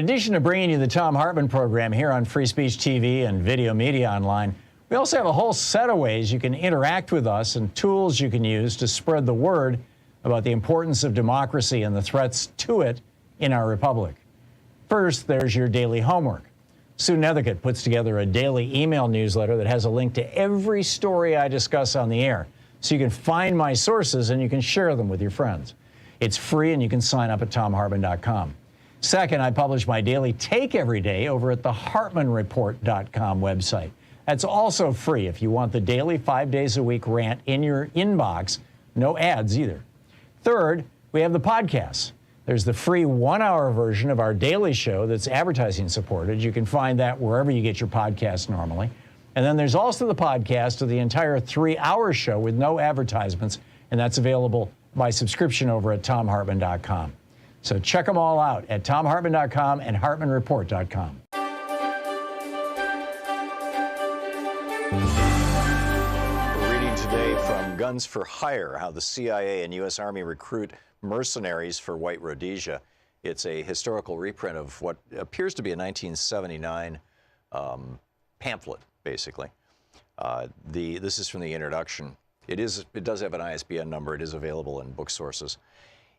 addition to bringing you the Thom Hartmann Program here on Free Speech TV and Video Media Online, we also have a whole set of ways you can interact with us and tools you can use to spread the word about the importance of democracy and the threats to it in our republic. First, there's your daily homework. Sue Nethercutt puts together a daily email newsletter that has a link to every story I discuss on the air, so you can find my sources and you can share them with your friends. It's free and you can sign up at thomhartmann.com. Second, I publish my daily take every day over at the hartmannreport.com website. That's also free if you want the daily 5 days a week rant in your inbox. No ads either. Third, we have the podcasts. There's the free 1-hour version of our daily show that's advertising supported. You can find that wherever you get your podcasts normally. And then there's also the podcast of the entire 3-hour show with no advertisements, and that's available by subscription over at thomhartmann.com. So check them all out at thomhartmann.com and hartmannreport.com. We're reading today from Guns for Hire, how the CIA and U.S. Army recruit mercenaries for white Rhodesia. It's a historical reprint of what appears to be a 1979 pamphlet, basically. This is from the introduction. It does have an ISBN number. It is available in book sources.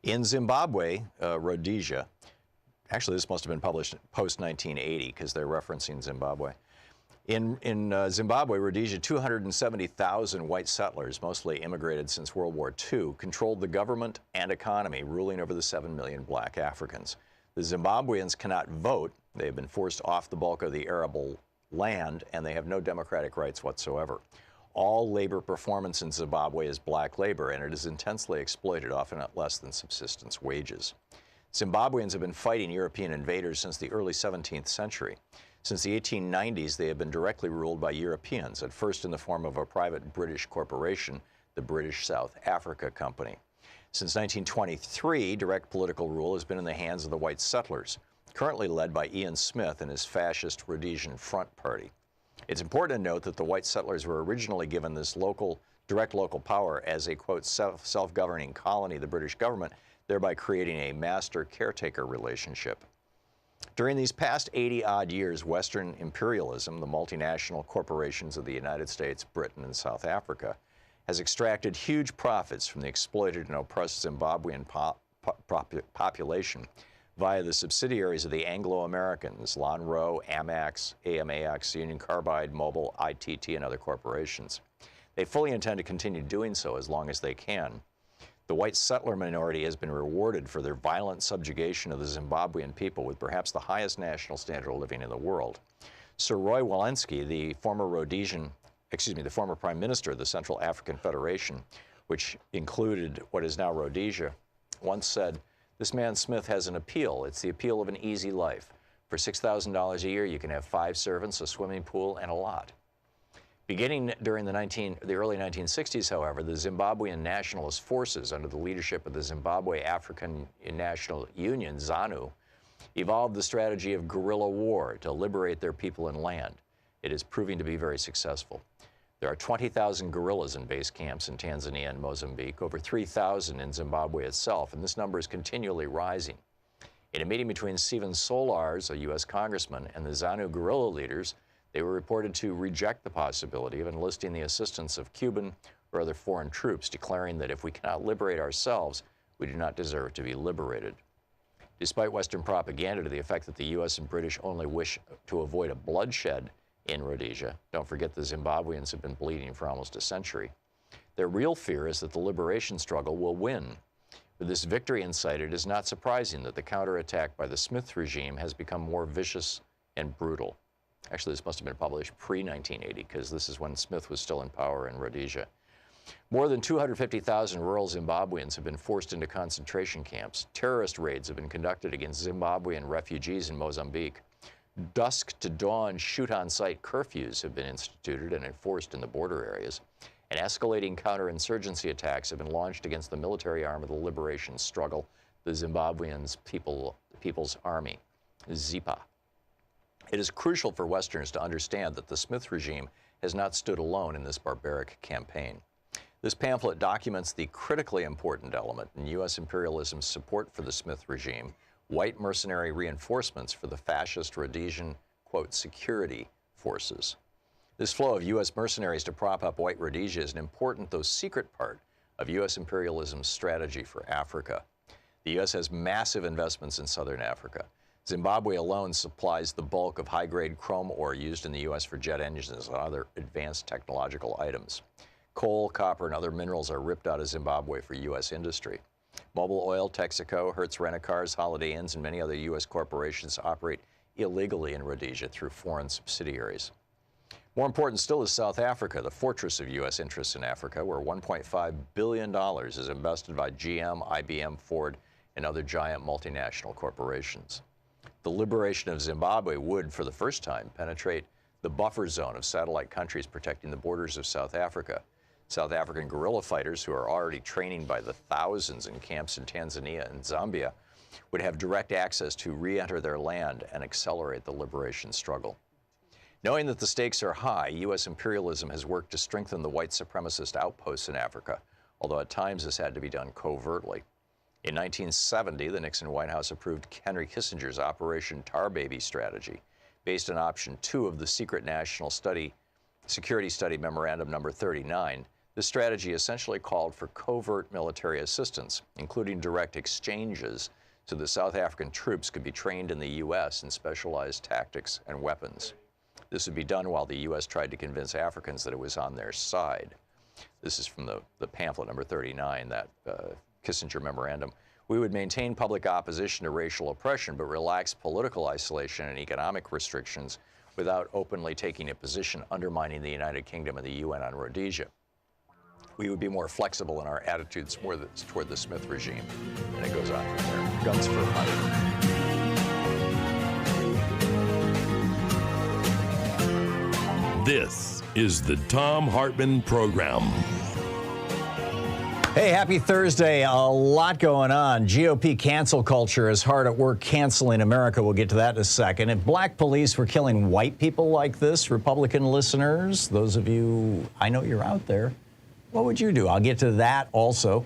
In Zimbabwe, Rhodesia, actually this must have been published post-1980 because they're referencing Zimbabwe. In Zimbabwe, Rhodesia, 270,000 white settlers, mostly immigrated since World War II, controlled the government and economy, ruling over the 7 million black Africans. The Zimbabweans cannot vote. They have been forced off the bulk of the arable land, and they have no democratic rights whatsoever. All labor performance in Zimbabwe is black labor, and it is intensely exploited, often at less than subsistence wages. Zimbabweans have been fighting European invaders since the early 17th century. Since the 1890s, they have been directly ruled by Europeans, at first in the form of a private British corporation, the British South Africa Company. Since 1923, direct political rule has been in the hands of the white settlers, currently led by Ian Smith and his fascist Rhodesian Front Party. It's important to note that the white settlers were originally given this direct local power as a, quote, self-governing colony of the British government, thereby creating a master-caretaker relationship. During these past 80-odd years, Western imperialism, the multinational corporations of the United States, Britain, and South Africa, has extracted huge profits from the exploited and oppressed Zimbabwean population via the subsidiaries of the Anglo-Americans, Lonrho, Amax, AMAX, Union Carbide, Mobil, ITT, and other corporations. They fully intend to continue doing so as long as they can. The white settler minority has been rewarded for their violent subjugation of the Zimbabwean people with perhaps the highest national standard of living in the world. Sir Roy Welensky, the former Prime Minister of the Central African Federation, which included what is now Rhodesia, once said, "This man Smith has an appeal. It's the appeal of an easy life. For $6,000 a year, you can have 5 servants, a swimming pool, and a lot." Beginning during the early 1960s, however, the Zimbabwean nationalist forces under the leadership of the Zimbabwe African National Union, ZANU, evolved the strategy of guerrilla war to liberate their people and land. It is proving to be very successful. There are 20,000 guerrillas in base camps in Tanzania and Mozambique, over 3,000 in Zimbabwe itself, and this number is continually rising. In a meeting between Stephen Solars, a U.S. congressman, and the ZANU guerrilla leaders, they were reported to reject the possibility of enlisting the assistance of Cuban or other foreign troops, declaring that if we cannot liberate ourselves, we do not deserve to be liberated. Despite Western propaganda to the effect that the U.S. and British only wish to avoid a bloodshed in Rhodesia, don't forget the Zimbabweans have been bleeding for almost a century, their real fear is that the liberation struggle will win. With this victory in sight, it is not surprising that the counterattack by the Smith regime has become more vicious and brutal. Actually, this must have been published pre-1980 because this is when Smith was still in power in Rhodesia. More than 250,000 rural Zimbabweans have been forced into concentration camps. Terrorist raids have been conducted against Zimbabwean refugees in Mozambique. Dusk to dawn shoot-on-sight curfews have been instituted and enforced in the border areas. And escalating counterinsurgency attacks have been launched against the military arm of the liberation struggle, the Zimbabwean People's Army, ZIPA. It is crucial for Westerners to understand that the Smith regime has not stood alone in this barbaric campaign. This pamphlet documents the critically important element in U.S. imperialism's support for the Smith regime, white mercenary reinforcements for the fascist Rhodesian, quote, security forces. This flow of U.S. mercenaries to prop up white Rhodesia is an important, though secret, part of U.S. imperialism's strategy for Africa. The U.S. has massive investments in southern Africa. Zimbabwe alone supplies the bulk of high-grade chrome ore used in the U.S. for jet engines and other advanced technological items. Coal, copper, and other minerals are ripped out of Zimbabwe for U.S. industry. Mobil Oil, Texaco, Hertz Rent-A-Cars, Holiday Inns, and many other U.S. corporations operate illegally in Rhodesia through foreign subsidiaries. More important still is South Africa, the fortress of U.S. interests in Africa, where $1.5 billion is invested by GM, IBM, Ford, and other giant multinational corporations. The liberation of Zimbabwe would, for the first time, penetrate the buffer zone of satellite countries protecting the borders of South Africa. South African guerrilla fighters, who are already training by the thousands in camps in Tanzania and Zambia, would have direct access to re-enter their land and accelerate the liberation struggle. Knowing that the stakes are high, U.S. imperialism has worked to strengthen the white supremacist outposts in Africa, although at times this had to be done covertly. In 1970, the Nixon White House approved Henry Kissinger's Operation Tar Baby strategy, based on Option 2 of the Secret National Security Study Memorandum Number 39. This strategy essentially called for covert military assistance, including direct exchanges, so that South African troops could be trained in the U.S. in specialized tactics and weapons. This would be done while the U.S. tried to convince Africans that it was on their side. This is from the pamphlet number 39, that Kissinger memorandum. We would maintain public opposition to racial oppression, but relax political isolation and economic restrictions without openly taking a position undermining the United Kingdom and the UN on Rhodesia. We would be more flexible in our attitudes toward the Smith regime. And it goes on from there. Guns for hire. This is the Thom Hartmann Program. Hey, happy Thursday. A lot going on. GOP cancel culture is hard at work canceling America. We'll get to that in a second. If black police were killing white people like this, Republican listeners, those of you, I know you're out there, what would you do? I'll get to that also.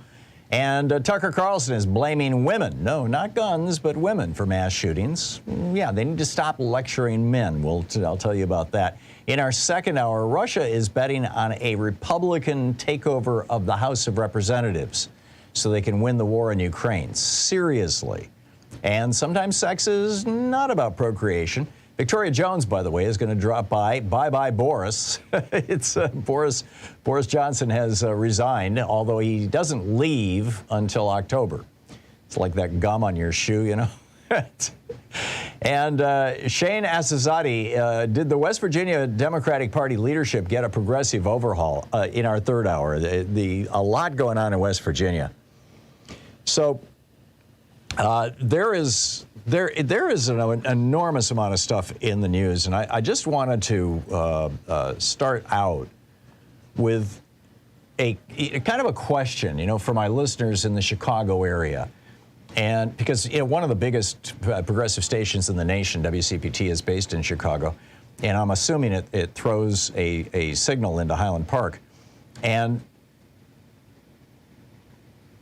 And Tucker Carlson is blaming women. No, not guns, but women for mass shootings. Yeah, they need to stop lecturing men. I'll tell you about that. In our second hour, Russia is betting on a Republican takeover of the House of Representatives so they can win the war in Ukraine. Seriously. And sometimes sex is not about procreation. Victoria Jones, by the way, is going to drop by. Bye-bye, Boris. It's Boris Johnson has resigned, although he doesn't leave until October. It's like that gum on your shoe, you know. And Shane Assazadi, did the West Virginia Democratic Party leadership get a progressive overhaul in our third hour? A lot going on in West Virginia. So there is an enormous amount of stuff in the news, and I just wanted to start out with a kind of a question, you know, for my listeners in the Chicago area. And because, you know, one of the biggest progressive stations in the nation, WCPT, is based in Chicago, and I'm assuming it throws a signal into Highland Park. And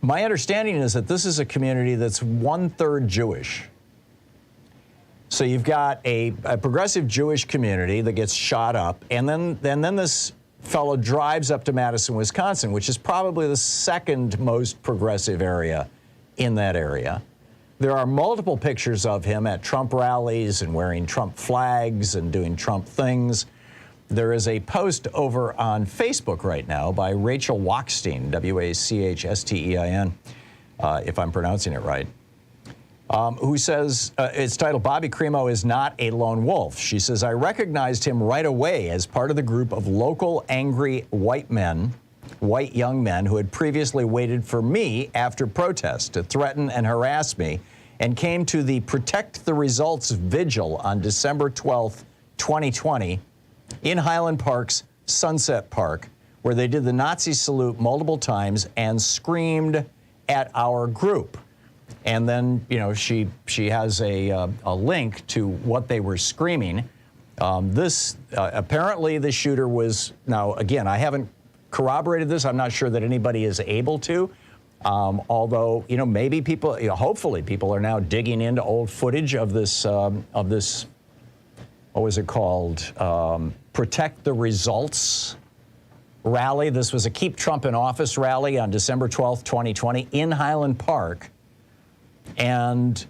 my understanding is that this is a community that's 1/3 Jewish. So you've got a progressive Jewish community that gets shot up, and then this fellow drives up to Madison, Wisconsin, which is probably the second most progressive area in that area. There are multiple pictures of him at Trump rallies and wearing Trump flags and doing Trump things. There is a post over on Facebook right now by Rachel Wachstein, Wachstein, if I'm pronouncing it right, who says, it's titled, Bobby Cremo is not a lone wolf. She says, I recognized him right away as part of the group of local angry white young men who had previously waited for me after protests to threaten and harass me, and came to the Protect the Results Vigil on December 12th, 2020 in Highland Park's Sunset Park, where they did the Nazi salute multiple times and screamed at our group. And then, you know, she has a link to what they were screaming. Apparently the shooter was, now again, I haven't corroborated this. I'm not sure that anybody is able to. Although, maybe people, hopefully people are now digging into old footage of this, what was it called? Protect the Results rally. This was a Keep Trump in Office rally on December 12th, 2020 in Highland Park. And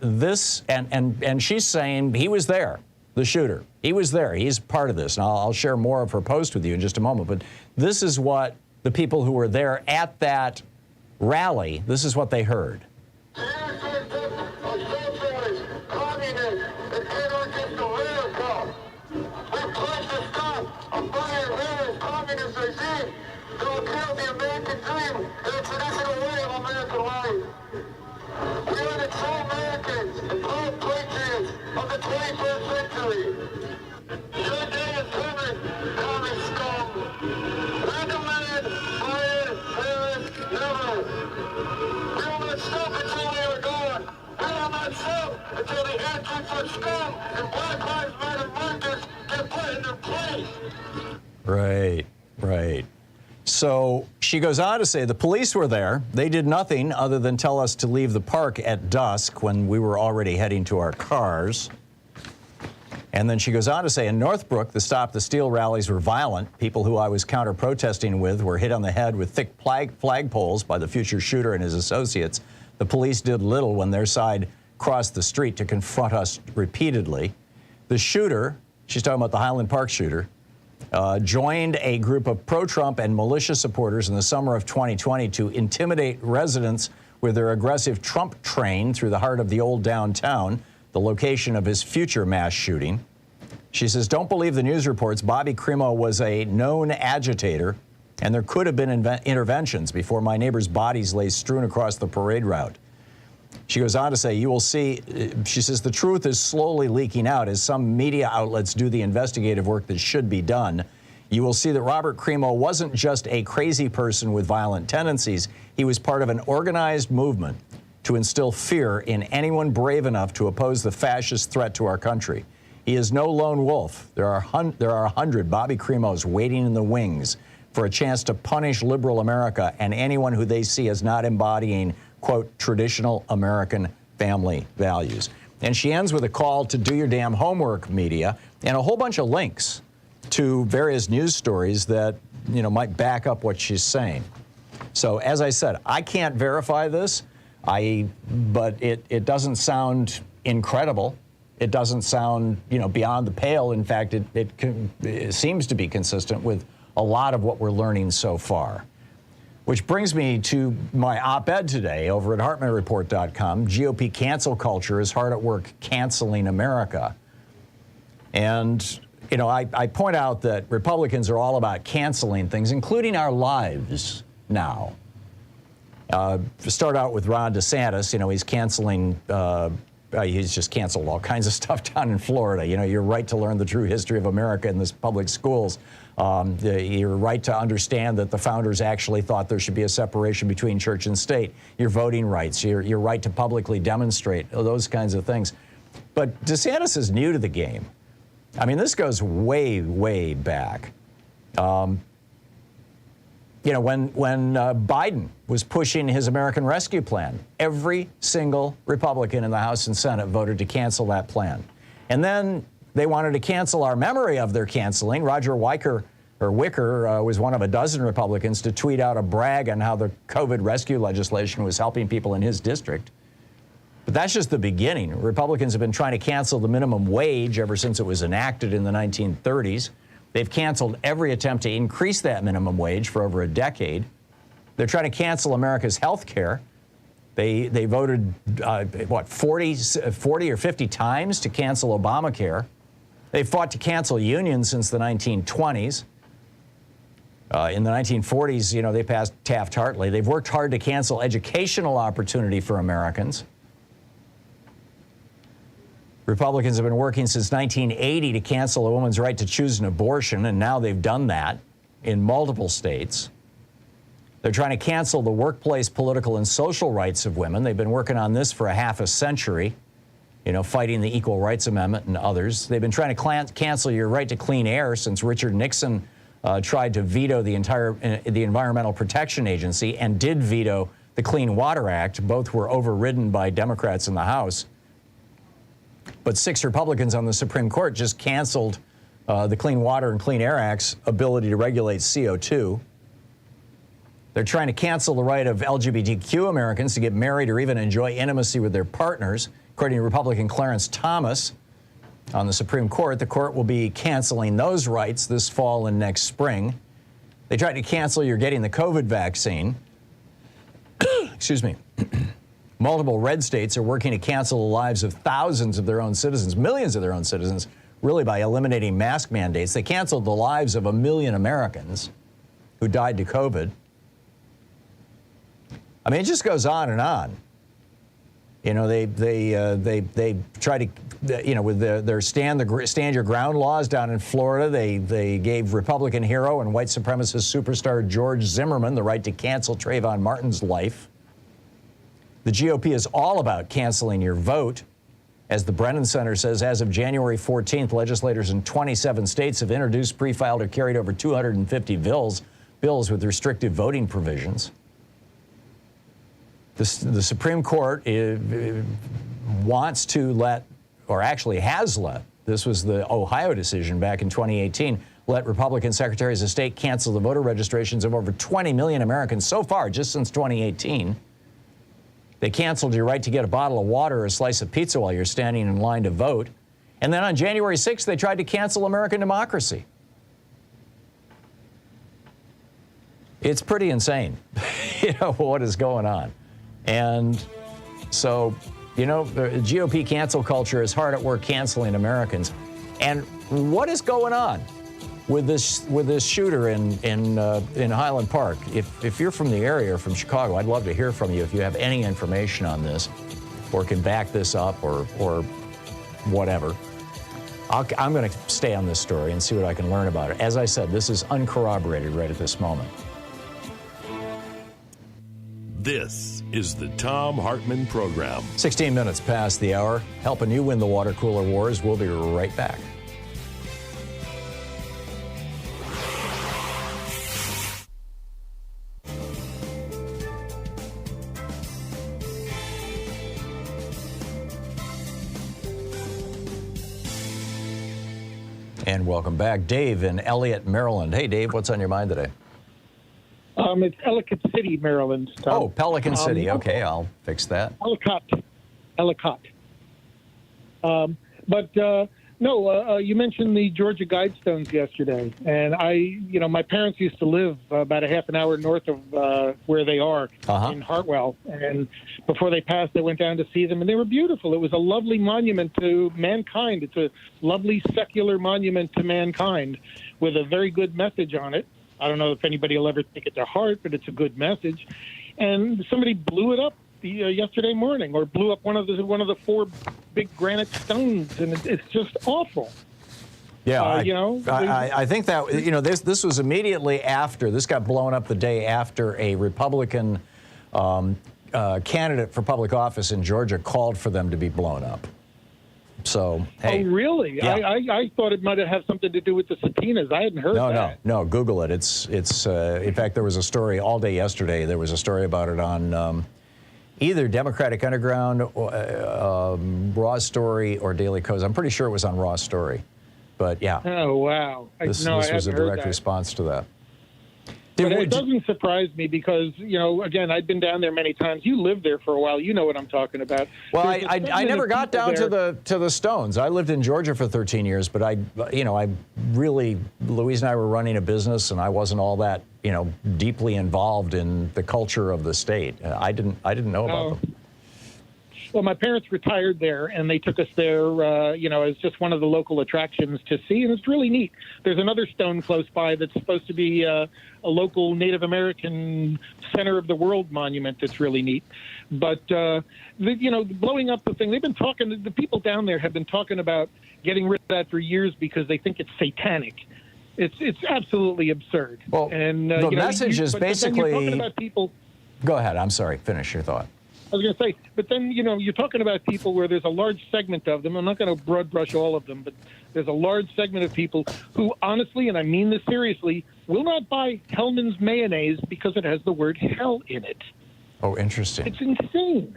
and she's saying he was there, the shooter. He was there. He's part of this. And I'll share more of her post with you in just a moment. But this is what the people who were there at that rally, this is what they heard. Right. So she goes on to say the police were there. They did nothing other than tell us to leave the park at dusk when we were already heading to our cars. And then she goes on to say in Northbrook, the Stop the Steal rallies were violent. People who I was counter-protesting with were hit on the head with thick flagpoles by the future shooter and his associates. The police did little when their side crossed the street to confront us repeatedly. The shooter, she's talking about the Highland Park shooter, joined a group of pro-Trump and militia supporters in the summer of 2020 to intimidate residents with their aggressive Trump train through the heart of the old downtown, the location of his future mass shooting. She says, don't believe the news reports. Bobby Crimo was a known agitator, and there could have been interventions before my neighbors' bodies lay strewn across the parade route. She goes on to say, you will see, she says, the truth is slowly leaking out as some media outlets do the investigative work that should be done. You will see that Robert Crimo wasn't just a crazy person with violent tendencies. He was part of an organized movement to instill fear in anyone brave enough to oppose the fascist threat to our country. He is no lone wolf. There are 100 Bobby Crimos waiting in the wings for a chance to punish liberal America and anyone who they see as not embodying, quote, traditional American family values. And she ends with a call to do your damn homework, media, and a whole bunch of links to various news stories that, might back up what she's saying. So, as I said, I can't verify this, but it doesn't sound incredible. It doesn't sound, beyond the pale. In fact, it seems to be consistent with a lot of what we're learning so far. Which brings me to my op-ed today over at HartmannReport.com. GOP cancel culture is hard at work canceling America. And, I point out that Republicans are all about canceling things, including our lives now. To start out with Ron DeSantis, he's canceling, he's just canceled all kinds of stuff down in Florida. Your right to learn the true history of America in the public schools. Your right to understand that the founders actually thought there should be a separation between church and state, your voting rights, your right to publicly demonstrate, those kinds of things. But DeSantis is new to the game. I mean, this goes way, way back. When Biden was pushing his American Rescue Plan, every single Republican in the House and Senate voted to cancel that plan. And then they wanted to cancel our memory of their canceling. Roger Wicker was one of a dozen Republicans to tweet out a brag on how the COVID rescue legislation was helping people in his district. But that's just the beginning. Republicans have been trying to cancel the minimum wage ever since it was enacted in the 1930s. They've canceled every attempt to increase that minimum wage for over a decade. They're trying to cancel America's health care. They voted, 40 or 50 times to cancel Obamacare. They fought to cancel unions since the 1920s. In the 1940s, they passed Taft-Hartley. They've worked hard to cancel educational opportunity for Americans. Republicans have been working since 1980 to cancel a woman's right to choose an abortion, and now they've done that in multiple states. They're trying to cancel the workplace political and social rights of women. They've been working on this for a half a century, fighting the Equal Rights Amendment and others. They've been trying to cancel your right to clean air since Richard Nixon tried to veto the Environmental Protection Agency and did veto the Clean Water Act. Both were overridden by Democrats in the House. But 6 Republicans on the Supreme Court just canceled the Clean Water and Clean Air Act's ability to regulate CO2. They're trying to cancel the right of LGBTQ Americans to get married or even enjoy intimacy with their partners. According to Republican Clarence Thomas on the Supreme Court, the court will be canceling those rights this fall and next spring. They tried to cancel your getting the COVID vaccine. Excuse me. Multiple red states are working to cancel the lives of thousands of their own citizens, millions of their own citizens, really by eliminating mask mandates. They canceled the lives of 1 million Americans who died to COVID. I mean, it just goes on and on. You know, they try to, you know, with their stand your ground laws down in Florida, they gave Republican hero and white supremacist superstar George Zimmerman the right to cancel Trayvon Martin's life. The GOP is all about canceling your vote. As the Brennan Center says, as of January 14th, legislators in 27 states have introduced, pre-filed, or carried over 250 bills with restrictive voting provisions. The Supreme Court wants to let, or actually has let, this was the Ohio decision back in 2018, let Republican secretaries of state cancel the voter registrations of over 20 million Americans so far, just since 2018. They canceled your right to get a bottle of water or a slice of pizza while you're standing in line to vote. And then on January 6th, they tried to cancel American democracy. It's pretty insane, you know, what is going on. And so, you know, the GOP cancel culture is hard at work canceling Americans. And what is going on with this shooter in Highland Park? If you're from the area or from Chicago, I'd love to hear from you if you have any information on this or can back this up or whatever. I'm going to stay on this story and see what I can learn about it. As I said, this is uncorroborated right at this moment. This is the Thom Hartmann Program. 16 minutes past the hour, helping you win the water cooler wars. We'll be right back. And welcome back. Dave in Elliott, Maryland. Hey, Dave, what's on your mind today? It's Ellicott City, Maryland. Tom. Oh, Pelican City. Okay, I'll fix that. Ellicott. No, you mentioned the Georgia Guidestones yesterday, and my parents used to live about a half an hour north of where they are in Hartwell, and before they passed, they went down to see them, and they were beautiful. It was a lovely monument to mankind. It's a lovely secular monument to mankind with a very good message on it. I don't know if anybody will ever take it to heart, but it's a good message. And somebody blew it up yesterday morning, or blew up one of the 4 big granite stones, and it's just awful. Yeah, I think that this was immediately after. This got blown up the day after a Republican candidate for public office in Georgia called for them to be blown up. So, hey. Oh, really? Yeah. I thought it might have something to do with the subpoenas. I hadn't heard that. No. Google it. It's. In fact, there was a story all day yesterday. There was a story about it on either Democratic Underground, Raw Story, or Daily Kos. I'm pretty sure it was on Raw Story. But yeah. Oh, wow. This was a direct response to that. But it doesn't surprise me because, again, I've been down there many times. You lived there for a while. You know what I'm talking about. Well, I never got down to the Stones. I lived in Georgia for 13 years, but I really, Louise and I were running a business, and I wasn't all that, deeply involved in the culture of the state. I didn't know about them. Well, my parents retired there, and they took us there, as just one of the local attractions to see, and it's really neat. There's another stone close by that's supposed to be a local Native American center of the world monument that's really neat. But, blowing up the thing, the people down there have been talking about getting rid of that for years because they think it's satanic. It's absolutely absurd. Well, and the message is basically... But then you're talking about people... Go ahead. I'm sorry. Finish your thought. I was going to say, but then, you're talking about people where there's a large segment of them. I'm not going to broad brush all of them, but there's a large segment of people who honestly, and I mean this seriously, will not buy Hellman's mayonnaise because it has the word hell in it. Oh, interesting. It's insane.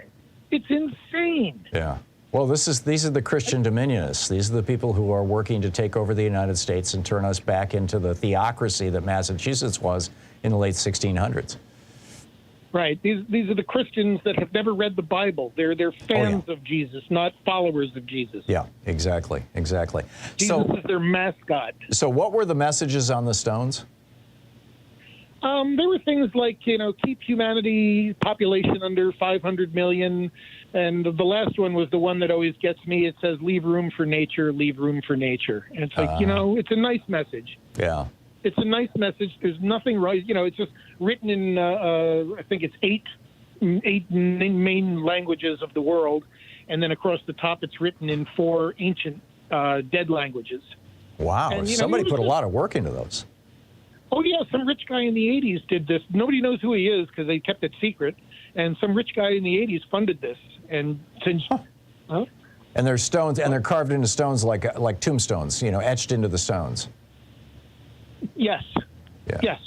It's insane. Yeah. Well, these are the Christian dominionists. These are the people who are working to take over the United States and turn us back into the theocracy that Massachusetts was in the late 1600s. Right. These are the Christians that have never read the Bible. They're fans of Jesus, not followers of Jesus. Yeah, exactly. Jesus is their mascot. So what were the messages on the stones? There were things like, keep humanity population under 500 million. And the last one was the one that always gets me. It says, leave room for nature, leave room for nature. And it's like, it's a nice message. Yeah. It's a nice message. There's nothing right. It's just written in, I think it's eight main languages of the world. And then across the top, it's written in 4 ancient dead languages. Wow. And, somebody put a lot of work into those. Oh, yeah. Some rich guy in the 80s did this. Nobody knows who he is because they kept it secret. And some rich guy in the 80s funded this. And since, And they're stones, and they're carved into stones like tombstones, etched into the stones. Yes. Yeah. Yes.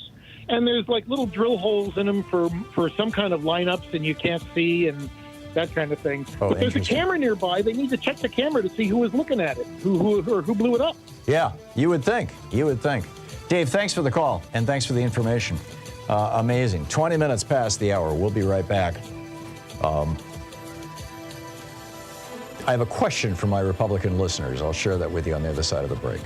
And there's like little drill holes in them for some kind of lineups, and you can't see, and that kind of thing. Oh, but there's a camera nearby. They need to check the camera to see who was looking at it, who blew it up. Yeah, you would think. Dave, thanks for the call, and thanks for the information. Amazing. 20 minutes past the hour. We'll be right back. I have a question for my Republican listeners. I'll share that with you on the other side of the break.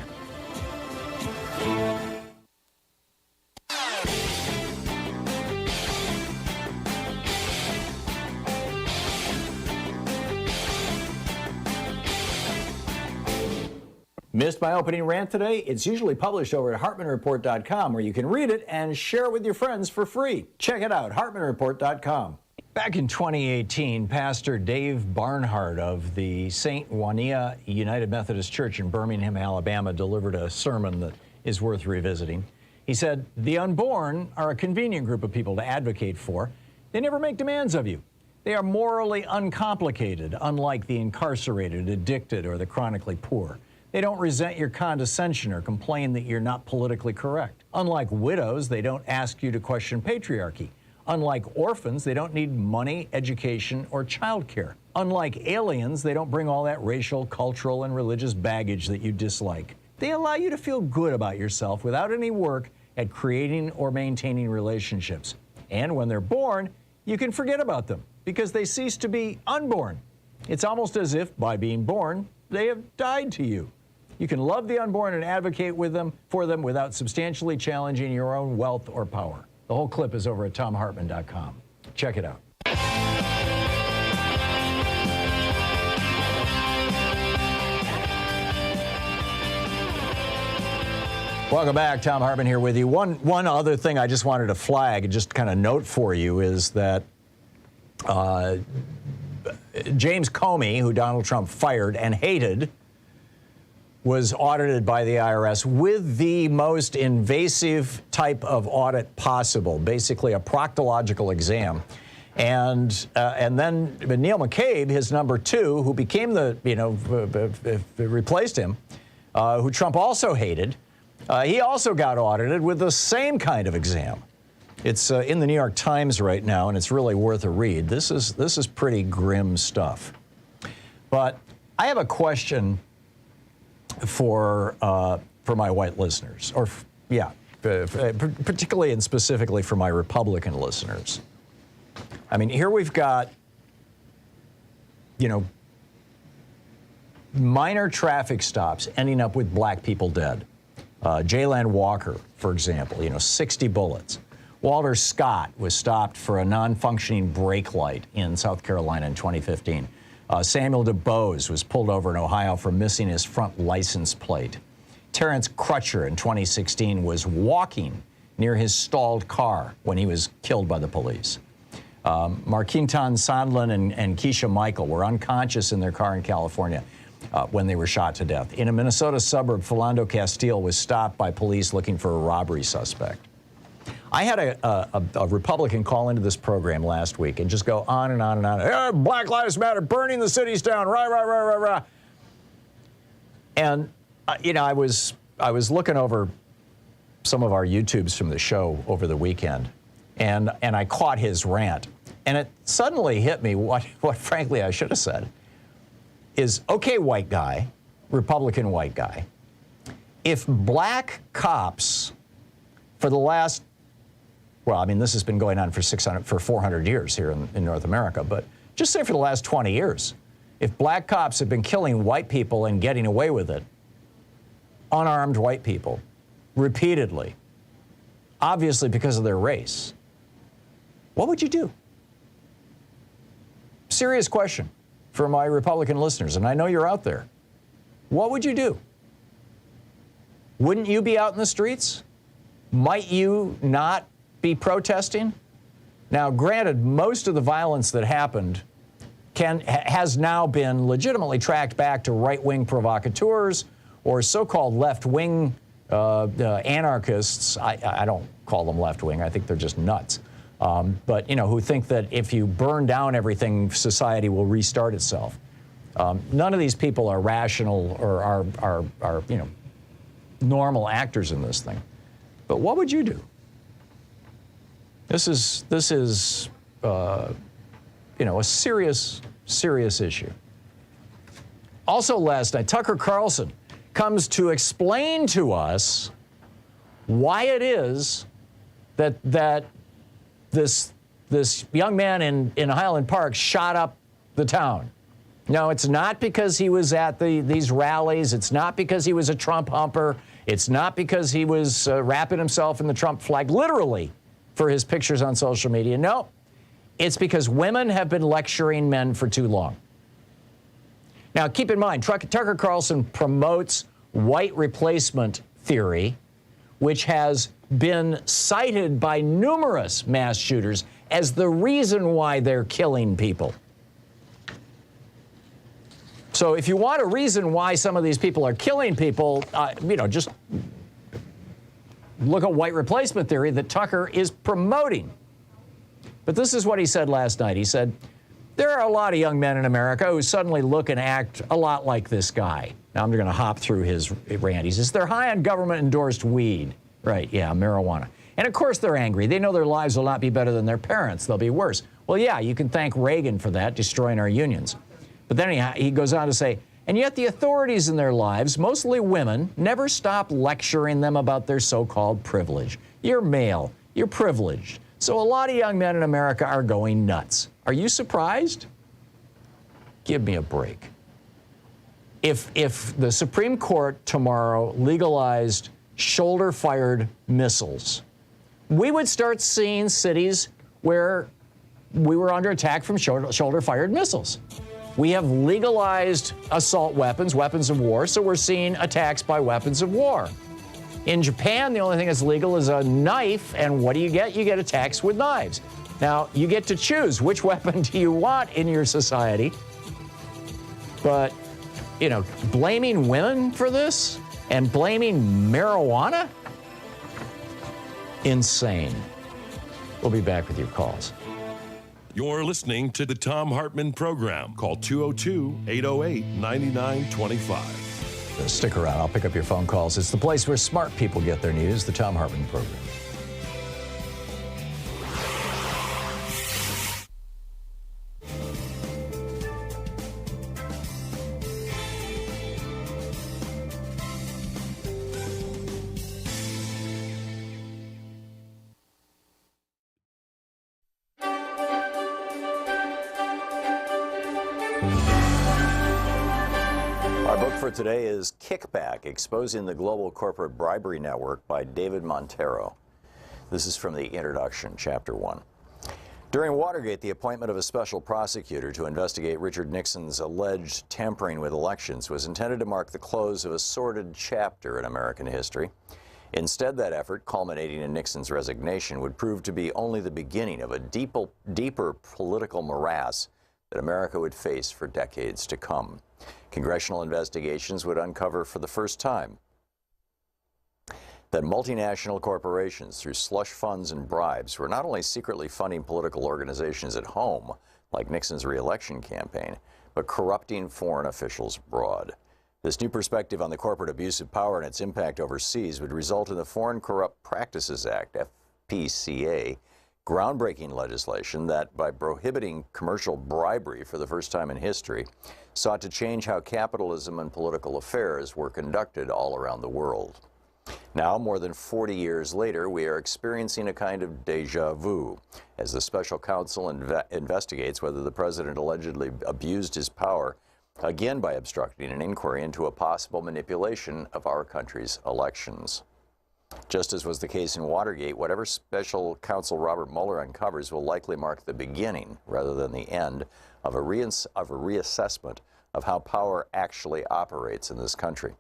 Missed my opening rant today? It's usually published over at HartmannReport.com, where you can read it and share it with your friends for free. Check it out, HartmannReport.com. Back in 2018, Pastor Dave Barnhart of the St. Juania United Methodist Church in Birmingham, Alabama, delivered a sermon that is worth revisiting. He said, "The unborn are a convenient group of people to advocate for. They never make demands of you. They are morally uncomplicated, unlike the incarcerated, addicted, or the chronically poor. They don't resent your condescension or complain that you're not politically correct. Unlike widows, they don't ask you to question patriarchy. Unlike orphans, they don't need money, education, or childcare. Unlike aliens, they don't bring all that racial, cultural, and religious baggage that you dislike. They allow you to feel good about yourself without any work at creating or maintaining relationships. And when they're born, you can forget about them because they cease to be unborn. It's almost as if, by being born, they have died to you. You can love the unborn and advocate for them without substantially challenging your own wealth or power." The whole clip is over at ThomHartmann.com. Check it out. Welcome back. Thom Hartmann here with you. One other thing I just wanted to flag and just kind of note for you is that James Comey, who Donald Trump fired and hated, was audited by the IRS with the most invasive type of audit possible, basically a proctological exam. And then Neil McCabe, his number 2, who became replaced him, who Trump also hated, he also got audited with the same kind of exam. It's in the New York Times right now, and it's really worth a read. This is pretty grim stuff. But I have a question for my white listeners, particularly and specifically for my Republican listeners. I mean, here we've got, minor traffic stops ending up with black people dead. Jayland Walker, for example, 60 bullets. Walter Scott was stopped for a non-functioning brake light in South Carolina in 2015. Samuel DuBose was pulled over in Ohio for missing his front license plate. Terrence Crutcher in 2016 was walking near his stalled car when he was killed by the police. Marquinton Sondland and Keisha Michael were unconscious in their car in California when they were shot to death. In a Minnesota suburb, Philando Castile was stopped by police looking for a robbery suspect. I had a Republican call into this program last week and just go on and on and on. Hey, Black Lives Matter, burning the cities down, rah. And, I was looking over some of our YouTubes from the show over the weekend, and I caught his rant. And it suddenly hit me what frankly I should have said is, okay, white guy, Republican white guy, if black cops for the last, well, I mean, this has been going on for 400 years here in North America, but just say for the last 20 years, if black cops have been killing white people and getting away with it, unarmed white people, repeatedly, obviously because of their race, what would you do? Serious question for my Republican listeners, and I know you're out there. What would you do? Wouldn't you be out in the streets? Might you not be protesting? Now, granted, most of the violence that happened has now been legitimately tracked back to right-wing provocateurs or so-called left-wing anarchists. I don't call them left-wing. I think they're just nuts. But, you know, who think that if you burn down everything, society will restart itself. None of these people are rational or are you know, normal actors in this thing. But what would you do? This is you know, a serious issue. Also last night, Tucker Carlson comes to explain to us why it is that this young man in Highland Park shot up the town. No, it's not because he was at these rallies. It's not because he was a Trump humper. It's not because he was wrapping himself in the Trump flag, literally, for his pictures on social media. No, it's because women have been lecturing men for too long. Now, keep in mind, Tucker Carlson promotes white replacement theory, which has been cited by numerous mass shooters as the reason why they're killing people. So if you want a reason why some of these people are killing people, you know, just look at white replacement theory that Tucker is promoting. But this is what he said last night. He said, there are a lot of young men in America who suddenly look and act a lot like this guy. Now, I'm going to hop through his rant. He says, they're high on government-endorsed weed. Right, yeah, marijuana. And, of course, they're angry. They know their lives will not be better than their parents'. They'll be worse. Well, yeah, you can thank Reagan for that, destroying our unions. But then he goes on to say, and yet the authorities in their lives, mostly women, never stop lecturing them about their so-called privilege. You're male. You're privileged. So a lot of young men in America are going nuts. Are you surprised? Give me a break. If the Supreme Court tomorrow legalized shoulder-fired missiles, we would start seeing cities where we were under attack from shoulder-fired missiles. We have legalized assault weapons, weapons of war, so we're seeing attacks by weapons of war. In Japan, the only thing that's legal is a knife, and what do? You get attacks with knives. Now, you get to choose which weapon do you want in your society, but, you know, blaming women for this and blaming marijuana? Insane. We'll be back with your calls. You're listening to the Thom Hartmann Program. Call 202-808-9925. Stick around. I'll pick up your phone calls. It's the place where smart people get their news, the Thom Hartmann Program. Our book for today is Kickback, Exposing the Global Corporate Bribery Network by David Montero. This is from the introduction, Chapter 1. During Watergate, the appointment of a special prosecutor to investigate Richard Nixon's alleged tampering with elections was intended to mark the close of a sordid chapter in American history. Instead, that effort, culminating in Nixon's resignation, would prove to be only the beginning of a deeper political morass that America would face for decades to come. Congressional investigations would uncover for the first time that multinational corporations, through slush funds and bribes, were not only secretly funding political organizations at home, like Nixon's re-election campaign, but corrupting foreign officials abroad. This new perspective on the corporate abuse of power and its impact overseas would result in the Foreign Corrupt Practices Act, FPCA, groundbreaking legislation that, by prohibiting commercial bribery for the first time in history, sought to change how capitalism and political affairs were conducted all around the world. Now, more than 40 years later, we are experiencing a kind of déjà vu as the special counsel investigates whether the president allegedly abused his power, again by obstructing an inquiry into a possible manipulation of our country's elections. Just as was the case in Watergate, whatever special counsel Robert Mueller uncovers will likely mark the beginning, rather than the end, of a reassessment of how power actually operates in this country.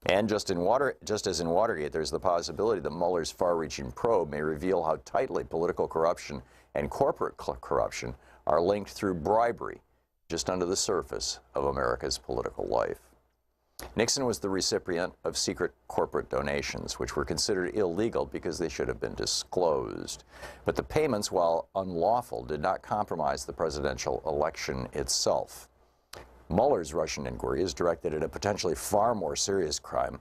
And just as in Watergate, there's the possibility that Mueller's far-reaching probe may reveal how tightly political corruption and corporate corruption are linked through bribery, just under the surface of America's political life. Nixon was the recipient of secret corporate donations, which were considered illegal because they should have been disclosed. But the payments, while unlawful, did not compromise the presidential election itself. Mueller's Russian inquiry is directed at a potentially far more serious crime,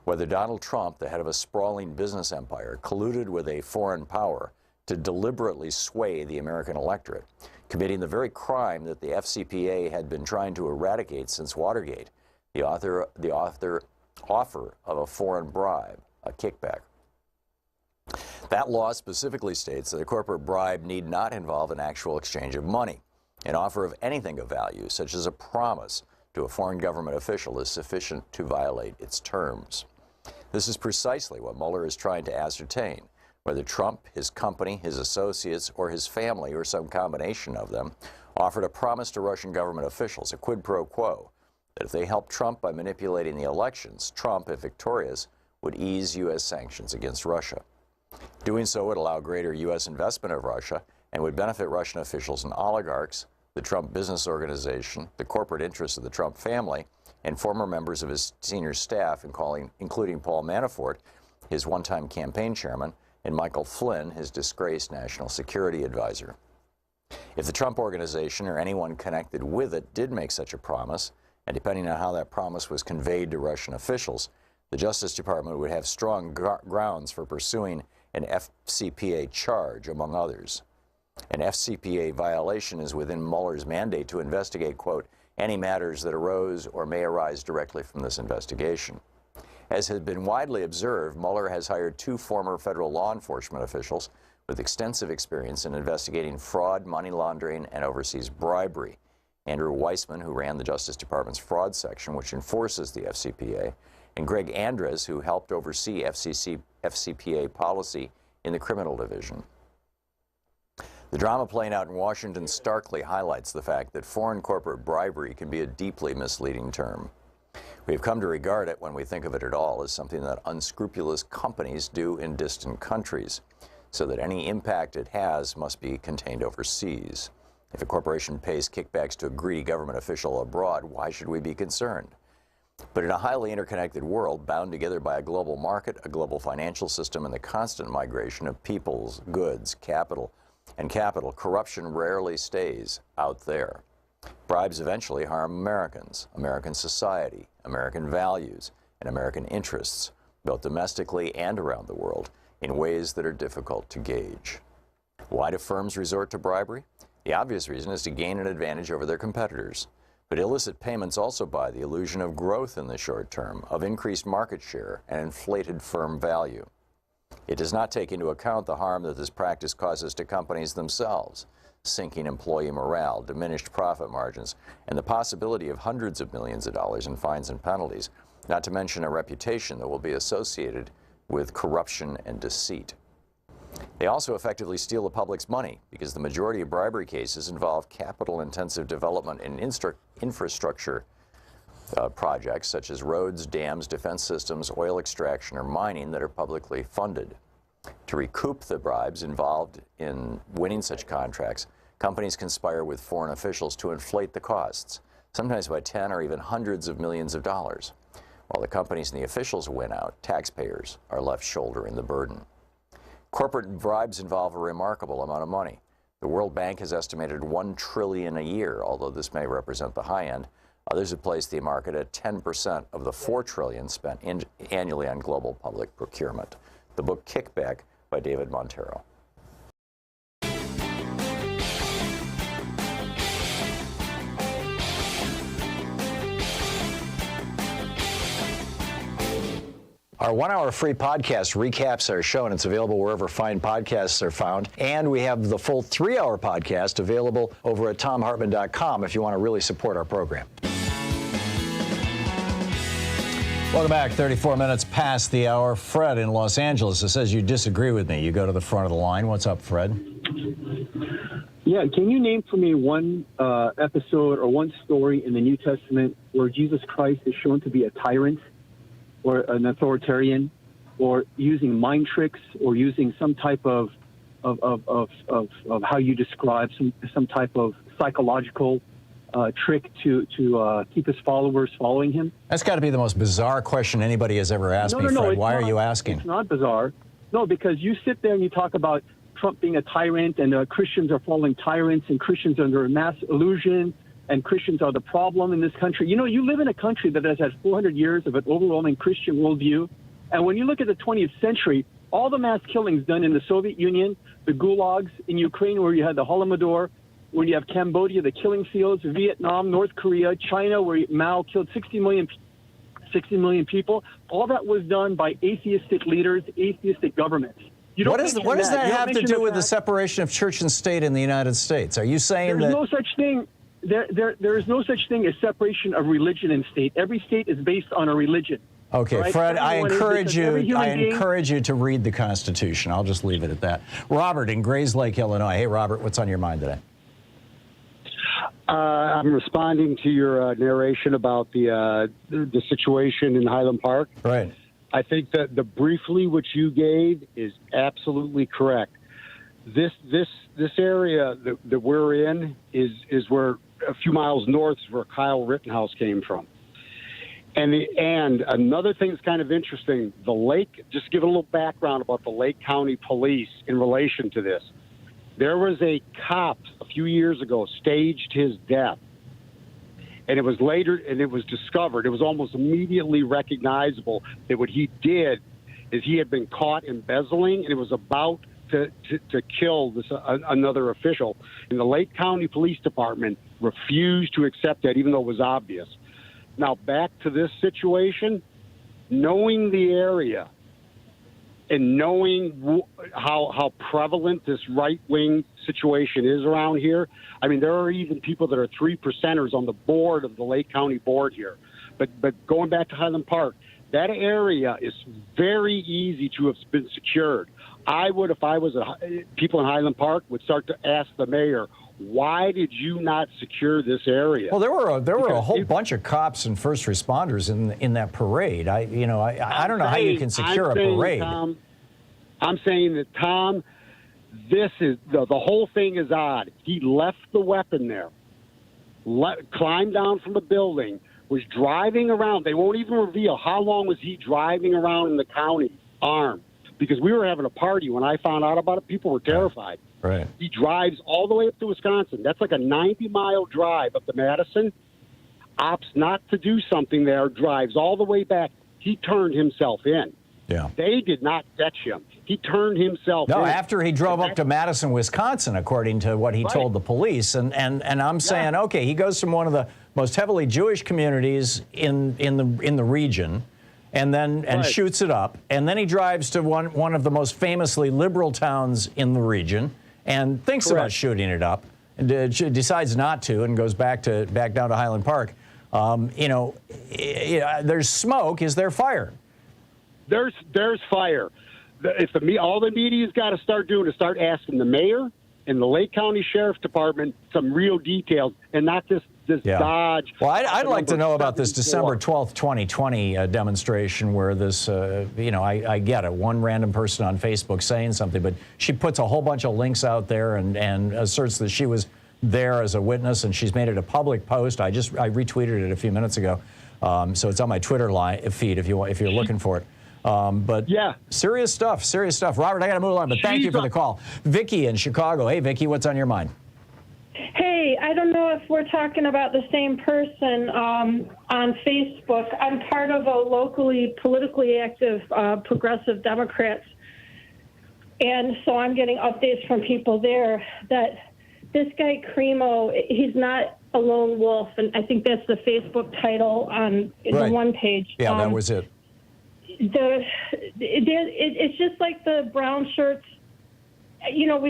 whether Donald Trump, the head of a sprawling business empire, colluded with a foreign power to deliberately sway the American electorate, committing the very crime that the FCPA had been trying to eradicate since Watergate, the offer of a foreign bribe, a kickback. That law specifically states that a corporate bribe need not involve an actual exchange of money. An offer of anything of value, such as a promise to a foreign government official, is sufficient to violate its terms. This is precisely what Mueller is trying to ascertain, whether Trump, his company, his associates, or his family, or some combination of them, offered a promise to Russian government officials, a quid pro quo, that if they helped Trump by manipulating the elections, Trump, if victorious, would ease U.S. sanctions against Russia. Doing so would allow greater U.S. investment of Russia and would benefit Russian officials and oligarchs, the Trump Business Organization, the corporate interests of the Trump family, and former members of his senior staff, including Paul Manafort, his one-time campaign chairman, and Michael Flynn, his disgraced national security advisor. If the Trump Organization or anyone connected with it did make such a promise, and depending on how that promise was conveyed to Russian officials, the Justice Department would have strong grounds for pursuing an FCPA charge, among others. An FCPA violation is within Mueller's mandate to investigate, quote, any matters that arose or may arise directly from this investigation. As has been widely observed, Mueller has hired 2 former federal law enforcement officials with extensive experience in investigating fraud, money laundering, and overseas bribery. Andrew Weissman, who ran the Justice Department's fraud section, which enforces the FCPA, and Greg Andres, who helped oversee FCPA policy in the criminal division. The drama playing out in Washington starkly highlights the fact that foreign corporate bribery can be a deeply misleading term. We have come to regard it, when we think of it at all, as something that unscrupulous companies do in distant countries, so that any impact it has must be contained overseas. If a corporation pays kickbacks to a greedy government official abroad, why should we be concerned? But in a highly interconnected world, bound together by a global market, a global financial system, and the constant migration of peoples, goods, capital, corruption rarely stays out there. Bribes eventually harm Americans, American society, American values, and American interests, both domestically and around the world, in ways that are difficult to gauge. Why do firms resort to bribery? The obvious reason is to gain an advantage over their competitors. But illicit payments also buy the illusion of growth in the short term, of increased market share and inflated firm value. It does not take into account the harm that this practice causes to companies themselves, sinking employee morale, diminished profit margins, and the possibility of hundreds of millions of dollars in fines and penalties, not to mention a reputation that will be associated with corruption and deceit. They also effectively steal the public's money because the majority of bribery cases involve capital-intensive development and infrastructure projects such as roads, dams, defense systems, oil extraction, or mining that are publicly funded. To recoup the bribes involved in winning such contracts, companies conspire with foreign officials to inflate the costs, sometimes by 10 or even hundreds of millions of dollars. While the companies and the officials win out, taxpayers are left shouldering the burden. Corporate bribes involve a remarkable amount of money. The World Bank has estimated $1 trillion a year, although this may represent the high end. Others have placed the market at 10% of the $4 trillion spent annually on global public procurement. The book Kickback by David Montero. Our 1-hour free podcast recaps our show, and it's available wherever fine podcasts are found. And we have the full 3-hour podcast available over at thomhartmann.com if you want to really support our program. Welcome back. 34 minutes past the hour. Fred in Los Angeles. It says you disagree with me. You go to the front of the line. What's up, Fred? Yeah, can you name for me one episode or one story in the New Testament where Jesus Christ is shown to be a tyrant or an authoritarian, or using mind tricks, or using some type of how you describe some type of psychological trick to keep his followers following him? That's got to be the most bizarre question anybody has ever asked me, Fred. Why are you asking? It's not bizarre. No, because you sit there and you talk about Trump being a tyrant, and Christians are following tyrants, and Christians are under a mass illusion, and Christians are the problem in this country. You know, you live in a country that has had 400 years of an overwhelming Christian worldview. And when you look at the 20th century, all the mass killings done in the Soviet Union, the gulags in Ukraine, where you had the Holodomor, when you have Cambodia, the killing fields, Vietnam, North Korea, China, where Mao killed 60 million people, all that was done by atheistic leaders, atheistic governments. What does that have to do with the separation of church and state in the United States? Are you saying there's that no such thing? There is no such thing as separation of religion and state. Every state is based on a religion. Okay, right? Fred, I encourage you to read the Constitution. I'll just leave it at that. Robert in Grays Lake, Illinois. Hey, Robert, what's on your mind today? I'm responding to your narration about the situation in Highland Park. Right. I think that the briefly which you gave is absolutely correct. This area that we're in is where a few miles north is where Kyle Rittenhouse came from. And another thing that's kind of interesting, the Lake, just give a little background about the Lake County Police in relation to this. There was a cop a few years ago staged his death. And it was discovered, it was almost immediately recognizable that what he did is he had been caught embezzling, and it was about to kill another official. And the Lake County Police Department refused to accept that, even though it was obvious. Now, back to this situation, knowing the area and knowing how prevalent this right-wing situation is around here, I mean, there are even people that are 3%ers on the board of the Lake County board here. But going back to Highland Park, that area is very easy to have been secured. I would, if I was people in Highland Park, would start to ask the mayor, why did you not secure this area? Well, there were a whole bunch of cops and first responders in that parade. I don't know how you can secure a parade. Tom, I'm saying that, Tom, this is the whole thing is odd. He left the weapon there, climbed down from the building, was driving around. They won't even reveal how long was he driving around in the county armed, because we were having a party when I found out about it. People were terrified. Right. He drives all the way up to Wisconsin. That's like a 90-mile drive up to Madison. Opts not to do something there, drives all the way back. He turned himself in. Yeah. They did not catch him. He turned himself in. No, after he drove up to Madison, Wisconsin, according to what he told the police. And I'm saying, okay, he goes from one of the most heavily Jewish communities in the region, and then shoots it up, and then he drives to one of the most famously liberal towns in the region, and thinks about shooting it up, and decides not to, and goes back down to Highland Park. There's smoke. Is there fire? There's fire. All the media's got to start doing is start asking the mayor and the Lake County Sheriff's Department some real details, and not this dodge. Well, I'd like to know about this December 12th, 2020 demonstration where this, I get it, one random person on Facebook saying something, but she puts a whole bunch of links out there and asserts that she was there as a witness, and she's made it a public post. I retweeted it a few minutes ago, so it's on my Twitter feed if you're looking for it. But yeah, serious stuff. Robert, I got to move along, but thank you for the call. Vicky in Chicago. Hey, Vicky, what's on your mind? Hey, I don't know if we're talking about the same person on Facebook. I'm part of a locally politically active Progressive Democrats, and so I'm getting updates from people there that this guy Cremo, he's not a lone wolf, and I think that's the Facebook title on the one page. Yeah, that was it. it's just like the brown shirts. You know,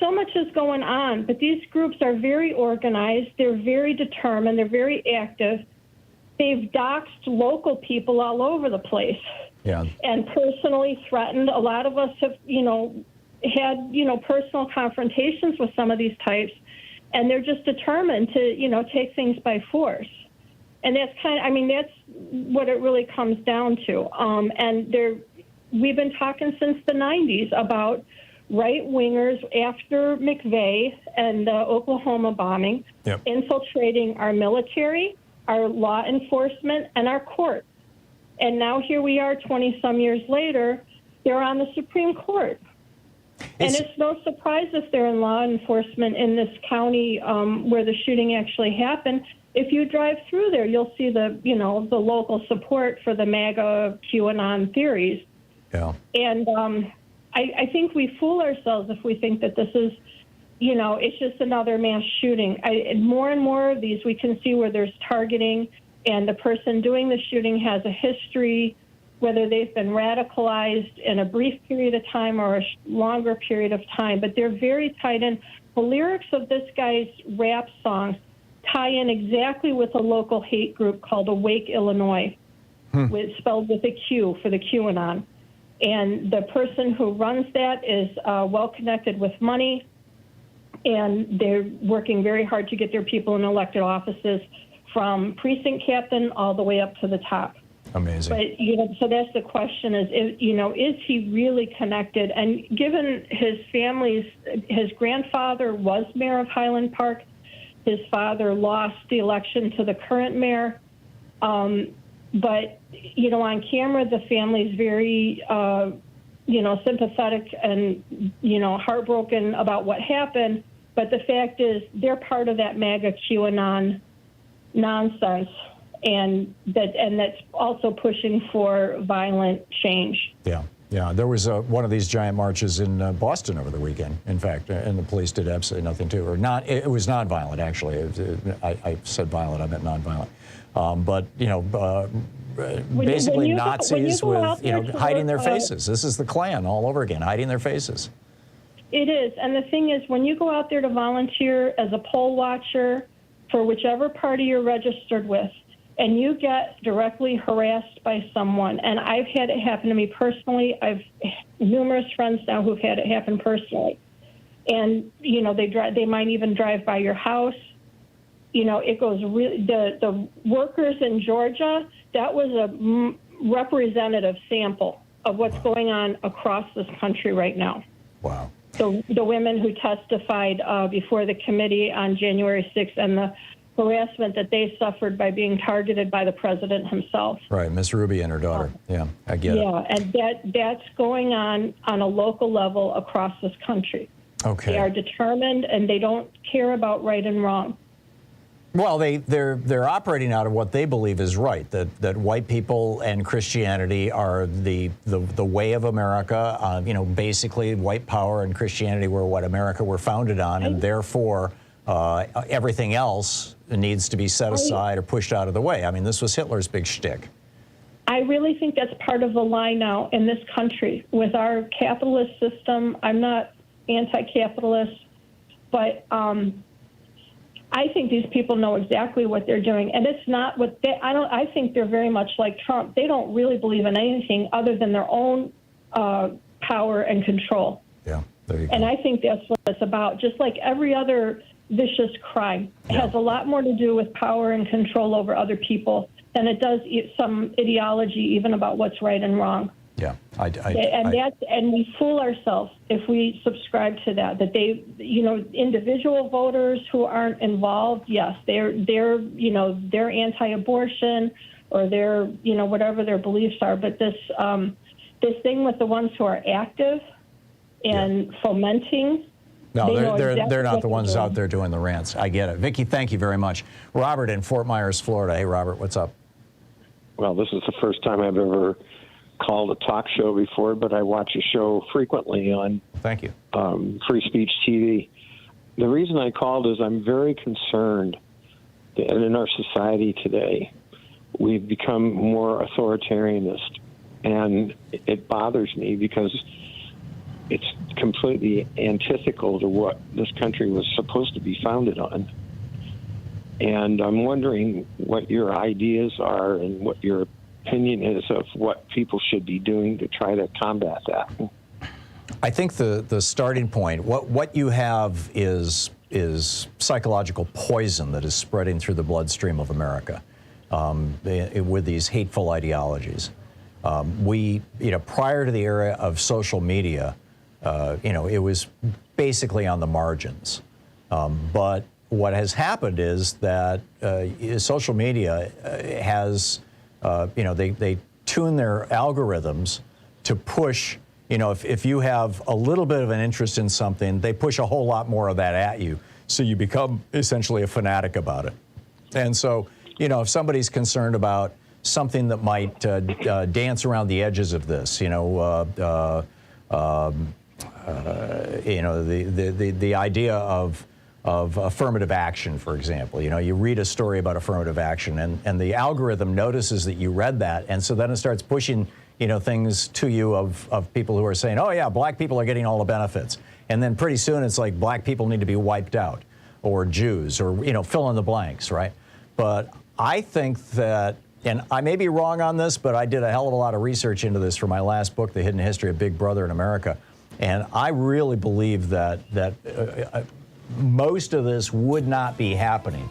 so much is going on, but these groups are very organized. They're very determined. They're very active. They've doxed local people all over the place. Yeah. And personally threatened. A lot of us have, had, personal confrontations with some of these types, and they're just determined to, take things by force. And that's that's what it really comes down to. And we've been talking since the 90s about right-wingers after McVeigh and the Oklahoma bombing, infiltrating our military, our law enforcement, and our courts. And now here we are 20-some years later, they're on the Supreme Court. And it's no surprise if they're in law enforcement in this county where the shooting actually happened. If you drive through there, you'll see the local support for the MAGA QAnon theories. Yeah. And I think we fool ourselves if we think that this is, it's just another mass shooting. More and more of these we can see where there's targeting, and the person doing the shooting has a history, whether they've been radicalized in a brief period of time or a longer period of time. But they're very tied in. The lyrics of this guy's rap songs tie in exactly with a local hate group called Awake Illinois, spelled with a Q for the QAnon. And the person who runs that is well-connected with money, and they're working very hard to get their people in elected offices from precinct captain all the way up to the top. Amazing. But, so that's the question is he really connected? And given his his grandfather was mayor of Highland Park, his father lost the election to the current mayor. But, on camera, the family's very, sympathetic and, heartbroken about what happened. But the fact is they're part of that MAGA QAnon nonsense, and that's also pushing for violent change. Yeah. Yeah, there was one of these giant marches in Boston over the weekend, in fact, and the police did absolutely nothing to it. It was nonviolent, actually. I said violent, I meant nonviolent. Basically Nazis with, hiding their faces. This is the Klan all over again, hiding their faces. It is, and the thing is, when you go out there to volunteer as a poll watcher for whichever party you're registered with, and you get directly harassed by someone, and I've had it happen to me personally. I've numerous friends now who've had it happen personally, and they might even drive by your house. It goes really. The workers in Georgia, that was a representative sample of what's going on across this country right now. Wow. The women who testified before the committee on January 6th and the harassment that they suffered by being targeted by the president himself. Right, Miss Ruby and her daughter. Yeah, I get it. Yeah, and that's going on a local level across this country. Okay. They are determined, and they don't care about right and wrong. Well, they're operating out of what they believe is right, that white people and Christianity are the way of America. Basically, white power and Christianity were what America were founded on, and therefore everything else needs to be set aside or pushed out of the way. I mean, this was Hitler's big shtick. I really think that's part of the lie now in this country with our capitalist system. I'm not anti-capitalist, but I think these people know exactly what they're doing, and it's not what they. I think they're very much like Trump. They don't really believe in anything other than their own power and control. Yeah, there you go. And I think that's what it's about. Just like every other vicious crime, it has a lot more to do with power and control over other people than it does some ideology, even about what's right and wrong. Yeah, and we fool ourselves if we subscribe to that. That they, individual voters who aren't involved, yes, they're anti-abortion or they're whatever their beliefs are. But this thing with the ones who are active and fomenting. No, they're not the ones out there doing the rants. I get it. Vicki, thank you very much. Robert in Fort Myers, Florida. Hey, Robert, what's up? Well, this is the first time I've ever called a talk show before, but I watch a show frequently on Thank you. Free Speech TV. The reason I called is I'm very concerned that in our society today, we've become more authoritarianist. And it bothers me because it's completely antithetical to what this country was supposed to be founded on. And I'm wondering what your ideas are and what your opinion is of what people should be doing to try to combat that. I think the starting point, what you have is psychological poison that is spreading through the bloodstream of America with these hateful ideologies. Prior to the era of social media, it was basically on the margins. But what has happened is that social media has, they tune their algorithms to push, if you have a little bit of an interest in something, they push a whole lot more of that at you. So you become essentially a fanatic about it. And so, if somebody's concerned about something that might dance around the edges of this, the idea of affirmative action, for example. You read a story about affirmative action, and the algorithm notices that you read that, and so then it starts pushing, things to you of people who are saying, oh yeah, black people are getting all the benefits. And then pretty soon it's like black people need to be wiped out, or Jews, or, fill in the blanks, right? But I think that, and I may be wrong on this, but I did a hell of a lot of research into this for my last book, The Hidden History of Big Brother in America. And I really believe that most of this would not be happening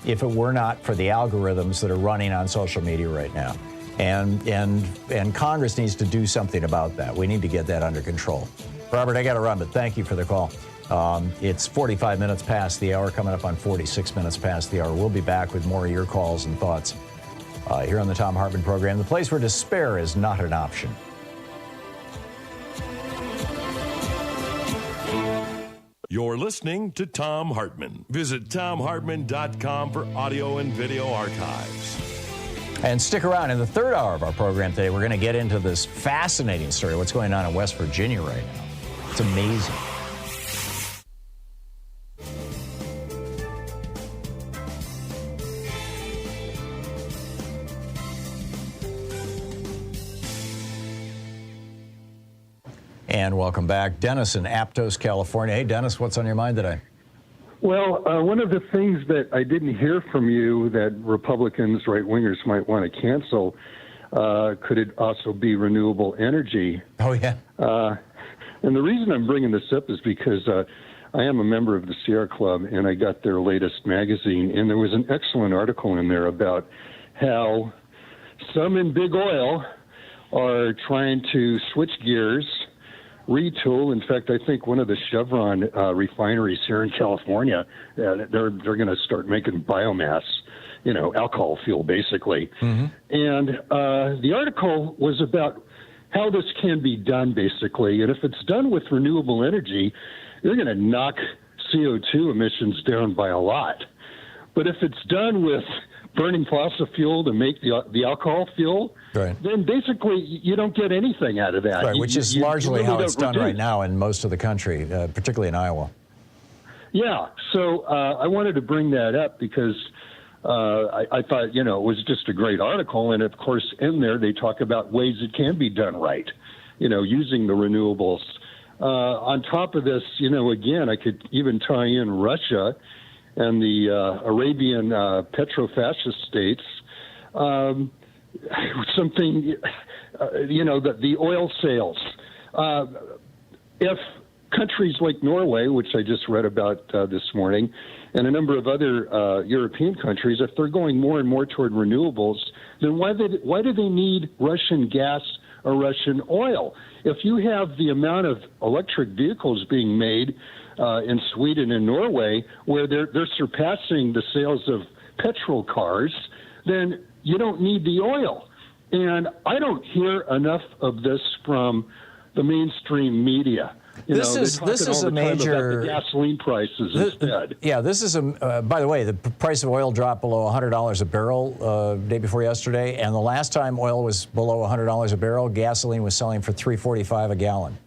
if it were not for the algorithms that are running on social media right now. And Congress needs to do something about that. We need to get that under control. Robert, I got to run, but thank you for the call. It's 45 minutes past the hour, coming up on 46 minutes past the hour. We'll be back with more of your calls and thoughts here on the Thom Hartmann Program, the place where despair is not an option. You're listening to Thom Hartmann. Visit ThomHartmann.com for audio and video archives. And stick around. In the third hour of our program today, we're going to get into this fascinating story, what's going on in West Virginia right now. It's amazing. And welcome back. Dennis in Aptos, California. Hey, Dennis, what's on your mind today? Well, one of the things that I didn't hear from you that Republicans, right-wingers might want to cancel, could it also be renewable energy? Oh, yeah. And the reason I'm bringing this up is because I am a member of the Sierra Club, and I got their latest magazine, and there was an excellent article in there about how some in big oil are trying to switch gears, retool. In fact, I think one of the Chevron refineries here in California, they're going to start making biomass, alcohol fuel, basically. Mm-hmm. And the article was about how this can be done, basically. And if it's done with renewable energy, you're going to knock CO2 emissions down by a lot. But if it's done with burning fossil fuel to make the alcohol fuel, right, then basically you don't get anything out of that. Right, which is largely really how it's done right now in most of the country, particularly in Iowa. Yeah, so I wanted to bring that up because I thought, it was just a great article. And, of course, in there they talk about ways it can be done right, using the renewables. On top of this, again, I could even tie in Russia and the Arabian petro-fascist states, something, the oil sales. If countries like Norway, which I just read about this morning, and a number of other European countries, if they're going more and more toward renewables, then why do they need Russian gas or Russian oil? If you have the amount of electric vehicles being made in Sweden and Norway, where they're surpassing the sales of petrol cars, then you don't need the oil. And I don't hear enough of this from the mainstream media. This is a major the gasoline prices instead. Yeah, this is by the way, the price of oil dropped below $100 a barrel day before yesterday, and the last time oil was below $100 a barrel, gasoline was selling for $3.45 a gallon.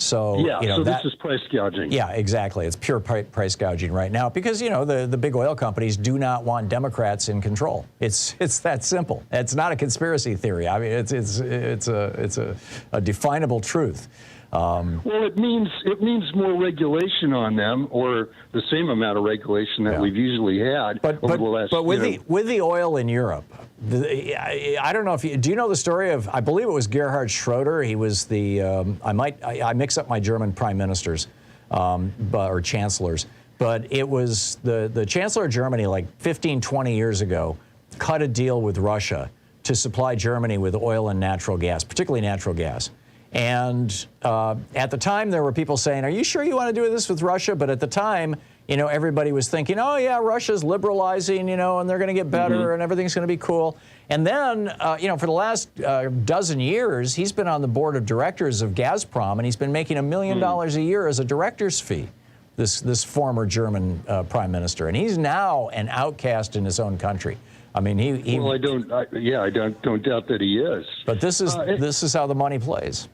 So, yeah, so this is price gouging. Yeah, exactly. It's pure price gouging right now because, the big oil companies do not want Democrats in control. It's that simple. It's not a conspiracy theory. I mean, it's a definable truth. Well, it means more regulation on them, or the same amount of regulation that we've usually had over the last. But with the oil in Europe, I don't know if do you know the story of, I believe it was Gerhard Schroeder. He was the I mix up my German prime ministers or chancellors, but it was the chancellor of Germany like 15, 20 years ago cut a deal with Russia to supply Germany with oil and natural gas, particularly natural gas. And at the time, there were people saying, are you sure you want to do this with Russia? But at the time, everybody was thinking, oh, yeah, Russia's liberalizing, and they're going to get better and everything's going to be cool. And then, for the last dozen years, he's been on the board of directors of Gazprom, and he's been making $1 million a year as a director's fee, this former German prime minister. And he's now an outcast in his own country. I mean, Well, I don't doubt that he is. But this is how the money plays.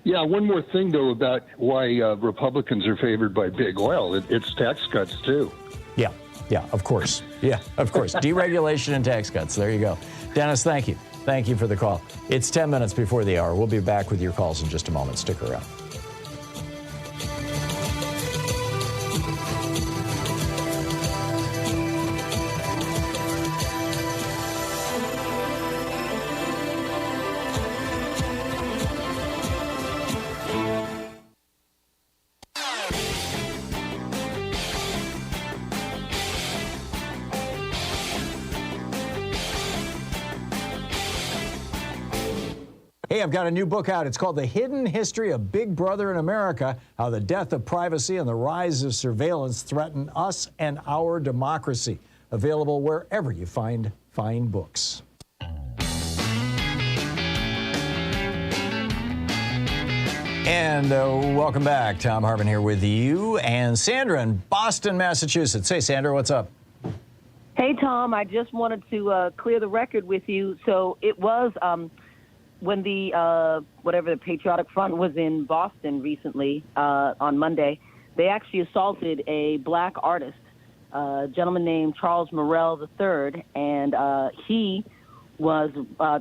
Yeah, one more thing, though, about why Republicans are favored by big oil. It's tax cuts, too. Yeah, of course. Yeah, of course. Deregulation and tax cuts. There you go. Dennis, thank you. Thank you for the call. It's 10 minutes before the hour. We'll be back with your calls in just a moment. Stick around. Hey, I've got a new book out. It's called The Hidden History of Big Brother in America, How the Death of Privacy and the Rise of Surveillance Threaten Us and Our Democracy. Available wherever you find fine books. And welcome back. Thom Hartmann here with you and Sandra in Boston, Massachusetts. Hey, Sandra, what's up? Hey, Tom. I just wanted to clear the record with you. So it was... when the whatever the Patriotic Front was in Boston recently on Monday, they actually assaulted a black artist, a gentleman named Charles Morrell III, and he was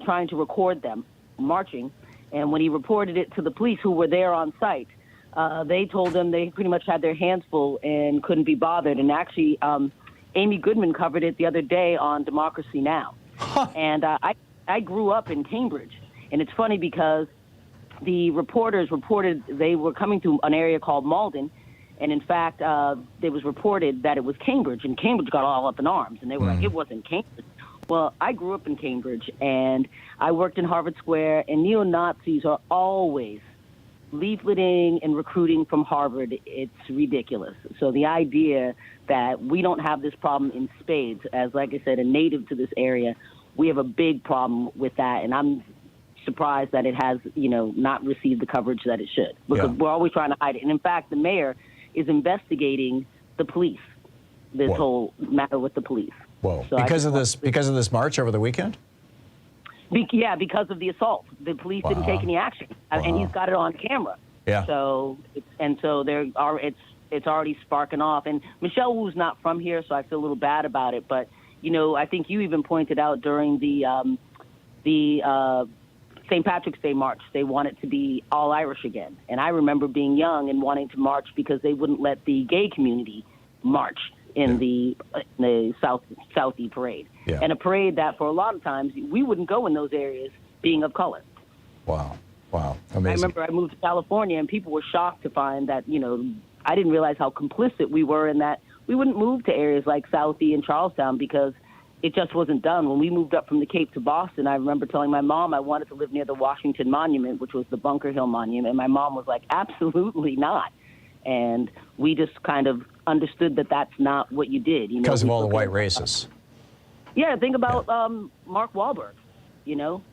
trying to record them marching. And when he reported it to the police who were there on site, they told them they pretty much had their hands full and couldn't be bothered. And actually, Amy Goodman covered it the other day on Democracy Now! And I grew up in Cambridge. And it's funny because the reporters reported they were coming to an area called Malden, and in fact, it was reported that it was Cambridge, and Cambridge got all up in arms, and they were like, it wasn't Cambridge. Well, I grew up in Cambridge, and I worked in Harvard Square, and neo-Nazis are always leafleting and recruiting from Harvard. It's ridiculous. So the idea that we don't have this problem in spades, as, like I said, a native to this area, we have a big problem with that, and I'm surprised that it has, not received the coverage that it should, because we're always trying to hide it. And in fact, the mayor is investigating the police, this whole matter with the police. Whoa! So because of this march over the weekend? Because of the assault, the police didn't take any action, and he's got it on camera. Yeah. So it's already sparking off. And Michelle Wu's not from here, so I feel a little bad about it. But I think you even pointed out during the St. Patrick's Day march, they want it to be all Irish again. And I remember being young and wanting to march because they wouldn't let the gay community march in the Southie parade. Yeah. And a parade that for a lot of times we wouldn't go in those areas being of color. Wow. Amazing. I remember I moved to California and people were shocked to find that, I didn't realize how complicit we were in that we wouldn't move to areas like Southie and Charlestown because it just wasn't done. When we moved up from the Cape to Boston, I remember telling my mom I wanted to live near the Washington Monument, which was the Bunker Hill Monument, and my mom was like, absolutely not. And we just kind of understood that that's not what you did. Because of all the white racists. Yeah, think about Mark Wahlberg,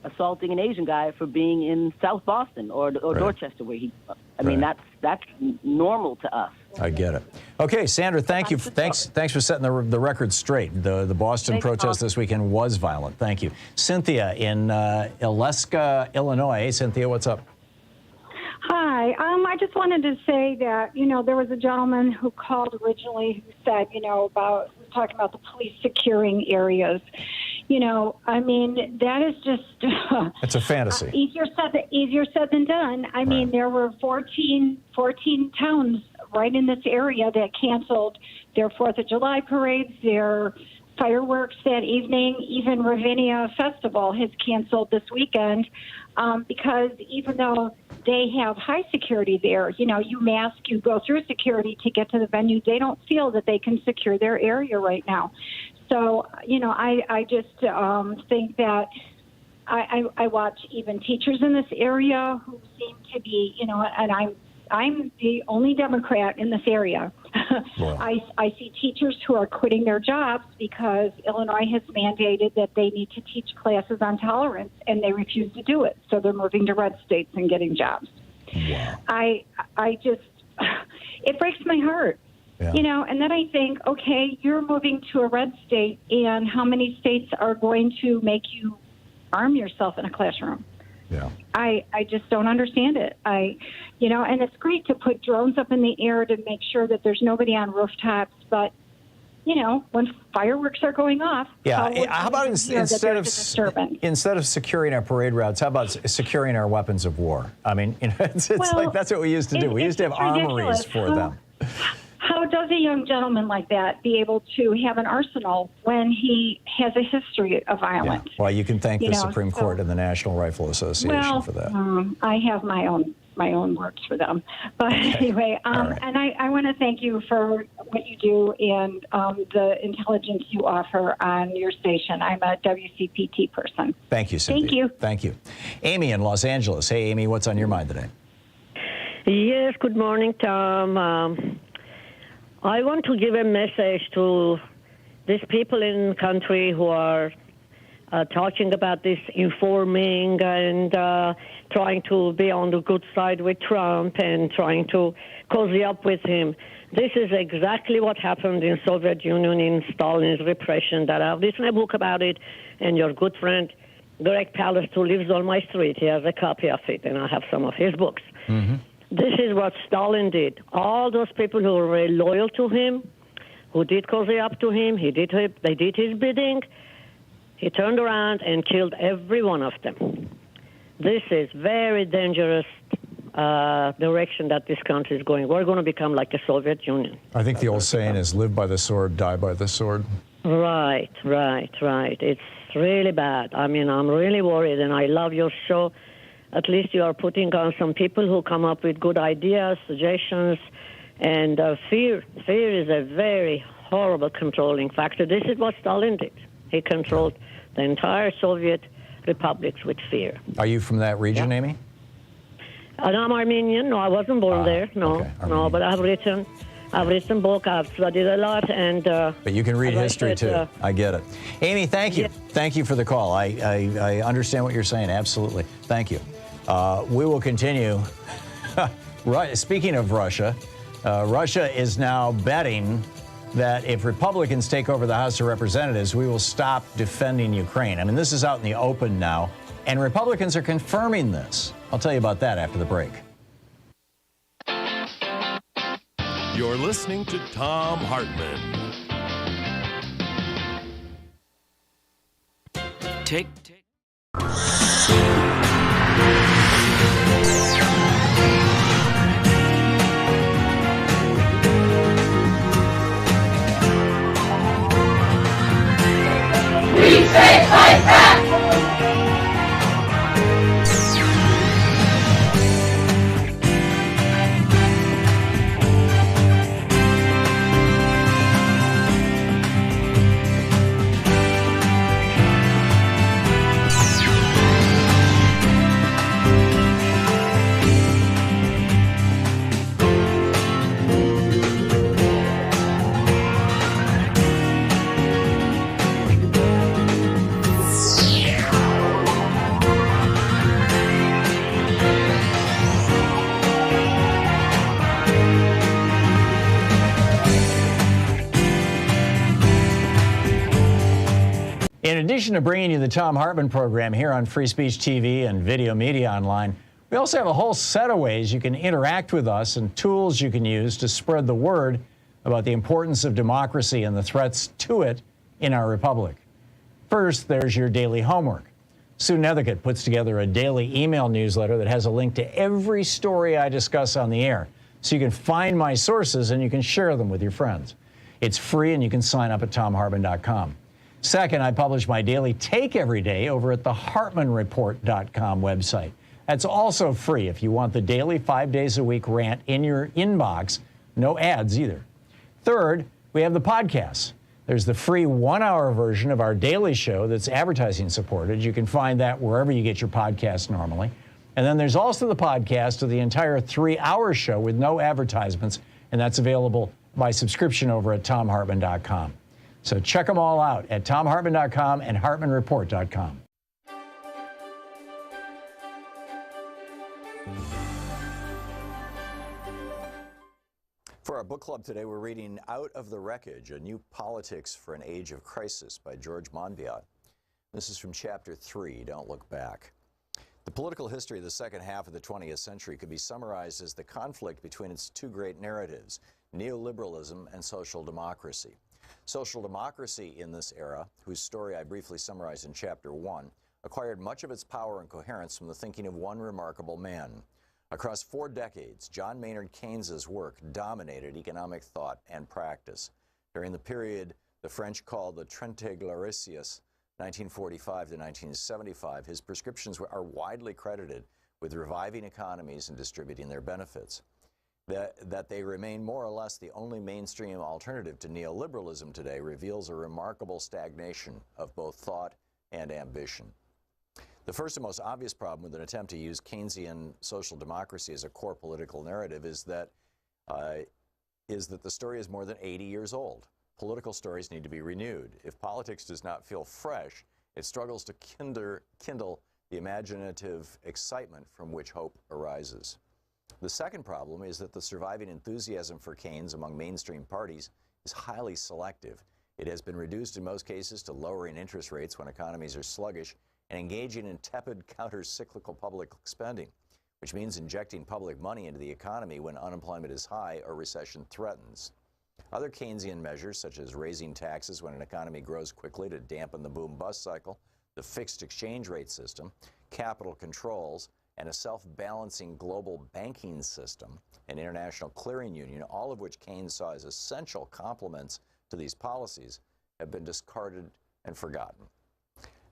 assaulting an Asian guy for being in South Boston or Dorchester where he grew up. I mean, that's normal to us. I get it. Okay, Sandra, thank you. Thanks for setting the record straight. The Boston protest this weekend was violent. Thank you. Cynthia in Ileska, Illinois. Hey, Cynthia, what's up? Hi. I just wanted to say that, there was a gentleman who called originally who said, talking about the police securing areas. That is just... It's a fantasy. Easier said than done. I mean, there were 14 towns right in this area that canceled their 4th of July parades, their fireworks that evening. Even Ravinia Festival has canceled this weekend because even though they have high security there, you mask, you go through security to get to the venue. They don't feel that they can secure their area right now. So, I just think that I watch even teachers in this area who seem to be, and I'm the only Democrat in this area. Wow. I see teachers who are quitting their jobs because Illinois has mandated that they need to teach classes on tolerance, and they refuse to do it. So they're moving to red states and getting jobs. Wow. I just, it breaks my heart. Yeah. And then I think, okay, you're moving to a red state, and how many states are going to make you arm yourself in a classroom? Yeah. I just don't understand it. And it's great to put drones up in the air to make sure that there's nobody on rooftops, but when fireworks are going off, how about instead of securing our parade routes, how about securing our weapons of war? I mean, it's like that's what we used to do. We used to have armories for them. How does a young gentleman like that be able to have an arsenal when he has a history of violence? Yeah. Well, you can thank the Supreme Court and the National Rifle Association for that. I have my own words for them. But anyway, right. And I want to thank you for what you do and the intelligence you offer on your station. I'm a WCPT person. Thank you, Cynthia. Thank you. Thank you. Amy in Los Angeles. Hey, Amy, what's on your mind today? Yes, good morning, Tom. I want to give a message to these people in the country who are talking about this informing and trying to be on the good side with Trump and trying to cozy up with him. This is exactly what happened in Soviet Union in Stalin's repression. That I've written a book about it, and your good friend Greg Palast, who lives on my street, he has a copy of it, and I have some of his books. Mm-hmm. This is what Stalin did. All those people who were very loyal to him, who did cozy up to him, they did his bidding. He turned around and killed every one of them. This is very dangerous direction that this country is going. We're going to become like the Soviet Union. I think the old saying is live by the sword, die by the sword. Right. It's really bad. I mean, I'm really worried, and I love your show. At least you are putting on some people who come up with good ideas, suggestions, and fear. Fear is a very horrible controlling factor. This is what Stalin did. He controlled the entire Soviet republics with fear. Are you from that region, Amy? I'm Armenian. No, I wasn't born there. No, okay. No, but I've written book. I've studied a lot, and. But you can read history too. I get it. Amy, thank you. Yeah. Thank you for the call. I understand what you're saying. Absolutely. Thank you. We will continue. Speaking of Russia, Russia is now betting that if Republicans take over the House of Representatives, we will stop defending Ukraine. I mean, this is out in the open now, and Republicans are confirming this. I'll tell you about that after the break. You're listening to Thom Hartmann. Take. We say fight back! In addition to bringing you the Thom Hartmann Program here on Free Speech TV and Video Media Online, we We also have a whole set of ways you can interact with us and tools you can use to spread the word about the importance of democracy and the threats to it in our republic. First, there's your daily homework. Sue Nethercutt puts together a daily email newsletter that has a link to every story I discuss on the air, so you can find my sources and you can share them with your friends. It's free and you can sign up at thomhartmann.com. Second, I publish my daily take every day over at the hartmannreport.com website. That's also free if you want the daily 5 days a week rant in your inbox. No ads either. Third, we have the podcasts. There's the free 1-hour version of our daily show that's advertising supported. You can find that wherever you get your podcasts normally. And then there's also the podcast of the entire 3-hour show with no advertisements, and that's available by subscription over at thomhartmann.com. So check them all out at thomhartmann.com and hartmannreport.com. For our book club today, we're reading Out of the Wreckage, A New Politics for an Age of Crisis by George Monbiot. This is from Chapter 3, Don't Look Back. The political history of the second half of the 20th century could be summarized as the conflict between its two great narratives, neoliberalism and social democracy. Social democracy in this era, whose story I briefly summarized in Chapter 1, acquired much of its power and coherence from the thinking of one remarkable man. Across 4 decades, John Maynard Keynes's work dominated economic thought and practice. During the period the French called the Trente Glorieuses, 1945 to 1975, his prescriptions are widely credited with reviving economies and distributing their benefits. That they remain more or less the only mainstream alternative to neoliberalism today reveals a remarkable stagnation of both thought and ambition. The first and most obvious problem with an attempt to use Keynesian social democracy as a core political narrative is that the story is more than 80 years old. Political stories need to be renewed. If politics does not feel fresh, it struggles to kindle the imaginative excitement from which hope arises. The second problem is that the surviving enthusiasm for Keynes among mainstream parties is highly selective. It has been reduced in most cases to lowering interest rates when economies are sluggish and engaging in tepid counter-cyclical public spending, which means injecting public money into the economy when unemployment is high or recession threatens. Other Keynesian measures, such as raising taxes when an economy grows quickly to dampen the boom-bust cycle, the fixed exchange rate system, capital controls, and a self-balancing global banking system, an international clearing union, all of which Keynes saw as essential complements to these policies, have been discarded and forgotten.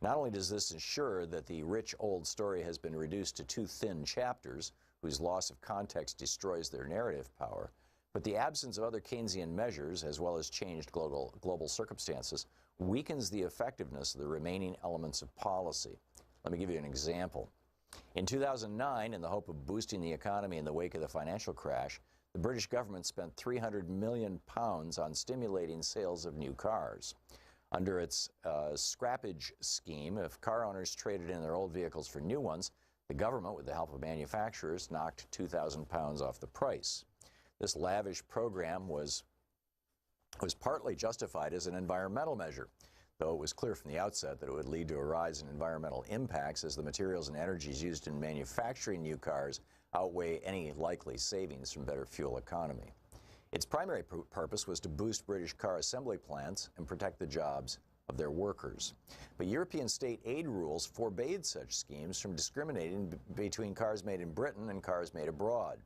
Not only does this ensure that the rich old story has been reduced to 2 thin chapters, whose loss of context destroys their narrative power, but the absence of other Keynesian measures, as well as changed global circumstances, weakens the effectiveness of the remaining elements of policy. Let me give you an example. In 2009, in the hope of boosting the economy in the wake of the financial crash, the British government spent £300 million on stimulating sales of new cars. Under its scrappage scheme, if car owners traded in their old vehicles for new ones, the government, with the help of manufacturers, knocked £2,000 off the price. This lavish program was partly justified as an environmental measure, though it was clear from the outset that it would lead to a rise in environmental impacts as the materials and energies used in manufacturing new cars outweigh any likely savings from better fuel economy. Its primary purpose was to boost British car assembly plants and protect the jobs of their workers. But European state aid rules forbade such schemes from discriminating between cars made in Britain and cars made abroad.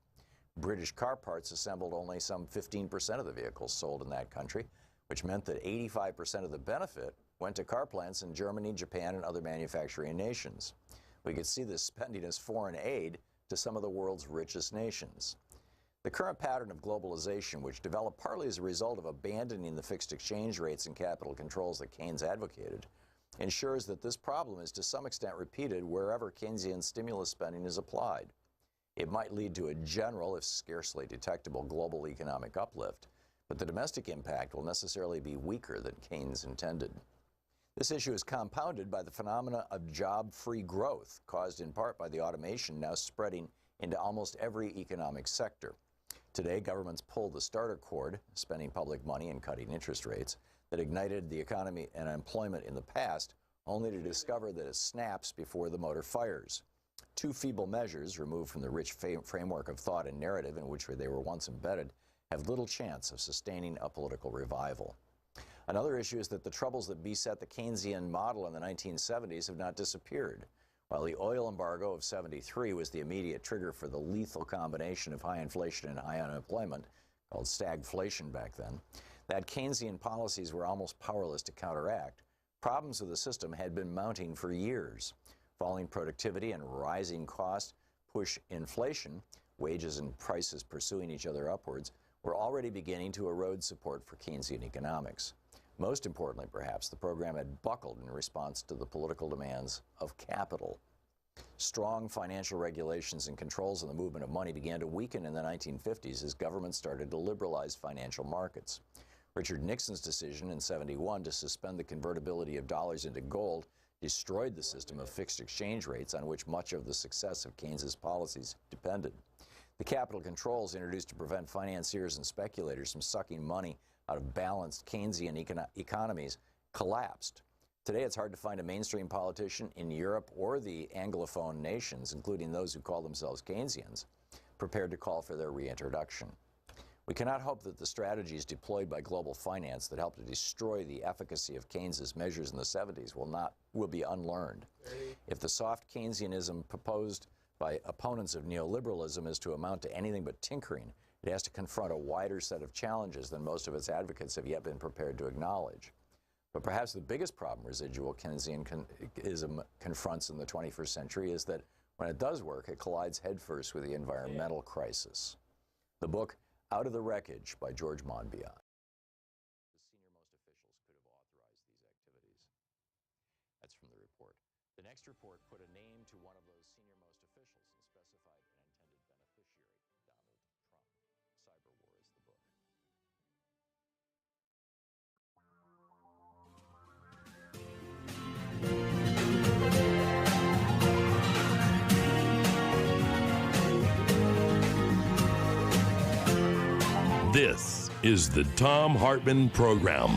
British car parts assembled only some 15% of the vehicles sold in that country, which meant that 85% of the benefit went to car plants in Germany, Japan, and other manufacturing nations. We could see this spending as foreign aid to some of the world's richest nations. The current pattern of globalization, which developed partly as a result of abandoning the fixed exchange rates and capital controls that Keynes advocated, ensures that this problem is to some extent repeated wherever Keynesian stimulus spending is applied. It might lead to a general, if scarcely detectable, global economic uplift, but the domestic impact will necessarily be weaker than Keynes intended. This issue is compounded by the phenomena of job-free growth, caused in part by the automation now spreading into almost every economic sector. Today, governments pull the starter cord, spending public money and cutting interest rates, that ignited the economy and employment in the past, only to discover that it snaps before the motor fires. Two feeble measures, removed from the rich framework of thought and narrative in which they were once embedded, have little chance of sustaining a political revival. Another issue is that the troubles that beset the Keynesian model in the 1970s have not disappeared. While the oil embargo of '73 was the immediate trigger for the lethal combination of high inflation and high unemployment, called stagflation back then, that Keynesian policies were almost powerless to counteract. Problems with the system had been mounting for years. Falling productivity and rising costs push inflation, wages and prices pursuing each other upwards, were already beginning to erode support for Keynesian economics. Most importantly, perhaps, the program had buckled in response to the political demands of capital. Strong financial regulations and controls on the movement of money began to weaken in the 1950s as governments started to liberalize financial markets. Richard Nixon's decision in '71 to suspend the convertibility of dollars into gold destroyed the system of fixed exchange rates on which much of the success of Keynes's policies depended. The capital controls introduced to prevent financiers and speculators from sucking money out of balanced Keynesian economies collapsed. Today, it's hard to find a mainstream politician in Europe or the Anglophone nations, including those who call themselves Keynesians, prepared to call for their reintroduction. We cannot hope that the strategies deployed by global finance that helped to destroy the efficacy of Keynes's measures in the '70s will be unlearned. If the soft Keynesianism proposed by opponents of neoliberalism is to amount to anything but tinkering, it has to confront a wider set of challenges than most of its advocates have yet been prepared to acknowledge. But perhaps the biggest problem residual Keynesianism confronts in the 21st century is that when it does work, it collides headfirst with the environmental crisis. The book, Out of the Wreckage by George Monbiot. The senior-most officials could have authorized these activities. That's from the report. The next report put a name to one of those senior-most officials and specified an intended beneficiary, Donald Trump. Cyber War is the book. This is the Thom Hartmann Program.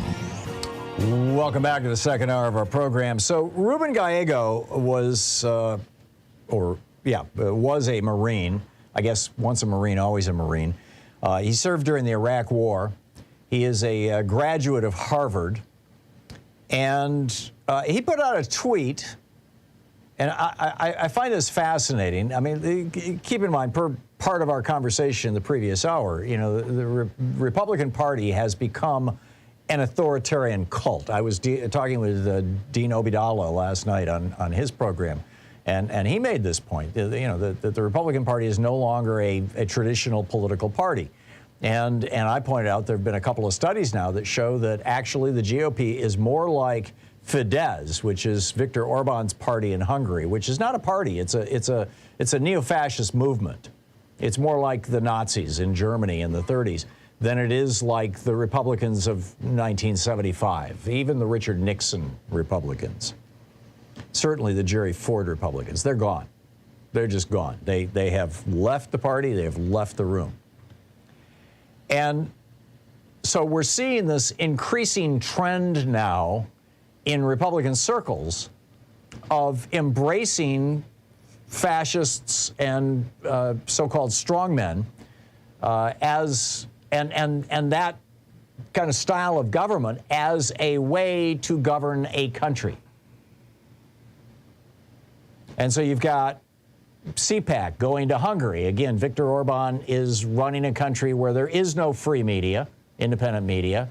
Welcome back to the second hour of our program. So Ruben Gallego was a Marine. I guess once a Marine, always a Marine. He served during the Iraq War. He is a graduate of Harvard. And he put out a tweet, and I find this fascinating. I mean, keep in mind, part of our conversation the previous hour, you know, the Republican Party has become an authoritarian cult. I was talking with Dean Obeidallah last night on his program, and he made this point, that the Republican Party is no longer a traditional political party. And I pointed out there have been a couple of studies now that show that actually the GOP is more like Fidesz, which is Viktor Orban's party in Hungary, which is not a party. It's a neo-fascist movement. It's more like the Nazis in Germany in the 30s than it is like the Republicans of 1975, even the Richard Nixon Republicans. Certainly the Jerry Ford Republicans. They're gone. They're just gone. They have left the party. They have left the room. And so we're seeing this increasing trend now in Republican circles of embracing fascists and so-called strongmen and that kind of style of government as a way to govern a country. And so you've got CPAC going to Hungary. Again, Viktor Orban is running a country where there is no free media, independent media,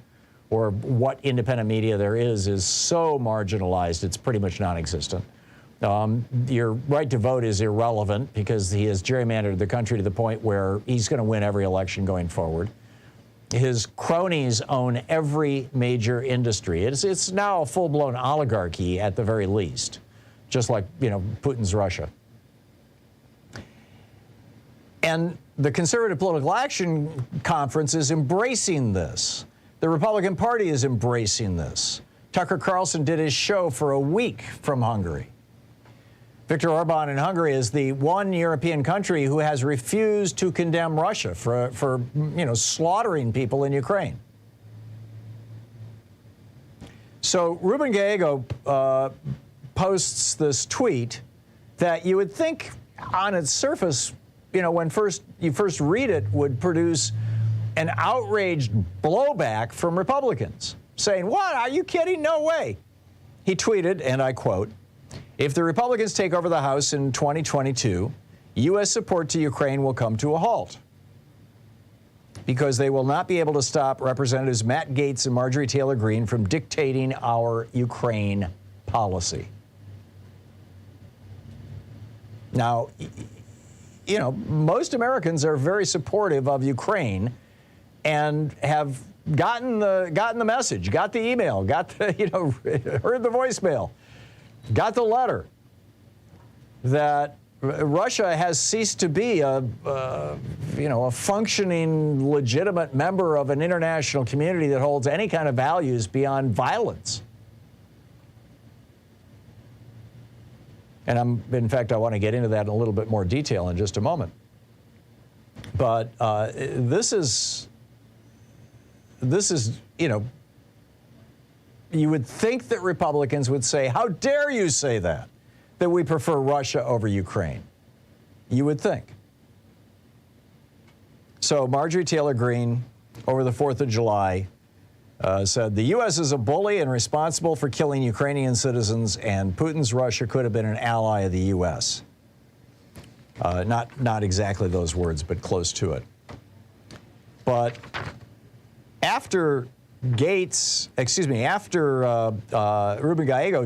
or what independent media there is so marginalized it's pretty much non-existent. Your right to vote is irrelevant because he has gerrymandered the country to the point where he's going to win every election going forward. His cronies own every major industry. It's now a full-blown oligarchy at the very least, just like, Putin's Russia. And the Conservative Political Action Conference is embracing this. The Republican Party is embracing this. Tucker Carlson did his show for a week from Hungary. Viktor Orban in Hungary is the one European country who has refused to condemn Russia for slaughtering people in Ukraine. So Ruben Gallego posts this tweet that you would think on its surface, you know, when you first read it, would produce an outraged blowback from Republicans saying, "What? Are you kidding? No way." He tweeted, and I quote, "If the Republicans take over the House in 2022, U.S. support to Ukraine will come to a halt because they will not be able to stop Representatives Matt Gaetz and Marjorie Taylor Greene from dictating our Ukraine policy." Now, you know, most Americans are very supportive of Ukraine and have gotten the message, got the email, got the, you know, heard the voicemail, got the letter that Russia has ceased to be a functioning, legitimate member of an international community that holds any kind of values beyond violence. And in fact, I want to get into that in a little bit more detail in just a moment. But this is, you know, you would think that Republicans would say, "How dare you say that we prefer Russia over Ukraine?" You would think. So Marjorie Taylor Greene, over the 4th of July, said, "The U.S. is a bully and responsible for killing Ukrainian citizens, and Putin's Russia could have been an ally of the U.S." Not exactly those words, but close to it. But after Ruben Gallego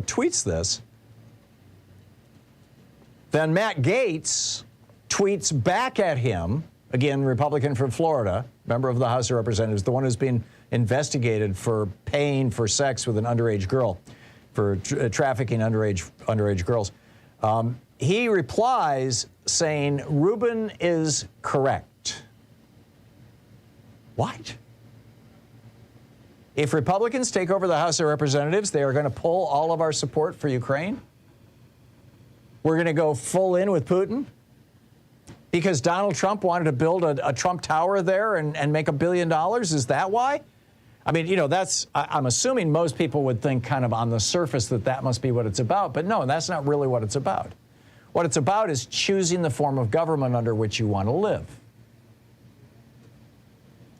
tweets this, then Matt Gaetz tweets back at him, again, Republican from Florida, member of the House of Representatives, the one who's been investigated for paying for sex with an underage girl, for trafficking underage girls. He replies saying, "Ruben is correct." What? If Republicans take over the House of Representatives, they are going to pull all of our support for Ukraine? We're going to go full in with Putin? Because Donald Trump wanted to build a Trump Tower there and make $1 billion? Is that why? I mean, you know, I'm assuming most people would think kind of on the surface that must be what it's about. But no, that's not really what it's about. What it's about is choosing the form of government under which you want to live.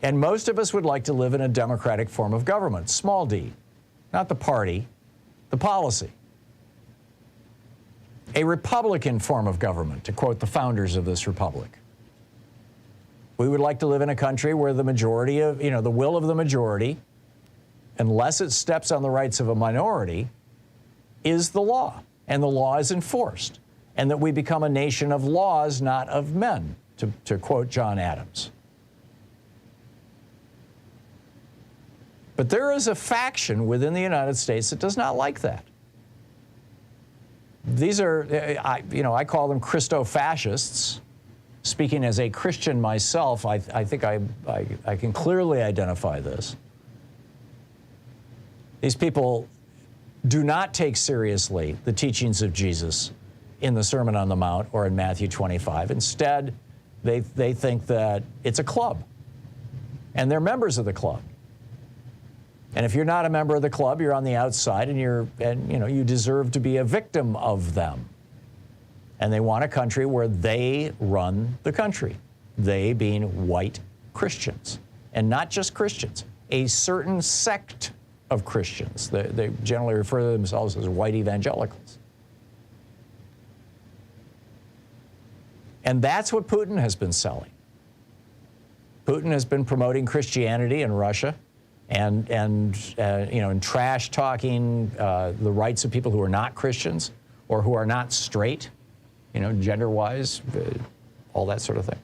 And most of us would like to live in a democratic form of government, small d, not the party, the policy. A Republican form of government, to quote the founders of this republic. We would like to live in a country where the majority of, you know, the will of the majority, unless it steps on the rights of a minority, is the law, and the law is enforced, and that we become a nation of laws, not of men, to quote John Adams. But there is a faction within the United States that does not like that. These are, I call them Christo-fascists. Speaking as a Christian myself, I think I can clearly identify this. These people do not take seriously the teachings of Jesus in the Sermon on the Mount or in Matthew 25. Instead, they think that it's a club, and they're members of the club. And if you're not a member of the club, you're on the outside, and you deserve to be a victim of them. And they want a country where they run the country, they being white Christians, and not just Christians, a certain sect of Christians. They generally refer to themselves as white evangelicals. And that's what Putin has been selling. Putin has been promoting Christianity in Russia. And trash talking the rights of people who are not Christians or who are not straight, gender-wise, all that sort of thing.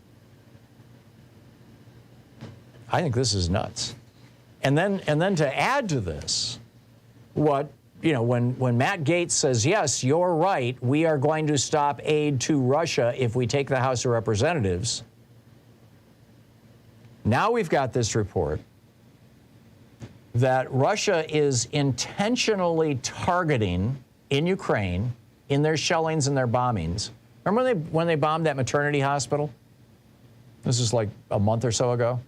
I think this is nuts. And then to add to this, when Matt Gaetz says, yes, you're right, we are going to stop aid to Russia if we take the House of Representatives. Now we've got this report that Russia is intentionally targeting in Ukraine, in their shellings and their bombings. Remember when they bombed that maternity hospital? This is like a month or so ago.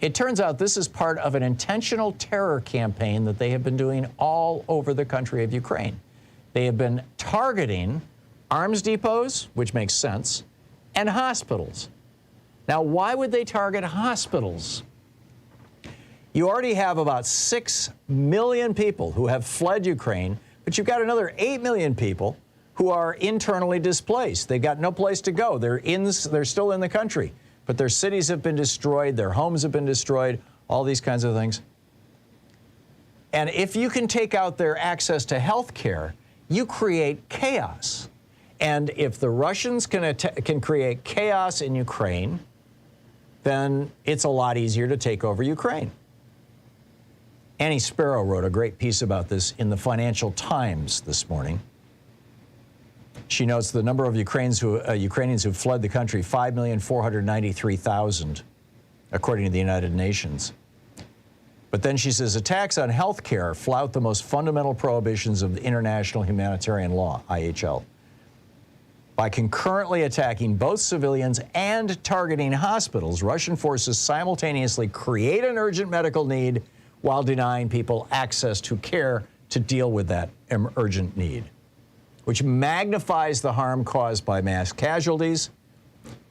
It turns out this is part of an intentional terror campaign that they have been doing all over the country of Ukraine. They have been targeting arms depots, which makes sense, and hospitals. Now, why would they target hospitals? You already have about 6 million people who have fled Ukraine, but you've got another 8 million people who are internally displaced. They've got no place to go. They're still in the country, but their cities have been destroyed, their homes have been destroyed, all these kinds of things. And if you can take out their access to health care, you create chaos. And if the Russians can create chaos in Ukraine, then it's a lot easier to take over Ukraine. Annie Sparrow wrote a great piece about this in the Financial Times this morning. She notes the number of Ukrainians who fled the country, 5,493,000, according to the United Nations. But then she says attacks on health care flout the most fundamental prohibitions of the international humanitarian law, IHL. By concurrently attacking both civilians and targeting hospitals, Russian forces simultaneously create an urgent medical need while denying people access to care to deal with that urgent need, which magnifies the harm caused by mass casualties,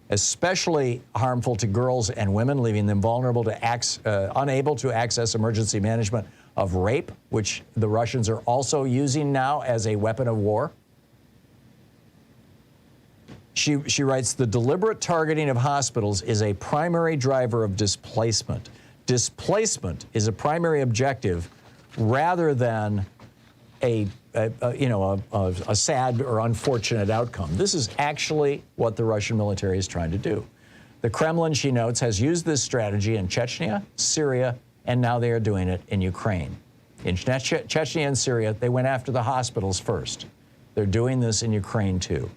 especially harmful to girls and women, leaving them vulnerable to unable to access emergency management of rape, which the Russians are also using now as a weapon of war. She writes, the deliberate targeting of hospitals is a primary driver of displacement. Displacement is a primary objective rather than a sad or unfortunate outcome. This is actually what the Russian military is trying to do. The Kremlin, she notes, has used this strategy in Chechnya, Syria, and now they are doing it in Ukraine. In Chechnya and Syria, they went after the hospitals first. They're doing this in Ukraine, too.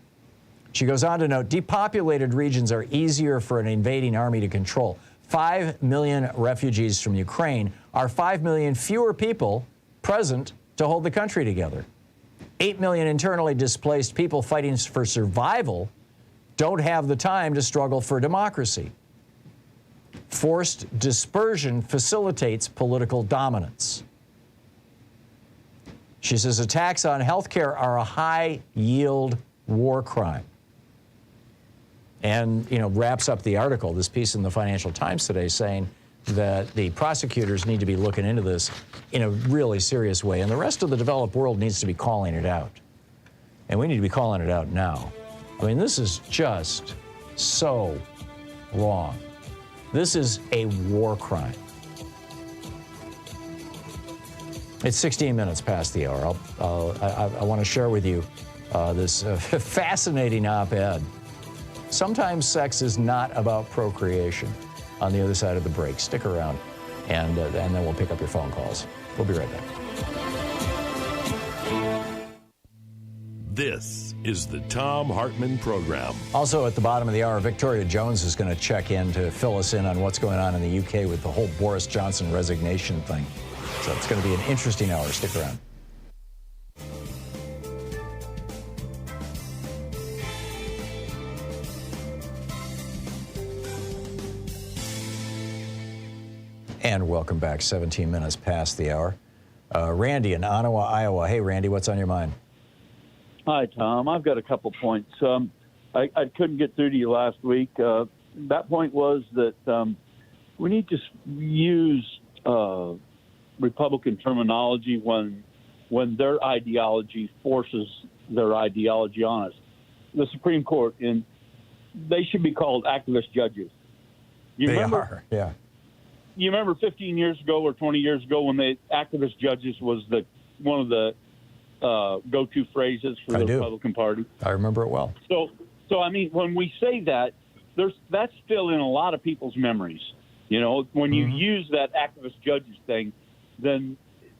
She goes on to note, depopulated regions are easier for an invading army to control. 5 million refugees from Ukraine are 5 million fewer people present to hold the country together. 8 million internally displaced people fighting for survival don't have the time to struggle for democracy. Forced dispersion facilitates political dominance. She says attacks on healthcare are a high-yield war crime. And, wraps up the article, this piece in the Financial Times today, saying that the prosecutors need to be looking into this in a really serious way. And the rest of the developed world needs to be calling it out. And we need to be calling it out now. I mean, this is just so wrong. This is a war crime. It's 16 minutes past the hour. I want to share with you this fascinating op-ed. Sometimes sex is not about procreation. On the other side of the break. Stick around, and then we'll pick up your phone calls. We'll be right back. This is the Thom Hartmann Program. Also at the bottom of the hour, Victoria Jones is going to check in to fill us in on what's going on in the UK with the whole Boris Johnson resignation thing. So it's going to be an interesting hour. Stick around. And welcome back, 17 minutes past the hour. Randy in Ottawa, Iowa. Hey, Randy, what's on your mind? Hi, Tom. I've got a couple points. I couldn't get through to you last week. That point was that we need to use Republican terminology when their ideology forces their ideology on us. The Supreme Court, and they should be called activist judges. They are, yeah. You remember 15 years ago or 20 years ago when the activist judges was one of the go-to phrases for the Republican Party? I remember it well. So I mean, when we say that, that's still in a lot of people's memories. When you use that activist judges thing, then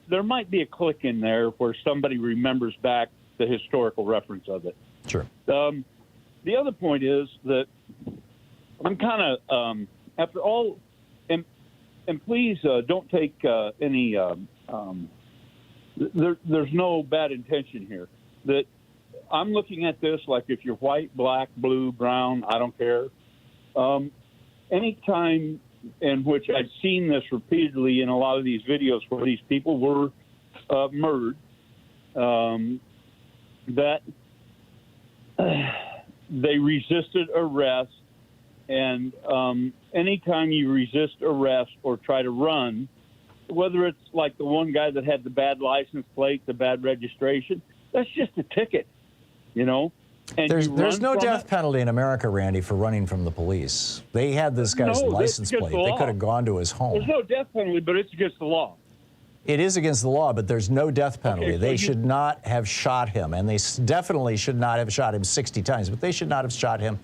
there might be a click in there where somebody remembers back the historical reference of it. Sure. The other point is that I'm kind of, after all, and please don't take any, there's no bad intention here. That I'm looking at this like if you're white, black, blue, brown, I don't care. Any time in which I've seen this repeatedly in a lot of these videos where these people were murdered, that they resisted arrest. And anytime you resist arrest or try to run, whether it's like the one guy that had the bad license plate, the bad registration, that's just a ticket, you know? And there's no death penalty in America, Randy, for running from the police. They had this guy's license plate. They could have gone to his home. There's no death penalty, but it's against the law. It is against the law, but there's no death penalty. Okay, so they should not have shot him, and they definitely should not have shot him 60 times, but they should not have shot him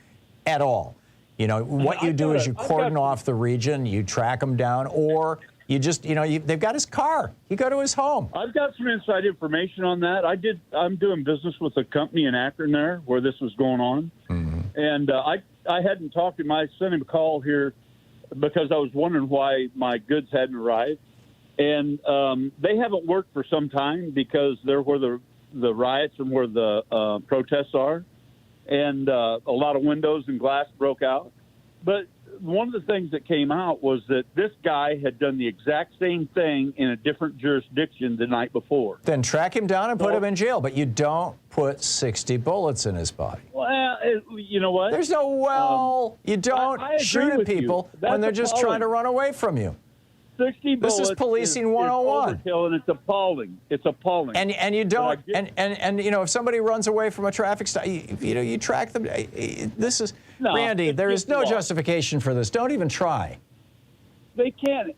at all. You know, what you do is you cordon off the region, you track him down, or you just, you know, they've got his car. You go to his home. I've got some inside information on that. I'm doing business with a company in Akron there where this was going on. Mm-hmm. And I hadn't talked to him. I sent him a call here because I was wondering why my goods hadn't arrived. And they haven't worked for some time because they're where the riots and where the protests are. And a lot of windows and glass broke out. But one of the things that came out was that this guy had done the exact same thing in a different jurisdiction the night before. Then track him down and put him in jail, but you don't put 60 bullets in his body. Well, you know what? There's no you don't shoot at people when they're just trying to run away from you. 60 bullets. This is policing 101. It's overkill, and it's appalling. It's appalling. And you don't and you know, if somebody runs away from a traffic stop, you track them. This is Randy. There is no justification for this. Don't even try. They can't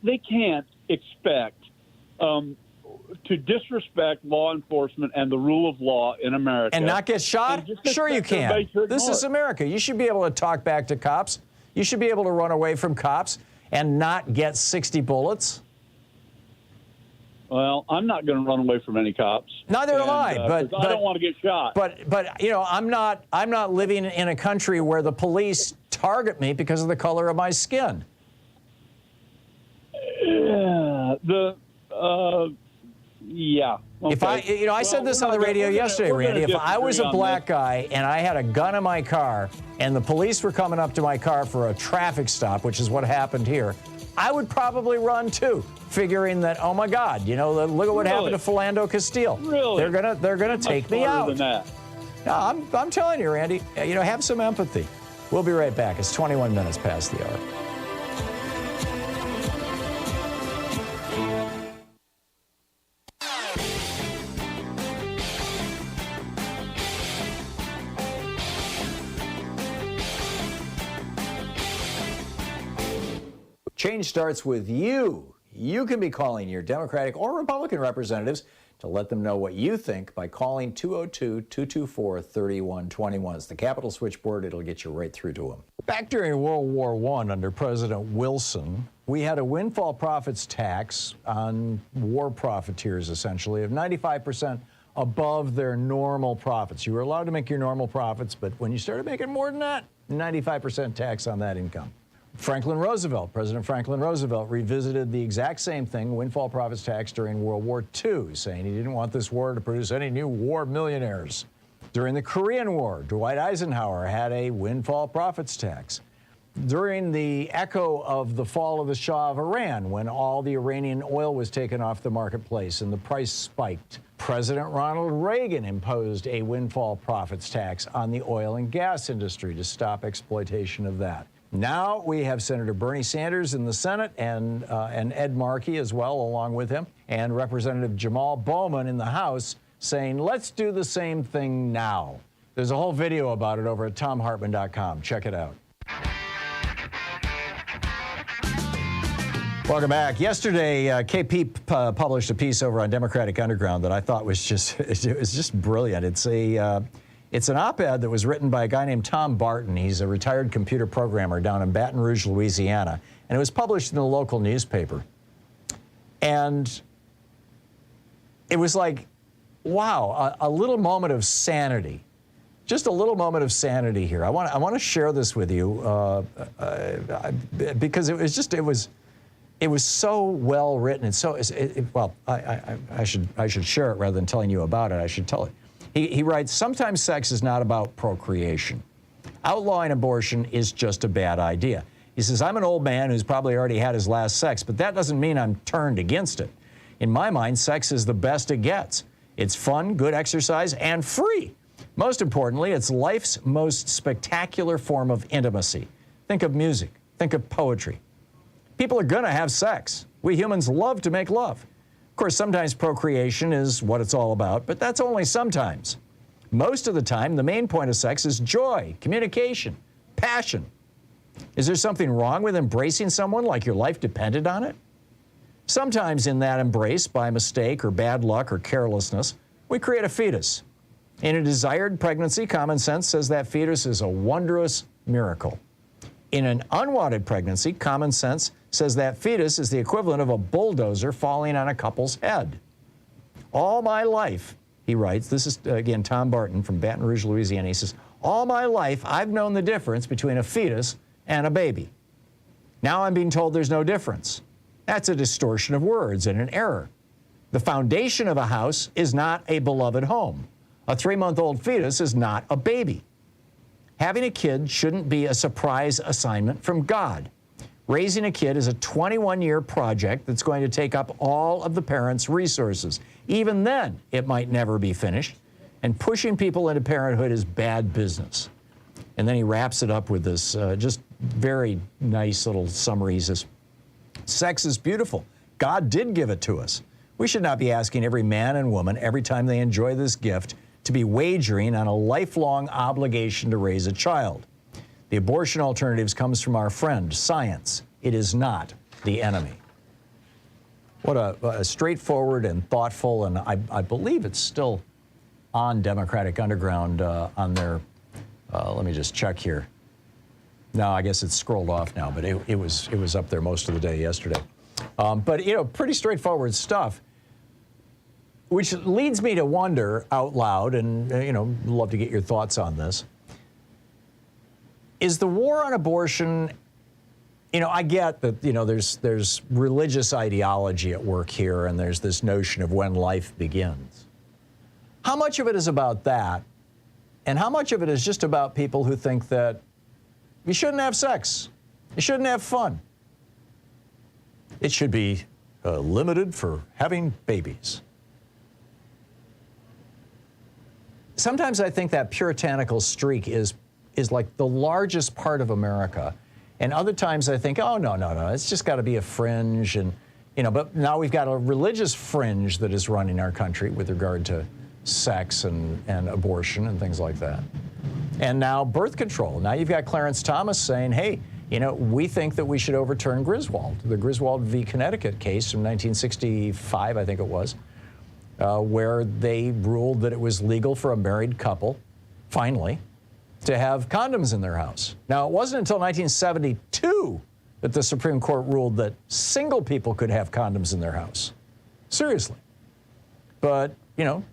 expect to disrespect law enforcement and the rule of law in America and not get shot. Sure, you can. This is America. You should be able to talk back to cops. You should be able to run away from cops and not get 60 bullets? Well, I'm not going to run away from any cops. Neither am I, but I don't want to get shot. But you know, I'm not living in a country where the police target me because of the color of my skin. Yeah. Okay. If I said this on the radio yesterday, Randy. If I was a black guy and I had a gun in my car and the police were coming up to my car for a traffic stop, which is what happened here, I would probably run too, figuring that, oh my God, you know, look at what happened to Philando Castile. Really? They're gonna take me out. Than that. No, I'm telling you, Randy. You know, have some empathy. We'll be right back. It's 21 minutes past the hour. Change starts with you. You can be calling your Democratic or Republican representatives to let them know what you think by calling 202-224-3121. It's the Capitol switchboard. It'll get you right through to them. Back during World War I under President Wilson, we had a windfall profits tax on war profiteers, essentially, of 95% above their normal profits. You were allowed to make your normal profits, but when you started making more than that, 95% tax on that income. President Franklin Roosevelt revisited the exact same thing, windfall profits tax, during World War II, saying he didn't want this war to produce any new war millionaires. During the Korean War, Dwight Eisenhower had a windfall profits tax. During the echo of the fall of the Shah of Iran, when all the Iranian oil was taken off the marketplace and the price spiked, President Ronald Reagan imposed a windfall profits tax on the oil and gas industry to stop exploitation of that. Now we have Senator Bernie Sanders in the Senate and Ed Markey as well along with him, and Representative Jamal Bowman in the House saying, let's do the same thing now. There's a whole video about it over at thomhartmann.com. Check it out. Welcome back. Yesterday, KP published a piece over on Democratic Underground that I thought was just brilliant. It's an op-ed that was written by a guy named Tom Barton. He's a retired computer programmer down in Baton Rouge, Louisiana, and it was published in the local newspaper. And it was like, wow, a little moment of sanity. Just a little moment of sanity here. I want to share this with you because it was so well written and so I should share it rather than telling you about it. I should tell it. He writes, sometimes sex is not about procreation. Outlawing abortion is just a bad idea. He says, I'm an old man who's probably already had his last sex, but that doesn't mean I'm turned against it. In my mind, sex is the best it gets. It's fun, good exercise, and free. Most importantly, it's life's most spectacular form of intimacy. Think of music. Think of poetry. People are going to have sex. We humans love to make love. Of course, sometimes procreation is what it's all about, but that's only sometimes. Most of the time, the main point of sex is joy, communication, passion. Is there something wrong with embracing someone like your life depended on it? Sometimes in that embrace, by mistake or bad luck or carelessness, we create a fetus. In a desired pregnancy, common sense says that fetus is a wondrous miracle. In an unwanted pregnancy, common sense says that fetus is the equivalent of a bulldozer falling on a couple's head. All my life, he writes, this is, again, Tom Barton from Baton Rouge, Louisiana. He says, all my life, I've known the difference between a fetus and a baby. Now I'm being told there's no difference. That's a distortion of words and an error. The foundation of a house is not a beloved home. A 3-month-old fetus is not a baby. Having a kid shouldn't be a surprise assignment from God. Raising a kid is a 21-year project that's going to take up all of the parents' resources. Even then, it might never be finished. And pushing people into parenthood is bad business. And then he wraps it up with this just very nice little summary. He says, sex is beautiful. God did give it to us. We should not be asking every man and woman every time they enjoy this gift to be wagering on a lifelong obligation to raise a child. The abortion alternatives comes from our friend, science. It is not the enemy. What a straightforward and thoughtful, and I believe it's still on Democratic Underground on their, let me just check here. No, I guess it's scrolled off now, but it was up there most of the day yesterday. But, you know, pretty straightforward stuff, which leads me to wonder out loud, and, you know, love to get your thoughts on this. Is the war on abortion, you know, I get that, you know, there's religious ideology at work here, and there's this notion of when life begins. How much of it is about that, and how much of it is just about people who think that you shouldn't have sex, you shouldn't have fun, it should be limited for having babies? Sometimes I think that puritanical streak is like the largest part of America. And other times I think, oh, no, it's just got to be a fringe. And, you know, but now we've got a religious fringe that is running our country with regard to sex and abortion and things like that. And now birth control. Now you've got Clarence Thomas saying, hey, you know, we think that we should overturn Griswold, the Griswold v. Connecticut case from 1965, I think it was, where they ruled that it was legal for a married couple, finally, to have condoms in their house. Now, it wasn't until 1972 that the Supreme Court ruled that single people could have condoms in their house. Seriously. But, you know,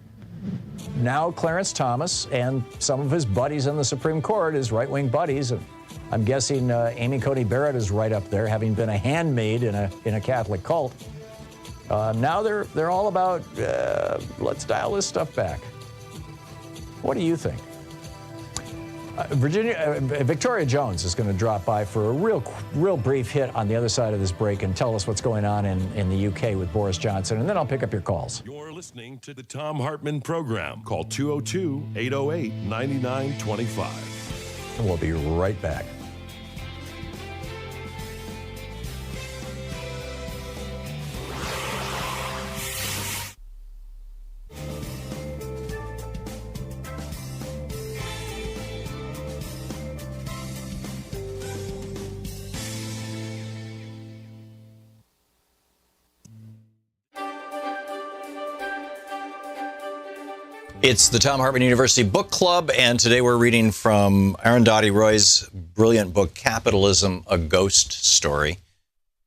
now Clarence Thomas and some of his buddies in the Supreme Court, his right-wing buddies, and I'm guessing Amy Coney Barrett is right up there, having been a handmaid in a Catholic cult. Now they're all about, let's dial this stuff back. What do you think? Victoria Jones is going to drop by for a real brief hit on the other side of this break and tell us what's going on in the UK with Boris Johnson, and then I'll pick up your calls. You're listening to the Thom Hartmann Program. Call 202-808-9925. And we'll be right back. It's the Thom Hartmann University Book Club, and today we're reading from Arundhati Roy's brilliant book, Capitalism, A Ghost Story.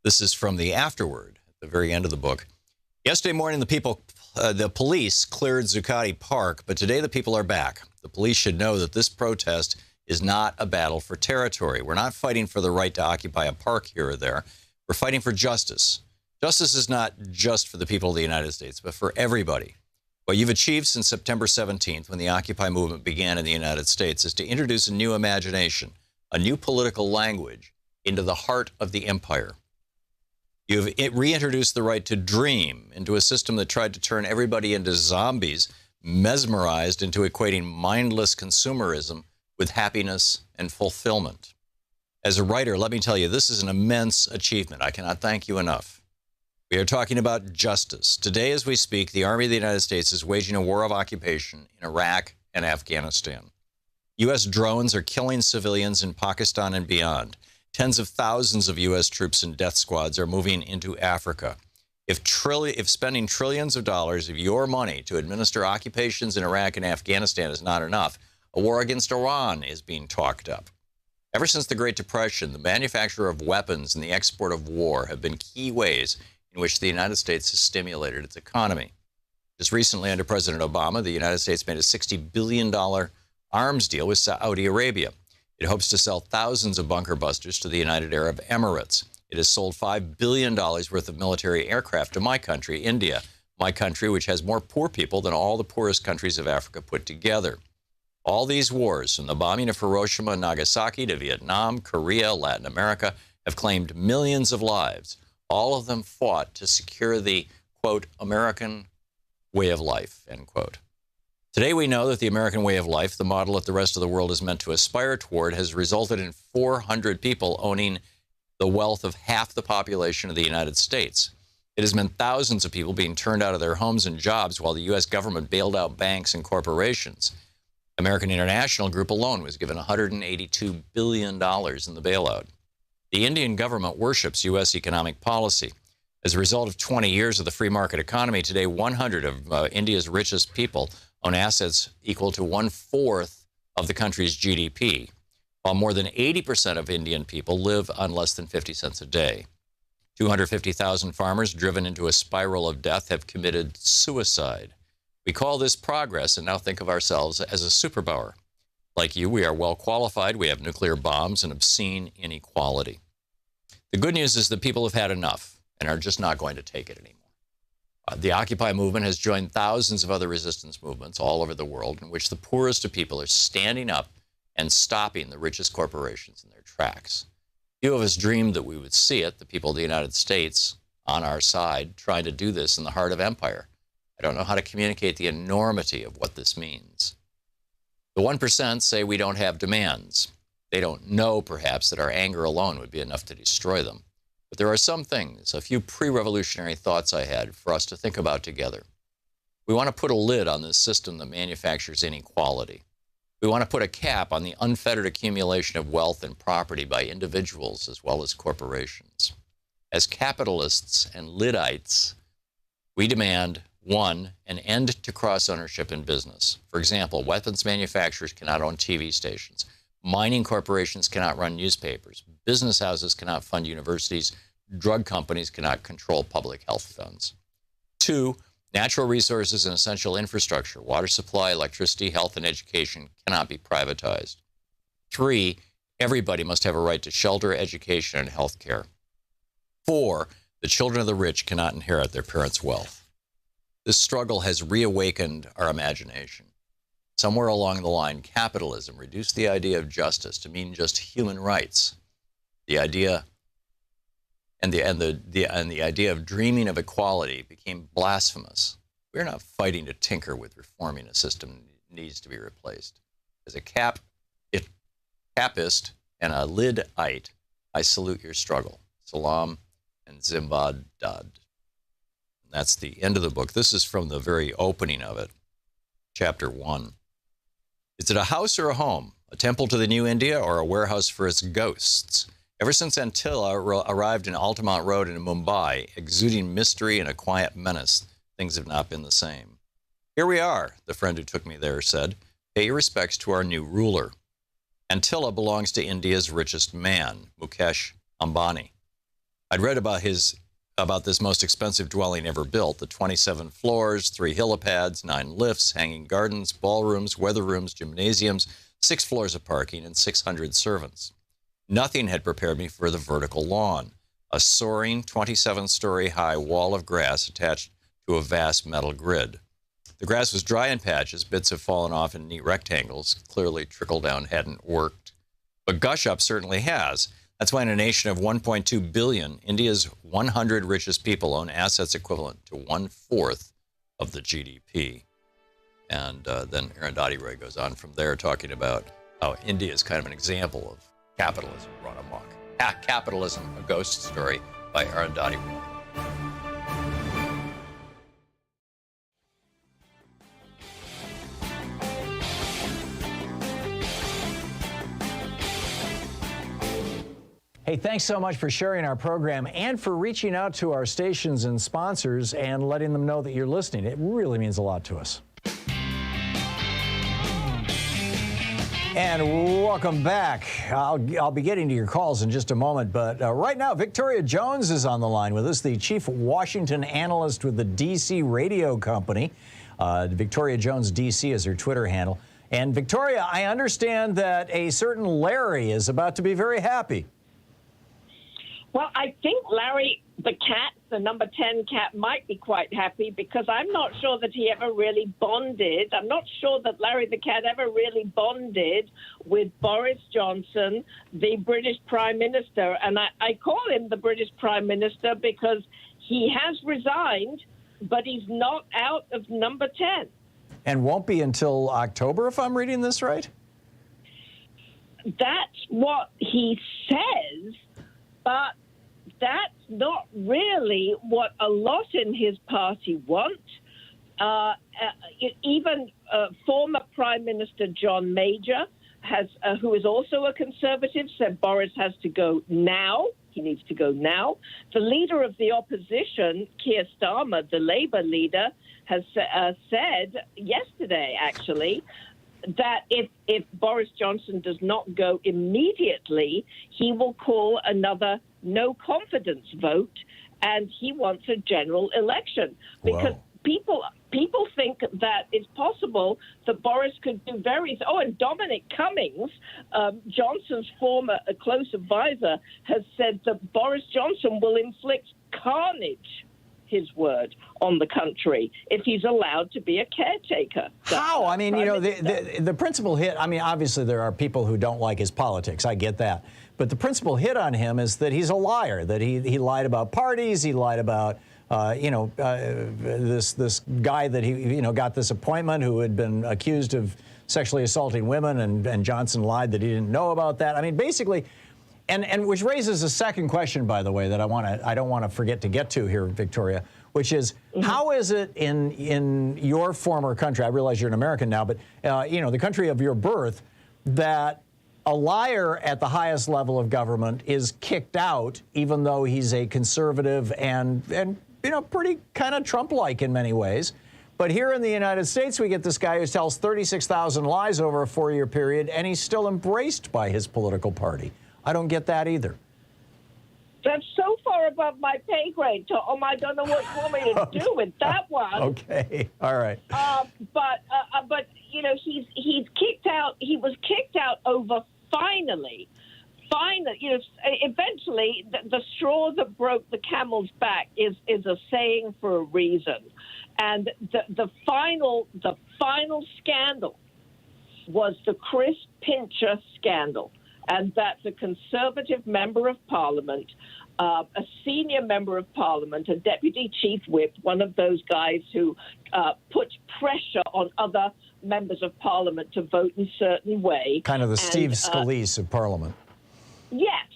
This is from the afterword at the very end of the book. Yesterday morning, the police cleared Zuccotti Park, but today the people are back. The police should know that this protest is not a battle for territory. We're not fighting for the right to occupy a park here or there. We're fighting for justice. Justice is not just for the people of the United States, but for everybody. What you've achieved since September 17th, when the Occupy movement began in the United States, is to introduce a new imagination, a new political language into the heart of the empire. You've reintroduced the right to dream into a system that tried to turn everybody into zombies mesmerized into equating mindless consumerism with happiness and fulfillment. As a writer, let me tell you, this is an immense achievement. I cannot thank you enough. We are talking about justice. Today, as we speak, the Army of the United States is waging a war of occupation in Iraq and Afghanistan. U.S. drones are killing civilians in Pakistan and beyond. Tens of thousands of U.S. troops and death squads are moving into Africa. If spending trillions of dollars of your money to administer occupations in Iraq and Afghanistan is not enough, a war against Iran is being talked up. Ever since the Great Depression, the manufacture of weapons and the export of war have been key ways in which the United States has stimulated its economy. Just recently, under President Obama, the United States made a $60 billion arms deal with Saudi Arabia. It hopes to sell thousands of bunker busters to the United Arab Emirates. It has sold $5 billion worth of military aircraft to my country, India, my country, which has more poor people than all the poorest countries of Africa put together. All these wars, from the bombing of Hiroshima and Nagasaki to Vietnam, Korea, Latin America, have claimed millions of lives. All of them fought to secure the, quote, American way of life, end quote. Today, we know that the American way of life, the model that the rest of the world is meant to aspire toward, has resulted in 400 people owning the wealth of half the population of the United States. It has meant thousands of people being turned out of their homes and jobs while the U.S. government bailed out banks and corporations. American International Group alone was given $182 billion in the bailout. The Indian government worships U.S. economic policy. As a result of 20 years of the free market economy, today 100 of India's richest people own assets equal to 1/4 of the country's GDP, while more than 80% of Indian people live on less than 50 cents a day. 250,000 farmers driven into a spiral of death have committed suicide. We call this progress and now think of ourselves as a superpower. Like you, we are well qualified. We have nuclear bombs and obscene inequality. The good news is that people have had enough and are just not going to take it anymore. The Occupy movement has joined thousands of other resistance movements all over the world in which the poorest of people are standing up and stopping the richest corporations in their tracks. Few of us dreamed that we would see it, the people of the United States on our side, trying to do this in the heart of empire. I don't know how to communicate the enormity of what this means. The 1% say we don't have demands. They don't know, perhaps, that our anger alone would be enough to destroy them. But there are some things, a few pre-revolutionary thoughts I had for us to think about together. We want to put a lid on this system that manufactures inequality. We want to put a cap on the unfettered accumulation of wealth and property by individuals as well as corporations. As capitalists and Liddites, we demand, 1, an end to cross-ownership in business. For example, weapons manufacturers cannot own TV stations. Mining corporations cannot run newspapers. Business houses cannot fund universities. Drug companies cannot control public health funds. 2, natural resources and essential infrastructure, water supply, electricity, health, and education cannot be privatized. 3, everybody must have a right to shelter, education, and health care. 4, the children of the rich cannot inherit their parents' wealth. This struggle has reawakened our imagination. Somewhere along the line, capitalism reduced the idea of justice to mean just human rights. The idea and the idea of dreaming of equality became blasphemous. We're not fighting to tinker with reforming a system that needs to be replaced. As a capist and a Lidite, I salute your struggle. Salam and Zimbad Dad. That's the end of the book. This is from the very opening of it, chapter 1. Is it a house or a home, a temple to the new India, or a warehouse for its ghosts? Ever since Antilla arrived in Altamont Road in Mumbai, exuding mystery and a quiet menace, things have not been the same. Here we are, the friend who took me there said. Pay your respects to our new ruler. Antilla belongs to India's richest man, Mukesh Ambani. I'd read about this most expensive dwelling ever built, the 27 floors, 3 helipads, 9 lifts, hanging gardens, ballrooms, weather rooms, gymnasiums, 6 floors of parking, and 600 servants. Nothing had prepared me for the vertical lawn, a soaring 27-story high wall of grass attached to a vast metal grid. The grass was dry in patches, bits have fallen off in neat rectangles, clearly trickle down hadn't worked. But gush up certainly has. That's why in a nation of 1.2 billion, India's 100 richest people own assets equivalent to 1/4 of the GDP. And then Arundhati Roy goes on from there, talking about how India is kind of an example of capitalism run amok. Capitalism, a Ghost Story by Arundhati Roy. Hey, thanks so much for sharing our program and for reaching out to our stations and sponsors and letting them know that you're listening. It really means a lot to us. And welcome back. I'll be getting to your calls in just a moment, but right now, Victoria Jones is on the line with us, the chief Washington analyst with the D.C. radio company. Victoria Jones D.C. is her Twitter handle. And Victoria, I understand that a certain Larry is about to be very happy. Well, I think Larry the cat, the number 10 cat, might be quite happy because I'm not sure that he ever really bonded. I'm not sure that Larry the cat ever really bonded with Boris Johnson, the British Prime Minister. And I call him the British Prime Minister because he has resigned, but he's not out of number 10. And won't be until October, if I'm reading this right? That's what he says, but that's not really what a lot in his party want. Even former Prime Minister John Major, who is also a conservative, said Boris has to go now. He needs to go now. The leader of the opposition, Keir Starmer, the Labour leader, has said yesterday, actually, that if Boris Johnson does not go immediately, he will call another no confidence vote, and he wants a general election because people think that it's possible that Boris could do and Dominic Cummings, Johnson's former close advisor, has said that Boris Johnson will inflict carnage, his word, on the country if he's allowed to be a caretaker. How? I mean, the principal hit, I mean, obviously there are people who don't like his politics. I get that. But the principal hit on him is that he's a liar, that he lied about parties, he lied about, this guy that he, got this appointment who had been accused of sexually assaulting women, and Johnson lied that he didn't know about that. I mean, basically, and which raises a second question, by the way, that I don't want to forget to get to here, Victoria, which is how is it in your former country, I realize you're an American now, but, the country of your birth, that a liar at the highest level of government is kicked out, even though he's a conservative and pretty kind of Trump-like in many ways. But here in the United States, we get this guy who tells 36,000 lies over a 4-year period, and he's still embraced by his political party. I don't get that either. That's so far above my pay grade, Tom. I don't know what you want me to do with that one. Okay, all right. But he's kicked out. He was kicked out over finally, eventually, the straw that broke the camel's back is a saying for a reason, and the final scandal was the Chris Pincher scandal, and that's a conservative member of Parliament, a senior member of Parliament, a deputy chief whip, one of those guys who puts pressure on other members of Parliament to vote in a certain way. Kind of the Steve Scalise of Parliament. Yes.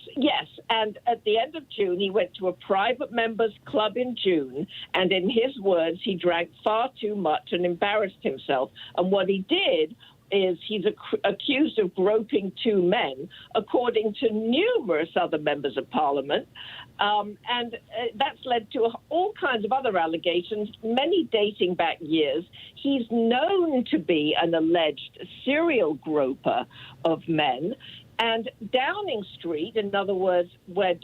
And at the end of June, he went to a private members club in June, and in his words, he drank far too much and embarrassed himself. And what he did is he's accused of groping 2 men, according to numerous other members of Parliament. And that's led to all kinds of other allegations, many dating back years. He's known to be an alleged serial groper of men. And Downing Street, in other words, where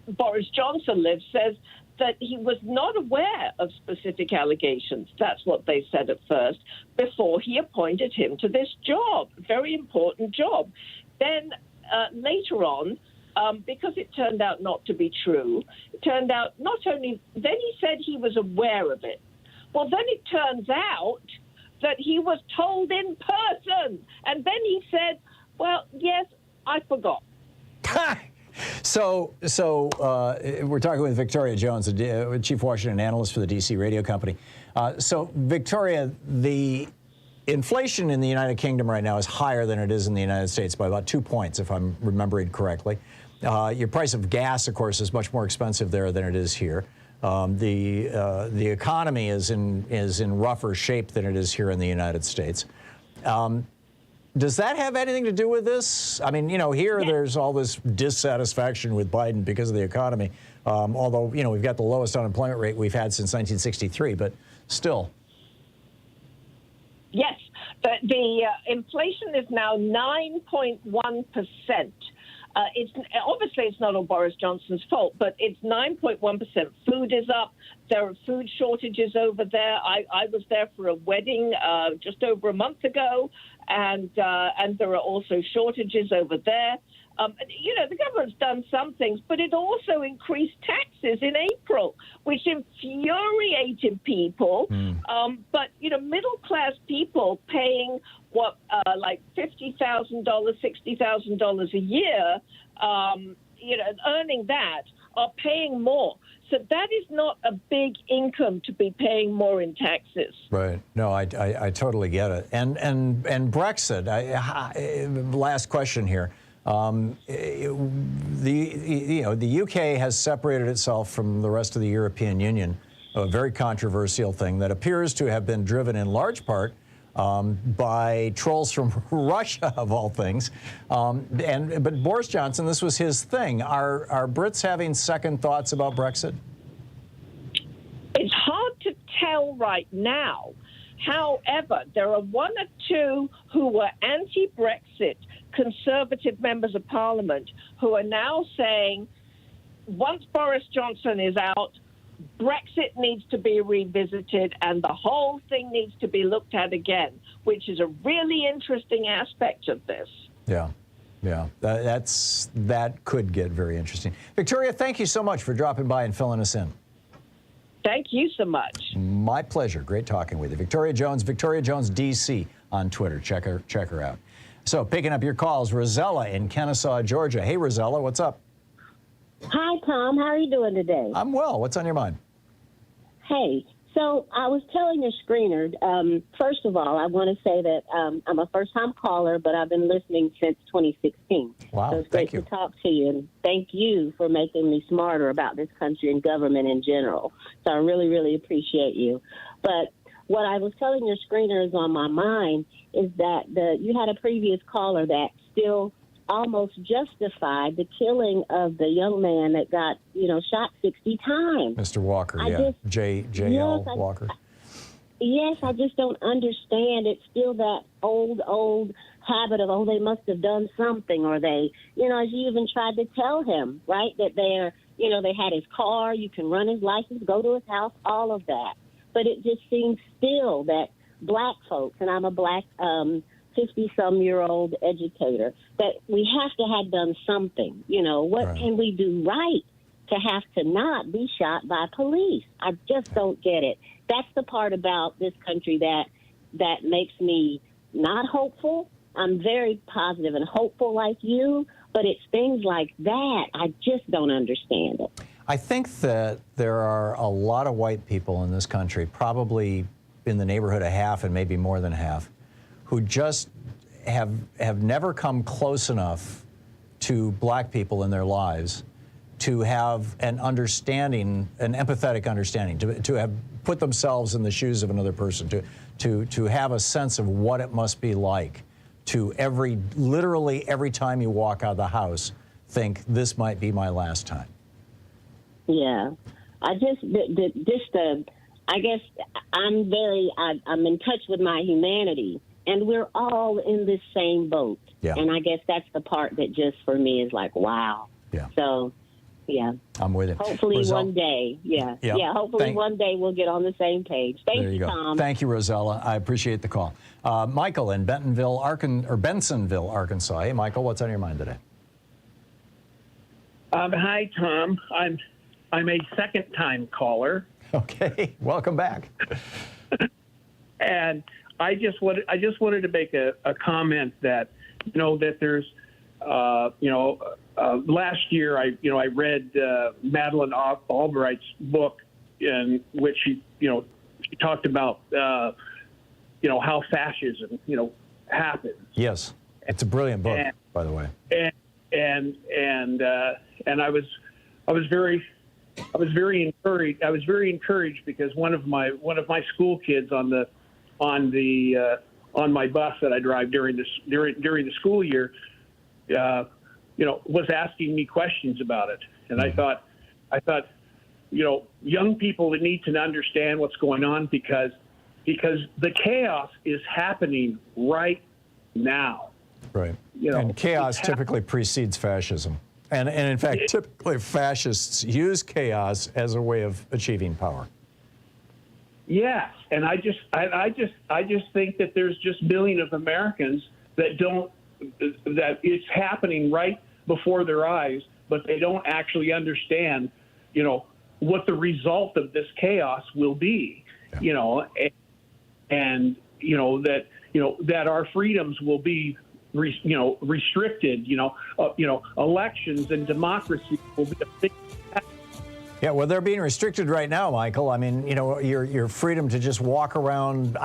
Boris Johnson lives, says that he was not aware of specific allegations. That's what they said at first, before he appointed him to this job, very important job. Then later on, because it turned out not to be true, it turned out then he said he was aware of it. Well, then it turns out that he was told in person. And then he said, well, yes, I forgot. So we're talking with Victoria Jones, Chief Washington Analyst for the D.C. radio company. So, Victoria, the inflation in the United Kingdom right now is higher than it is in the United States by about 2 points, if I'm remembering correctly. Your price of gas, of course, is much more expensive there than it is here. The economy is in rougher shape than it is here in the United States. Does that have anything to do with this? I mean, here there's all this dissatisfaction with Biden because of the economy. Although, we've got the lowest unemployment rate we've had since 1963, but still. Yes, the inflation is now 9.1%. Obviously it's not all Boris Johnson's fault, but it's 9.1%. Food is up. There are food shortages over there. I was there for a wedding just over a month ago, and there are also shortages over there. The government's done some things, but it also increased taxes in April, which infuriated people. But, middle-class people paying like $50,000, $60,000 a year, earning that, are paying more. So that is not a big income to be paying more in taxes. Right. No, I totally get it. And Brexit, last question here. The UK has separated itself from the rest of the European Union, a very controversial thing that appears to have been driven in large part by trolls from Russia, of all things. But Boris Johnson, this was his thing. Are Brits having second thoughts about Brexit? It's hard to tell right now. However, there are one or two who were anti-Brexit Conservative members of Parliament who are now saying, once Boris Johnson is out, Brexit needs to be revisited and the whole thing needs to be looked at again, which is a really interesting aspect of this. Yeah. That could get very interesting. Victoria, thank you so much for dropping by and filling us in. Thank you so much. My pleasure. Great talking with you. Victoria Jones DC on Twitter. Check her out. So picking up your calls, Rosella in Kennesaw, Georgia. Hey, Rosella, what's up? Hi, Tom. How are you doing today? I'm well. What's on your mind? Hey, so I was telling your screener, first of all, I want to say that I'm a first-time caller, but I've been listening since 2016. Wow, so it's great to talk to you, and thank you for making me smarter about this country and government in general. So I really, really appreciate you. But what I was telling your screener is on my mind is that you had a previous caller that still almost justified the killing of the young man that got, shot 60 times. Mr. Walker, J.L. Walker. Yes, I just don't understand. It's still that old habit of, they must have done something, or they, as you even tried to tell him, right, that they had his car, you can run his license, go to his house, all of that. But it just seems still that black folks, and I'm a black 50-some-year-old educator, that we have to have done something. What can we do right to have to not be shot by police? I just don't get it. That's the part about this country that makes me not hopeful. I'm very positive and hopeful like you, but it's things like that. I just don't understand it. I think that there are a lot of white people in this country, probably in the neighborhood of half and maybe more than half, who just have never come close enough to black people in their lives to have an understanding, an empathetic understanding, to have put themselves in the shoes of another person, to have a sense of what it must be like to literally every time you walk out of the house, think this might be my last time. Yeah, I guess I'm in touch with my humanity, and we're all in this same boat. Yeah. And I guess that's the part that just for me is like, wow. Yeah. So, yeah. I'm with you. Hopefully one day, hopefully one day we'll get on the same page. Thank you, Tom. Thank you, Rosella. I appreciate the call. Michael in Bensonville, Arkansas. Hey, Michael, what's on your mind today? Hi, Tom. I'm a second-time caller. Okay, welcome back. And I just wanted to make a comment that that there's last year I read Madeleine Albright's book in which she talked about, how fascism, happens. Yes, it's a brilliant book, by the way. And I was very encouraged because one of my school kids on my bus that I drive during the school year, was asking me questions about it, and I thought, young people need to understand what's going on because the chaos is happening right now. Right. And chaos typically precedes fascism. And in fact, typically fascists use chaos as a way of achieving power. Yes, and I just think that there's just millions of Americans that it's happening right before their eyes, but they don't actually understand, what the result of this chaos will be, and that our freedoms will be restricted, elections and democracy will be a big. Yeah, well, they're being restricted right now, Michael. I mean, your freedom to just walk around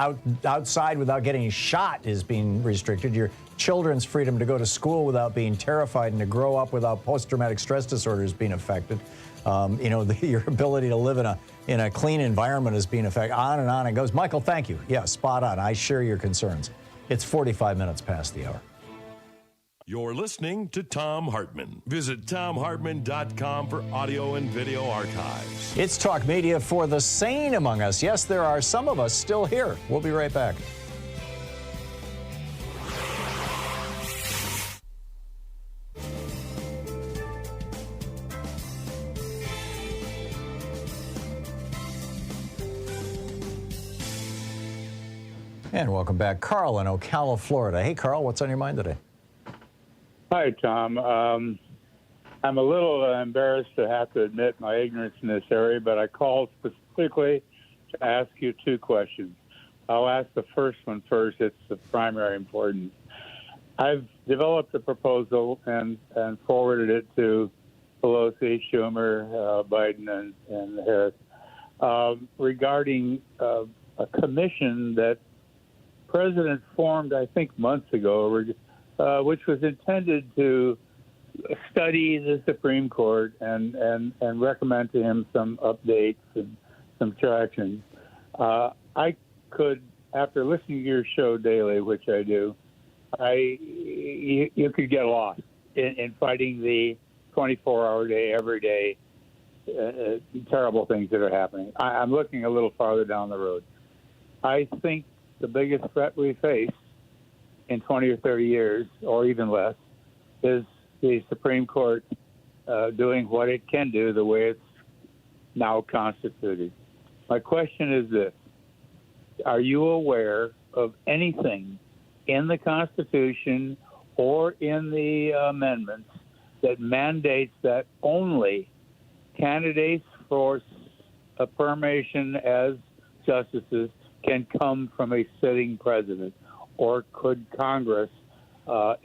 outside without getting shot is being restricted. Your children's freedom to go to school without being terrified and to grow up without post-traumatic stress disorder is being affected. Your ability to live in a clean environment is being affected. On it goes. Michael, thank you. Yeah, spot on. I share your concerns. It's 45 minutes past the hour. You're listening to Thom Hartmann. Visit thomhartmann.com for audio and video archives. It's talk media for the sane among us. Yes, there are some of us still here. We'll be right back. And welcome back. Carl in Ocala, Florida. Hey, Carl, what's on your mind today? Hi, Tom. I'm a little embarrassed to have to admit my ignorance in this area, but I called specifically to ask you two questions. I'll ask the first one first. It's the primary importance. I've developed a proposal and forwarded it to Pelosi, Schumer, Biden, and Harris regarding a commission that President formed, I think, months ago, which was intended to study the Supreme Court and recommend to him some updates and some traction. I could, after listening to your show daily, which I do, you could get lost in fighting the 24-hour day, every day, terrible things that are happening. I'm looking a little farther down the road. I think the biggest threat we face in 20 or 30 years, or even less, is the Supreme Court doing what it can do the way it's now constituted. My question is this. Are you aware of anything in the Constitution or in the amendments that mandates that only candidates for affirmation as justices can come from a sitting president? Or could Congress,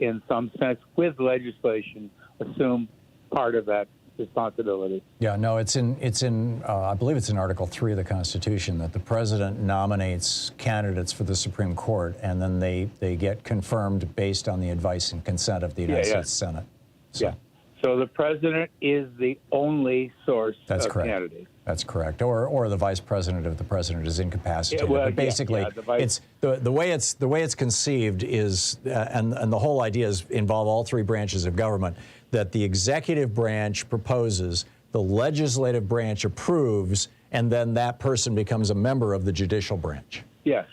in some sense, with legislation, assume part of that responsibility? Yeah, no, it's in I believe it's in Article 3 of the Constitution that the president nominates candidates for the Supreme Court, and then they get confirmed based on the advice and consent of the United States Senate. So. Yeah. So the president is the only source That's of correct. candidates. That's correct. Or the vice president if the president is incapacitated. But basically, it's the way it's conceived is, and the whole idea is involve all three branches of government. That the executive branch proposes, the legislative branch approves, and then that person becomes a member of the judicial branch. Yes.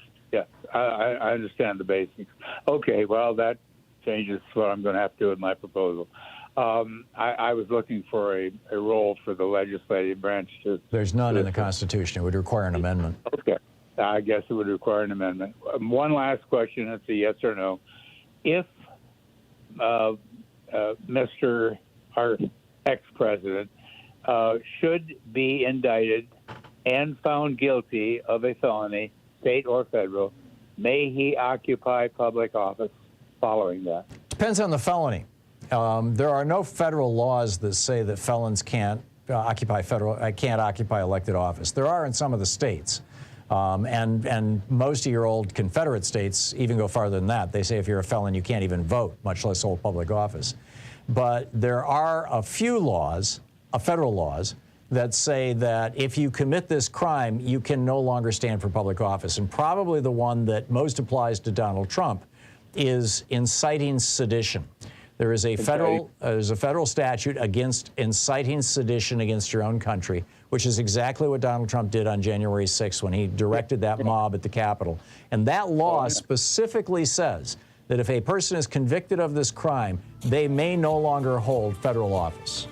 I understand the basics. Okay. Well, that changes what I'm going to have to do with my proposal. I was looking for a role for the legislative branch to... There's none in the Constitution. It would require an amendment. Okay. I guess it would require an amendment. One last question. It's a yes or no. If Mr. our ex-president should be indicted and found guilty of a felony, state or federal, may he occupy public office following that? Depends on the felony. There are no federal laws that say that felons can't occupy elected office. There are in some of the states, And most of your old Confederate states even go farther than that. They say if you're a felon, you can't even vote, much less hold public office. But there are a few laws, federal laws, that say that if you commit this crime, you can no longer stand for public office. And probably the one that most applies to Donald Trump is inciting sedition. There is a federal statute against inciting sedition against your own country, which is exactly what Donald Trump did on January 6th when he directed that mob at the Capitol. And that law specifically says that if a person is convicted of this crime, they may no longer hold federal office.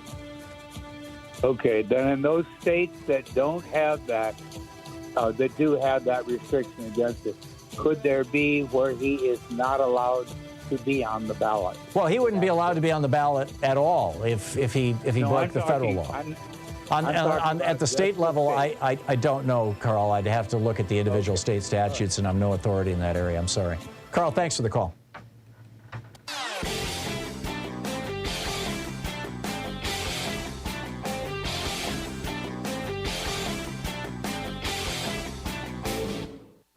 Okay, then in those states that don't have that, that do have that restriction against it, could there be where he is not allowed to be on the ballot? Well, he wouldn't be allowed to be on the ballot at all if he broke the federal law. At the state level, I don't know, Carl. I'd have to look at the individual state statutes, and I'm no authority in that area. I'm sorry. Carl, thanks for the call.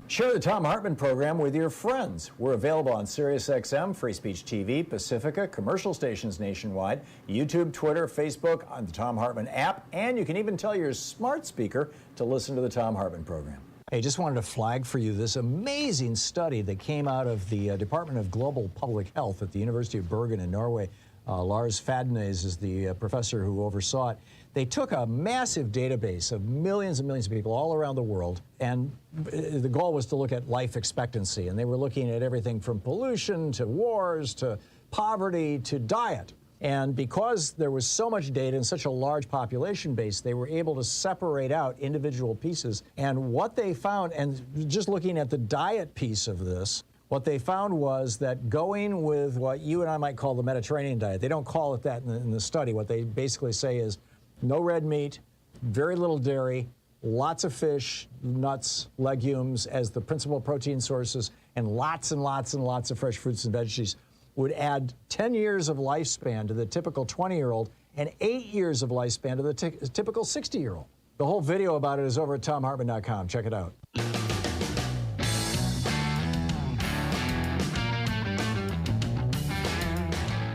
Share the Thom Hartmann Program with your friends. We're available on SiriusXM, Free Speech TV, Pacifica, commercial stations nationwide, YouTube, Twitter, Facebook, on the Thom Hartmann app, and you can even tell your smart speaker to listen to the Thom Hartmann Program. Hey, just wanted to flag for you this amazing study that came out of the Department of Global Public Health at the University of Bergen in Norway. Lars Fadnes is the professor who oversaw it. They took a massive database of millions and millions of people all around the world, and the goal was to look at life expectancy. And they were looking at everything from pollution to wars to poverty to diet. And because there was so much data and such a large population base, they were able to separate out individual pieces. And what they found, and just looking at the diet piece of this, what they found was that going with what you and I might call the Mediterranean diet, they don't call it that in the study. What they basically say is no red meat, very little dairy, lots of fish, nuts, legumes as the principal protein sources, and lots and lots and lots of fresh fruits and veggies would add 10 years of lifespan to the typical 20-year-old and 8 years of lifespan to the typical 60-year-old. The whole video about it is over at ThomHartmann.com. Check it out.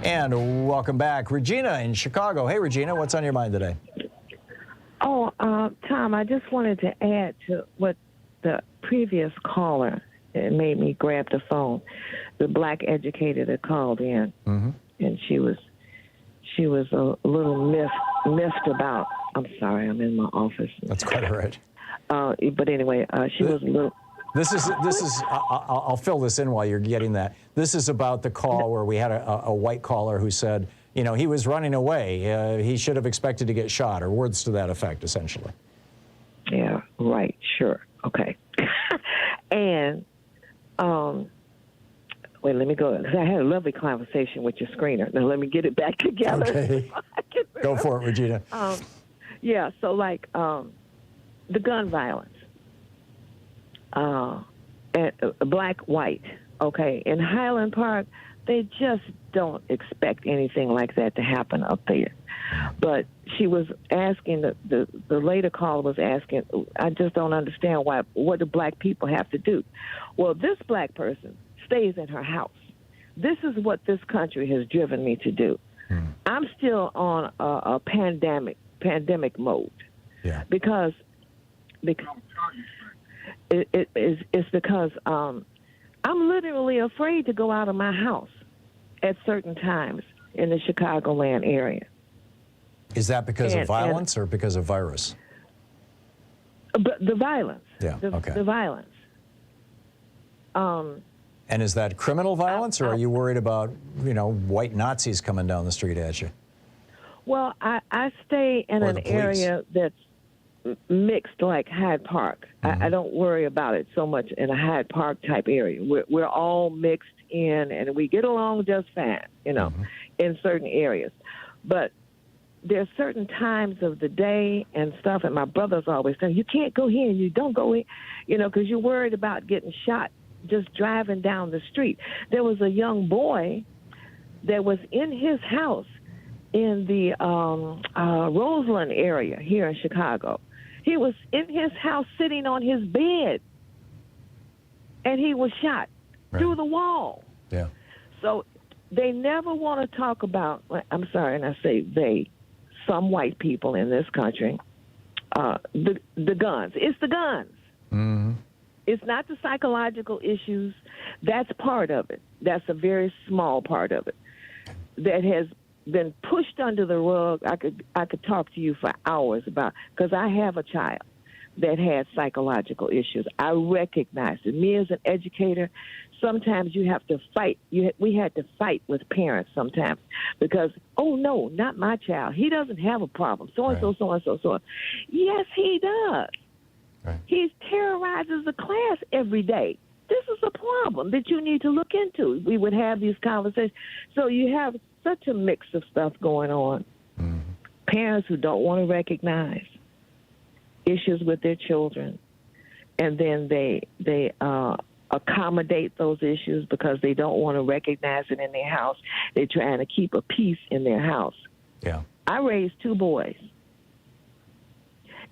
And welcome back. Regina in Chicago. Hey, Regina, what's on your mind today? Oh, Tom, I just wanted to add to what the previous caller, it made me grab the phone, the black educator that called in. Mm-hmm. And she was a little miffed about, I'm sorry, I'm in my office. That's quite all right. But anyway, she was a little... This is. I'll fill this in while you're getting that. This is about the call where we had a white caller who said, you know, he was running away. He should have expected to get shot, or words to that effect, essentially. Yeah. Right. Sure. Okay. And wait, let me go. Because I had a lovely conversation with your screener. Now let me get it back together. Okay. Go for it, Regina. Yeah. So like the gun violence. And black, white, okay. In Highland Park, they just don't expect anything like that to happen up there. But she was asking, the later caller was asking, I just don't understand what do black people have to do? Well, this black person stays in her house. This is what this country has driven me to do. I'm still on a pandemic mode. Yeah. Because it's because I'm literally afraid to go out of my house at certain times in the Chicagoland area. Is that because of violence or because of virus? But the violence. Yeah, okay. The violence. And is that criminal violence, or are you worried about, you know, white Nazis coming down the street at you? Well, I stay in an area that's mixed like Hyde Park. Mm-hmm. I don't worry about it so much in a Hyde Park type area. We're all mixed in, and we get along just fine, you know, in certain areas. But there's certain times of the day and stuff, and my brother's always saying, you can't go here and you don't go in, you know, because you're worried about getting shot just driving down the street. There was a young boy that was in his house in the Roseland area here in Chicago. He was in his house sitting on his bed, and he was shot through the wall. Yeah. So they never want to talk about, I'm sorry, and I say they, some white people in this country, the guns. It's the guns. Mm-hmm. It's not the psychological issues. That's part of it. That's a very small part of it that has been pushed under the rug. I could talk to you for hours about, because I have a child that has psychological issues. I recognize it. Me as an educator, sometimes you have to fight. We had to fight with parents sometimes because, oh, no, not my child. He doesn't have a problem. So-and-so, so-and-so, so. Yes, he does. Right. He terrorizes the class every day. This is a problem that you need to look into. We would have these conversations. So you have such a mix of stuff going on. Mm-hmm. Parents who don't want to recognize issues with their children, and then they accommodate those issues because they don't want to recognize it in their house. They're trying to keep a peace in their house. Yeah. I raised 2 boys.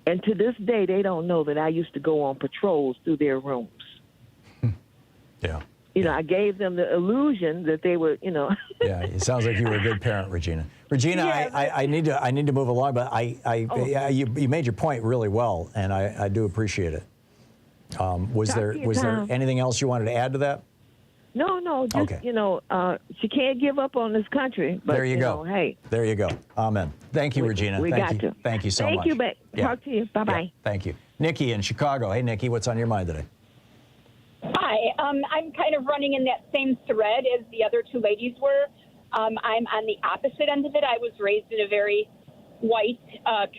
And to this day, they don't know that I used to go on patrols through their rooms. Yeah. You know, I gave them the illusion that they were, you know. Yeah, it sounds like you were a good parent, Regina. Regina, yeah, I need to move along, but you made your point really well, and I do appreciate it. Was there anything else you wanted to add to that? No, just, okay. You know, she can't give up on this country. But, there you go. Know, hey. There you go. Amen. Thank you, Regina. We got you. Thank you so much. Thank you, babe. Yeah. Talk to you. Bye-bye. Yeah, thank you. Nikki in Chicago. Hey, Nikki, what's on your mind today? Hi. I'm kind of running in that same thread as the other 2 ladies were. I'm on the opposite end of it. I was raised in a very white,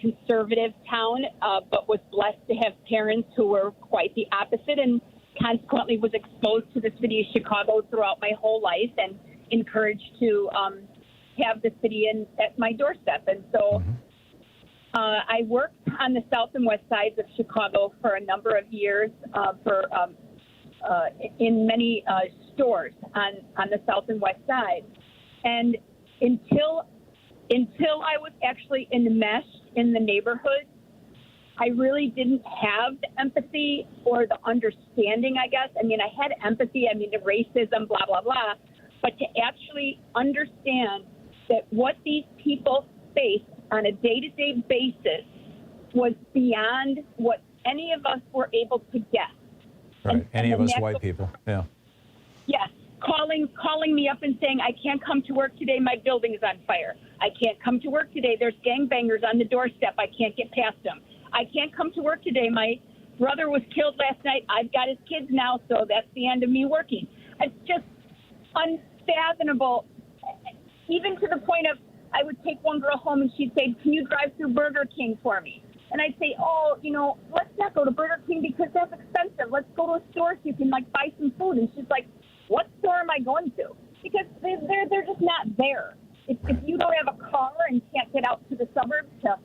conservative town, but was blessed to have parents who were quite the opposite, and consequently was exposed to the city of Chicago throughout my whole life and encouraged to have the city at my doorstep. And so I worked on the south and west sides of Chicago for a number of years in many stores on the south and west side. And until I was actually enmeshed in the neighborhood, I really didn't have the empathy or the understanding, I guess. I mean, I had empathy, the racism, blah, blah, blah. But to actually understand that what these people face on a day-to-day basis was beyond what any of us were able to guess. Right. Any of us white people. Yeah. Yes. Calling me up and saying, I can't come to work today. My building is on fire. I can't come to work today. There's gangbangers on the doorstep. I can't get past them. I can't come to work today. My brother was killed last night. I've got his kids now, so that's the end of me working. It's just unfathomable, even to the point of I would take one girl home and she'd say, can you drive through Burger King for me? And I'd say, let's not go to Burger King because that's expensive. Let's go to a store so you can, buy some food. And she's like, what store am I going to? Because they're just not there. If you don't have a car and can't get out to the suburbs to,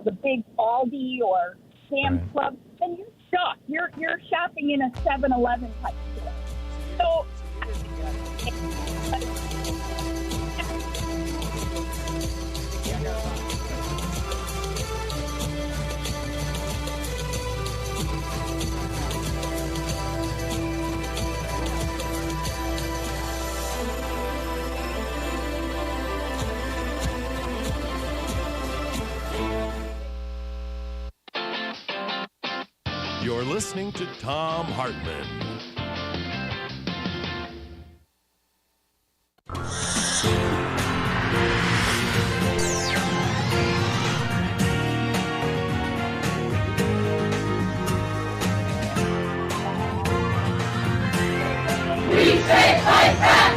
the big Aldi or Sam's Club, then you're stuck. You're shopping in a 7-Eleven type store. So You're listening to Thom Hartmann. We say fight back!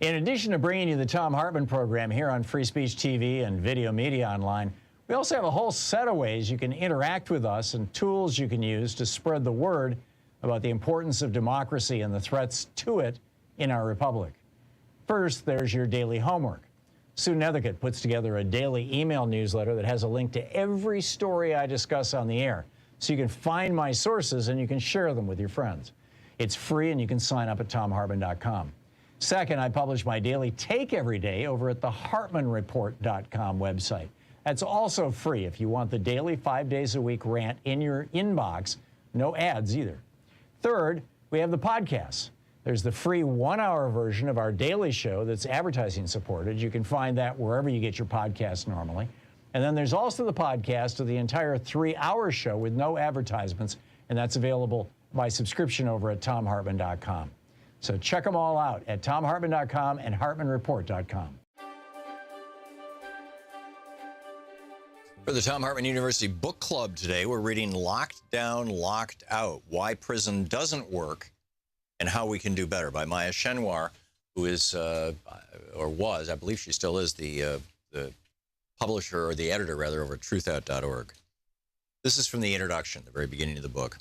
In addition to bringing you the Thom Hartmann Program here on Free Speech TV and Video Media Online, we also have a whole set of ways you can interact with us and tools you can use to spread the word about the importance of democracy and the threats to it in our republic. First, there's your daily homework. Sue Nethercutt puts together a daily email newsletter that has a link to every story I discuss on the air, so you can find my sources and you can share them with your friends. It's free and you can sign up at thomhartmann.com. Second, I publish my daily take every day over at the hartmannreport.com website. That's also free if you want the daily 5 days a week rant in your inbox. No ads either. Third, we have the podcasts. There's the free 1-hour version of our daily show that's advertising supported. You can find that wherever you get your podcasts normally. And then there's also the podcast of the entire 3-hour show with no advertisements, and that's available by subscription over at thomhartmann.com. So check them all out at thomhartmann.com and hartmannreport.com. For the Thom Hartmann University Book Club today, we're reading Locked Down, Locked Out, Why Prison Doesn't Work and How We Can Do Better by Maya Chenwar, who is, or was, I believe she still is, the publisher, or the editor, rather, over at truthout.org. This is from the introduction, the very beginning of the book.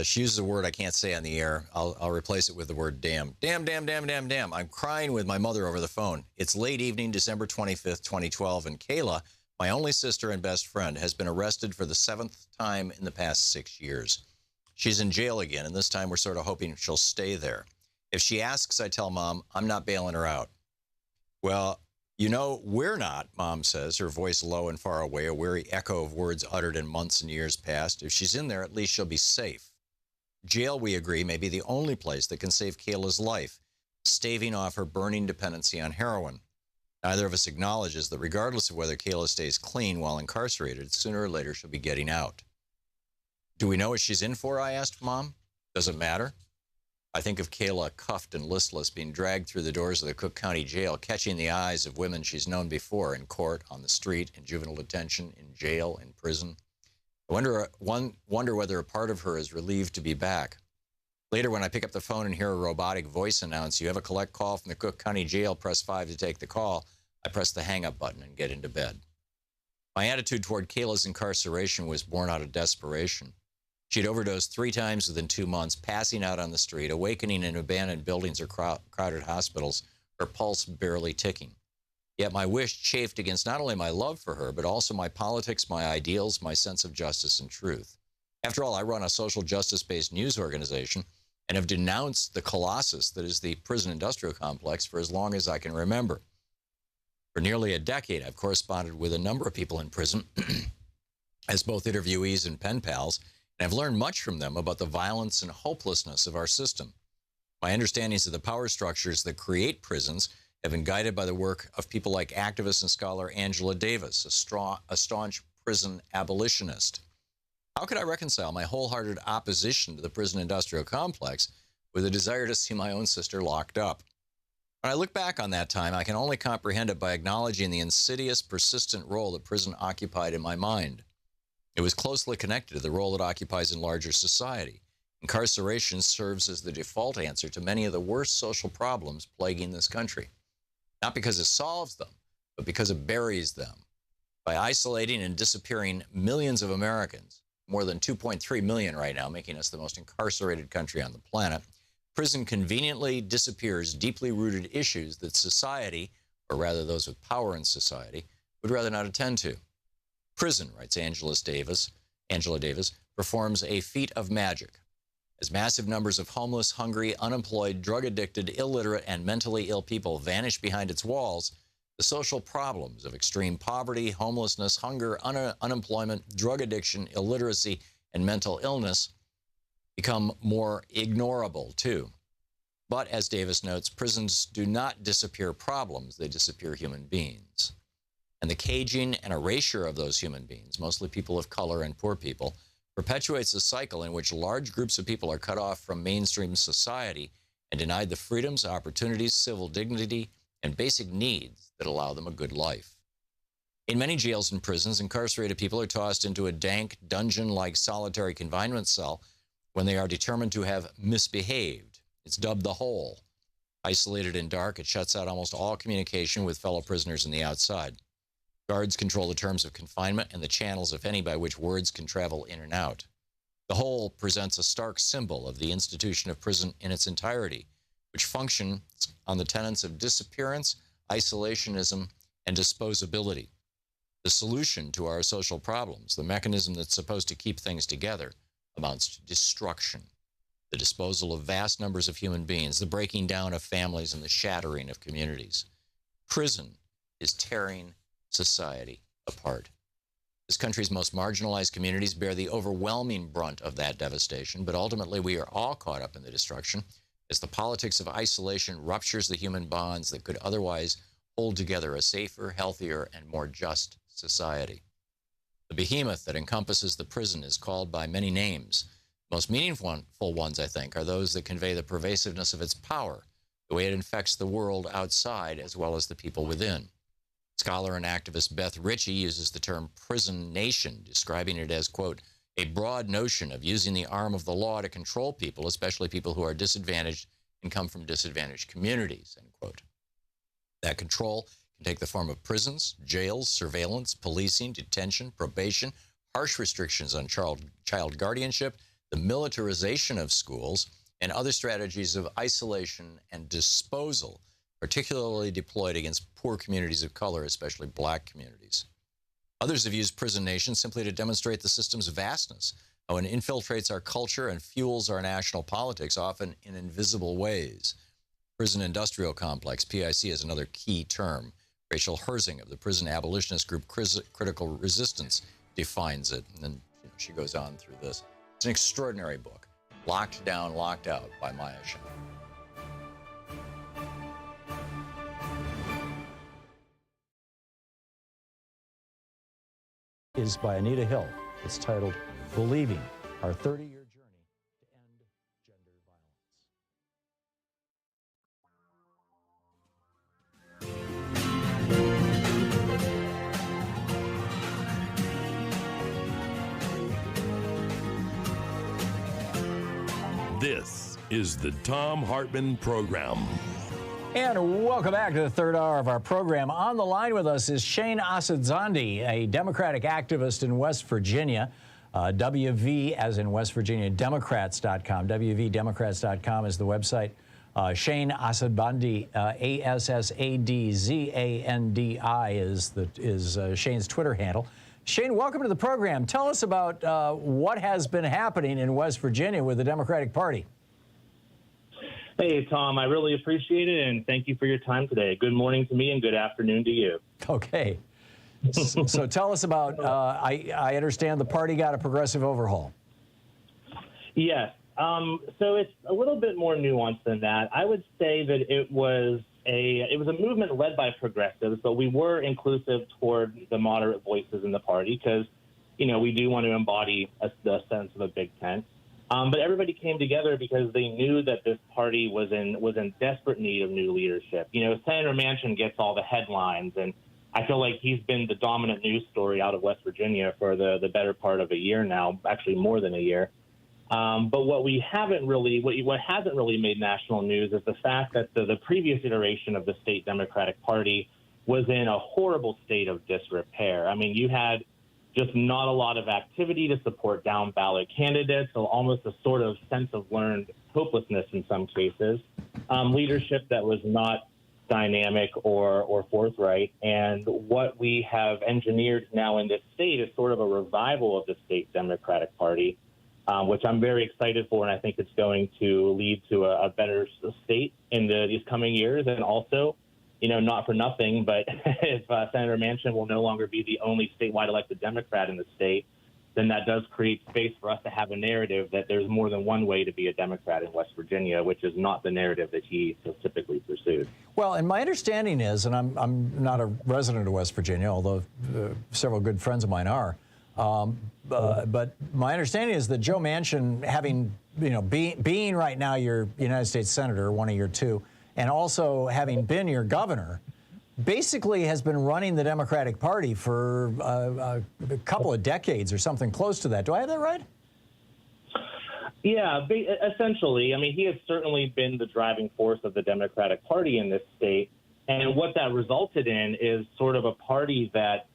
She uses a word I can't say on the air. I'll replace it with the word damn. Damn, damn, damn, damn, damn. I'm crying with my mother over the phone. It's late evening, December 25th, 2012, and Kayla, my only sister and best friend, has been arrested for the 7th time in the past 6 years. She's in jail again, and this time we're sort of hoping she'll stay there. If she asks, I tell Mom, I'm not bailing her out. Well, you know, we're not, Mom says, her voice low and far away, a weary echo of words uttered in months and years past. If she's in there, at least she'll be safe. Jail, we agree, may be the only place that can save Kayla's life, staving off her burning dependency on heroin. Neither of us acknowledges that regardless of whether Kayla stays clean while incarcerated, sooner or later she'll be getting out. Do we know what she's in for, I asked Mom. Does it matter? I think of Kayla cuffed and listless, being dragged through the doors of the Cook County Jail, catching the eyes of women she's known before in court, on the street, in juvenile detention, in jail, in prison. I wonder whether a part of her is relieved to be back. Later, when I pick up the phone and hear a robotic voice announce, you have a collect call from the Cook County Jail, press 5 to take the call, I press the hang-up button and get into bed. My attitude toward Kayla's incarceration was born out of desperation. She'd overdosed 3 times within 2 months, passing out on the street, awakening in abandoned buildings or crowded hospitals, her pulse barely ticking. Yet my wish chafed against not only my love for her, but also my politics, my ideals, my sense of justice and truth. After all, I run a social justice-based news organization and have denounced the colossus that is the prison industrial complex for as long as I can remember. For nearly a decade, I've corresponded with a number of people in prison as both interviewees and pen pals, and I've learned much from them about the violence and hopelessness of our system. My understandings of the power structures that create prisons have been guided by the work of people like activist and scholar Angela Davis, a staunch prison abolitionist. How could I reconcile my wholehearted opposition to the prison industrial complex with a desire to see my own sister locked up? When I look back on that time, I can only comprehend it by acknowledging the insidious, persistent role that prison occupied in my mind. It was closely connected to the role it occupies in larger society. Incarceration serves as the default answer to many of the worst social problems plaguing this country. Not because it solves them, but because it buries them. By isolating and disappearing millions of Americans, more than 2.3 million right now, making us the most incarcerated country on the planet, prison conveniently disappears deeply rooted issues that society, or rather those with power in society, would rather not attend to. Prison, writes Angela Davis, performs a feat of magic. As massive numbers of homeless, hungry, unemployed, drug-addicted, illiterate, and mentally ill people vanish behind its walls, the social problems of extreme poverty, homelessness, hunger, unemployment, drug addiction, illiteracy, and mental illness become more ignorable, too. But, as Davis notes, prisons do not disappear problems, they disappear human beings. And the caging and erasure of those human beings, mostly people of color and poor people, perpetuates a cycle in which large groups of people are cut off from mainstream society and denied the freedoms, opportunities, civil dignity, and basic needs that allow them a good life. In many jails and prisons, incarcerated people are tossed into a dank, dungeon-like solitary confinement cell when they are determined to have misbehaved. It's dubbed the hole. Isolated and dark, it shuts out almost all communication with fellow prisoners on the outside. Guards control the terms of confinement and the channels, if any, by which words can travel in and out. The whole presents a stark symbol of the institution of prison in its entirety, which functions on the tenets of disappearance, isolationism, and disposability. The solution to our social problems, the mechanism that's supposed to keep things together, amounts to destruction, the disposal of vast numbers of human beings, the breaking down of families, and the shattering of communities. Prison is tearing society apart. This country's most marginalized communities bear the overwhelming brunt of that devastation, but ultimately we are all caught up in the destruction as the politics of isolation ruptures the human bonds that could otherwise hold together a safer, healthier, and more just society. The behemoth that encompasses the prison is called by many names. The most meaningful ones, I think, are those that convey the pervasiveness of its power, the way it infects the world outside as well as the people within. Scholar and activist Beth Ritchie uses the term prison nation, describing it as, quote, a broad notion of using the arm of the law to control people, especially people who are disadvantaged and come from disadvantaged communities, end quote. That control can take the form of prisons, jails, surveillance, policing, detention, probation, harsh restrictions on child guardianship, the militarization of schools, and other strategies of isolation and disposal, particularly deployed against poor communities of color, especially black communities. Others have used prison nation simply to demonstrate the system's vastness, how it infiltrates our culture and fuels our national politics, often in invisible ways. Prison industrial complex, PIC, is another key term. Rachel Herzing of the prison abolitionist group Critical Resistance defines it, and then she goes on through this. It's an extraordinary book, Locked Down, Locked Out by Maya Shen. Is by Anita Hill. It's titled Believing, Our 30-Year Journey to End Gender Violence. This is the Thom Hartmann Program. And welcome back to the third hour of our program. On the line with us is Shane Asadzondi, a Democratic activist in West Virginia. WV, as in West Virginia, Democrats.com. WVDemocrats.com is the website. Shane Asadzondi, Asadzandi, is Shane's Twitter handle. Shane, welcome to the program. Tell us about what has been happening in West Virginia with the Democratic Party. Hey, Tom, I really appreciate it, and thank you for your time today. Good morning to me and good afternoon to you. Okay. So tell us about, I understand the party got a progressive overhaul. Yes. So it's a little bit more nuanced than that. I would say that it was a movement led by progressives, but we were inclusive toward the moderate voices in the party because, you know, we do want to embody the sense of a big tent. But everybody came together because they knew that this party was in desperate need of new leadership. You know, Senator Manchin gets all the headlines, and I feel like he's been the dominant news story out of West Virginia for the better part of a year now, actually more than a year. But what hasn't really made national news is the fact that the previous iteration of the state Democratic Party was in a horrible state of disrepair. I mean, you had just not a lot of activity to support down ballot candidates, so almost a sort of sense of learned hopelessness in some cases. Leadership that was not dynamic or forthright. And what we have engineered now in this state is sort of a revival of the state Democratic Party, which I'm very excited for, and I think it's going to lead to a better state in these coming years. And also, you know, not for nothing, but if Senator Manchin will no longer be the only statewide elected Democrat in the state, then that does create space for us to have a narrative that there's more than one way to be a Democrat in West Virginia, which is not the narrative that he so typically pursued. Well, and my understanding is, and I'm not a resident of West Virginia, although several good friends of mine are, but my understanding is that Joe Manchin, having, you know, being right now your United States Senator, one of your two, and also having been your governor, basically has been running the Democratic Party for a couple of decades or something close to that. Do I have that right? Yeah, essentially. I mean, he has certainly been the driving force of the Democratic Party in this state. And what that resulted in is sort of a party that,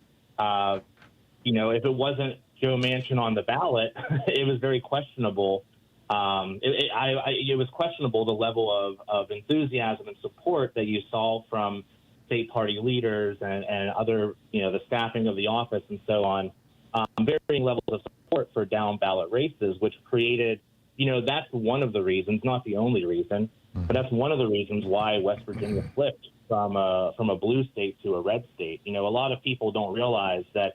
if it wasn't Joe Manchin on the ballot, it was very questionable. It was questionable the level of enthusiasm and support that you saw from state party leaders and other, the staffing of the office and so on, varying levels of support for down ballot races, which created, that's one of the reasons, not the only reason, but that's one of the reasons why West Virginia flipped from a blue state to a red state. A lot of people don't realize that,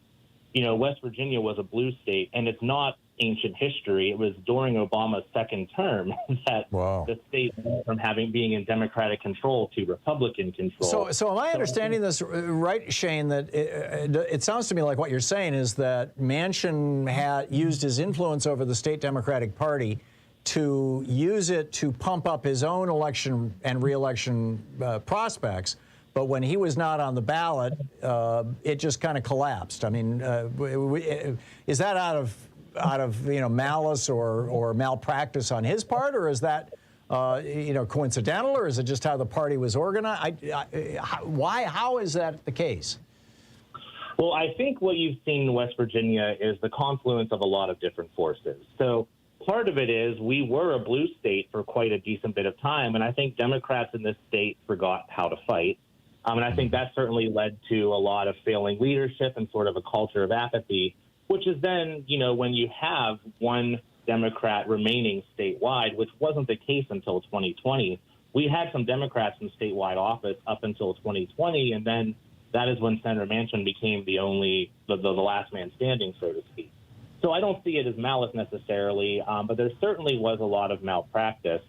West Virginia was a blue state, and it's not ancient history. It was during Obama's second term that the state went from being in Democratic control to Republican control. So am I understanding this right, Shane, that it sounds to me like what you're saying is that Manchin had used his influence over the state Democratic Party to use it to pump up his own election and re-election prospects, but when he was not on the ballot, it just kind of collapsed. I mean, is that out of malice or malpractice on his part, or is that coincidental, or is it just how the party was organized? How is that the case? Well, I think what you've seen in West Virginia is the confluence of a lot of different forces. So part of it is we were a blue state for quite a decent bit of time, and I think Democrats in this state forgot how to fight. And I think that certainly led to a lot of failing leadership and sort of a culture of apathy, which is then, when you have one Democrat remaining statewide, which wasn't the case until 2020. We had some Democrats in statewide office up until 2020, and then that is when Senator Manchin became the last man standing, so to speak. So I don't see it as malice necessarily, but there certainly was a lot of malpractice.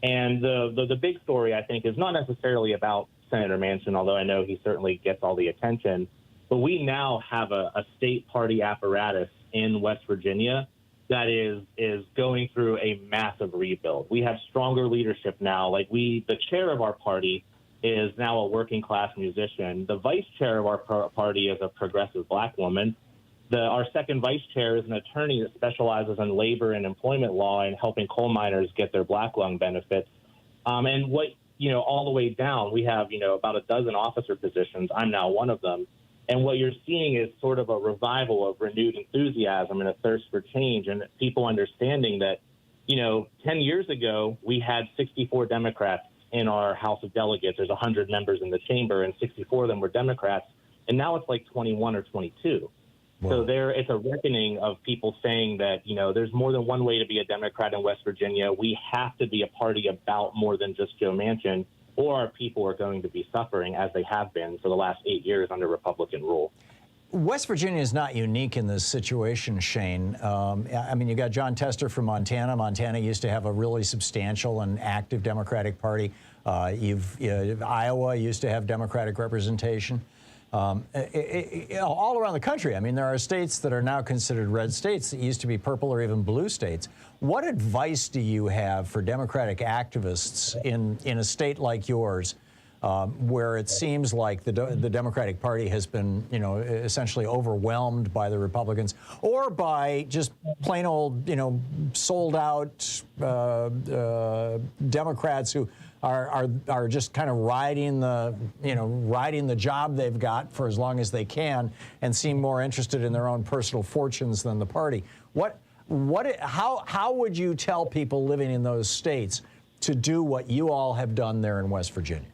And the big story, I think, is not necessarily about Senator Manchin, although I know he certainly gets all the attention. But we now have a state party apparatus in West Virginia that is going through a massive rebuild. We have stronger leadership now. The chair of our party is now a working class musician. The vice chair of our party is a progressive black woman. Our second vice chair is an attorney that specializes in labor and employment law and helping coal miners get their black lung benefits. All the way down, we have, about a dozen officer positions. I'm now one of them. And what you're seeing is sort of a revival of renewed enthusiasm and a thirst for change, and people understanding that, 10 years ago, we had 64 Democrats in our House of Delegates. There's 100 members in the chamber, and 64 of them were Democrats. And now it's like 21 or 22. Wow. So it's a reckoning of people saying that, there's more than one way to be a Democrat in West Virginia. We have to be a party about more than just Joe Manchin, or our people are going to be suffering, as they have been for the last 8 years under Republican rule. West Virginia is not unique in this situation, Shane. You got John Tester from Montana. Montana used to have a really substantial and active Democratic Party. Iowa used to have Democratic representation. All around the country. There are states that are now considered red states that used to be purple or even blue states. What advice do you have for Democratic activists in a state like yours, where it seems like the Democratic Party has been, essentially overwhelmed by the Republicans, or by just plain old, sold out Democrats who are just kind of riding the job they've got for as long as they can, and seem more interested in their own personal fortunes than the party. How would you tell people living in those states to do what you all have done there in West Virginia?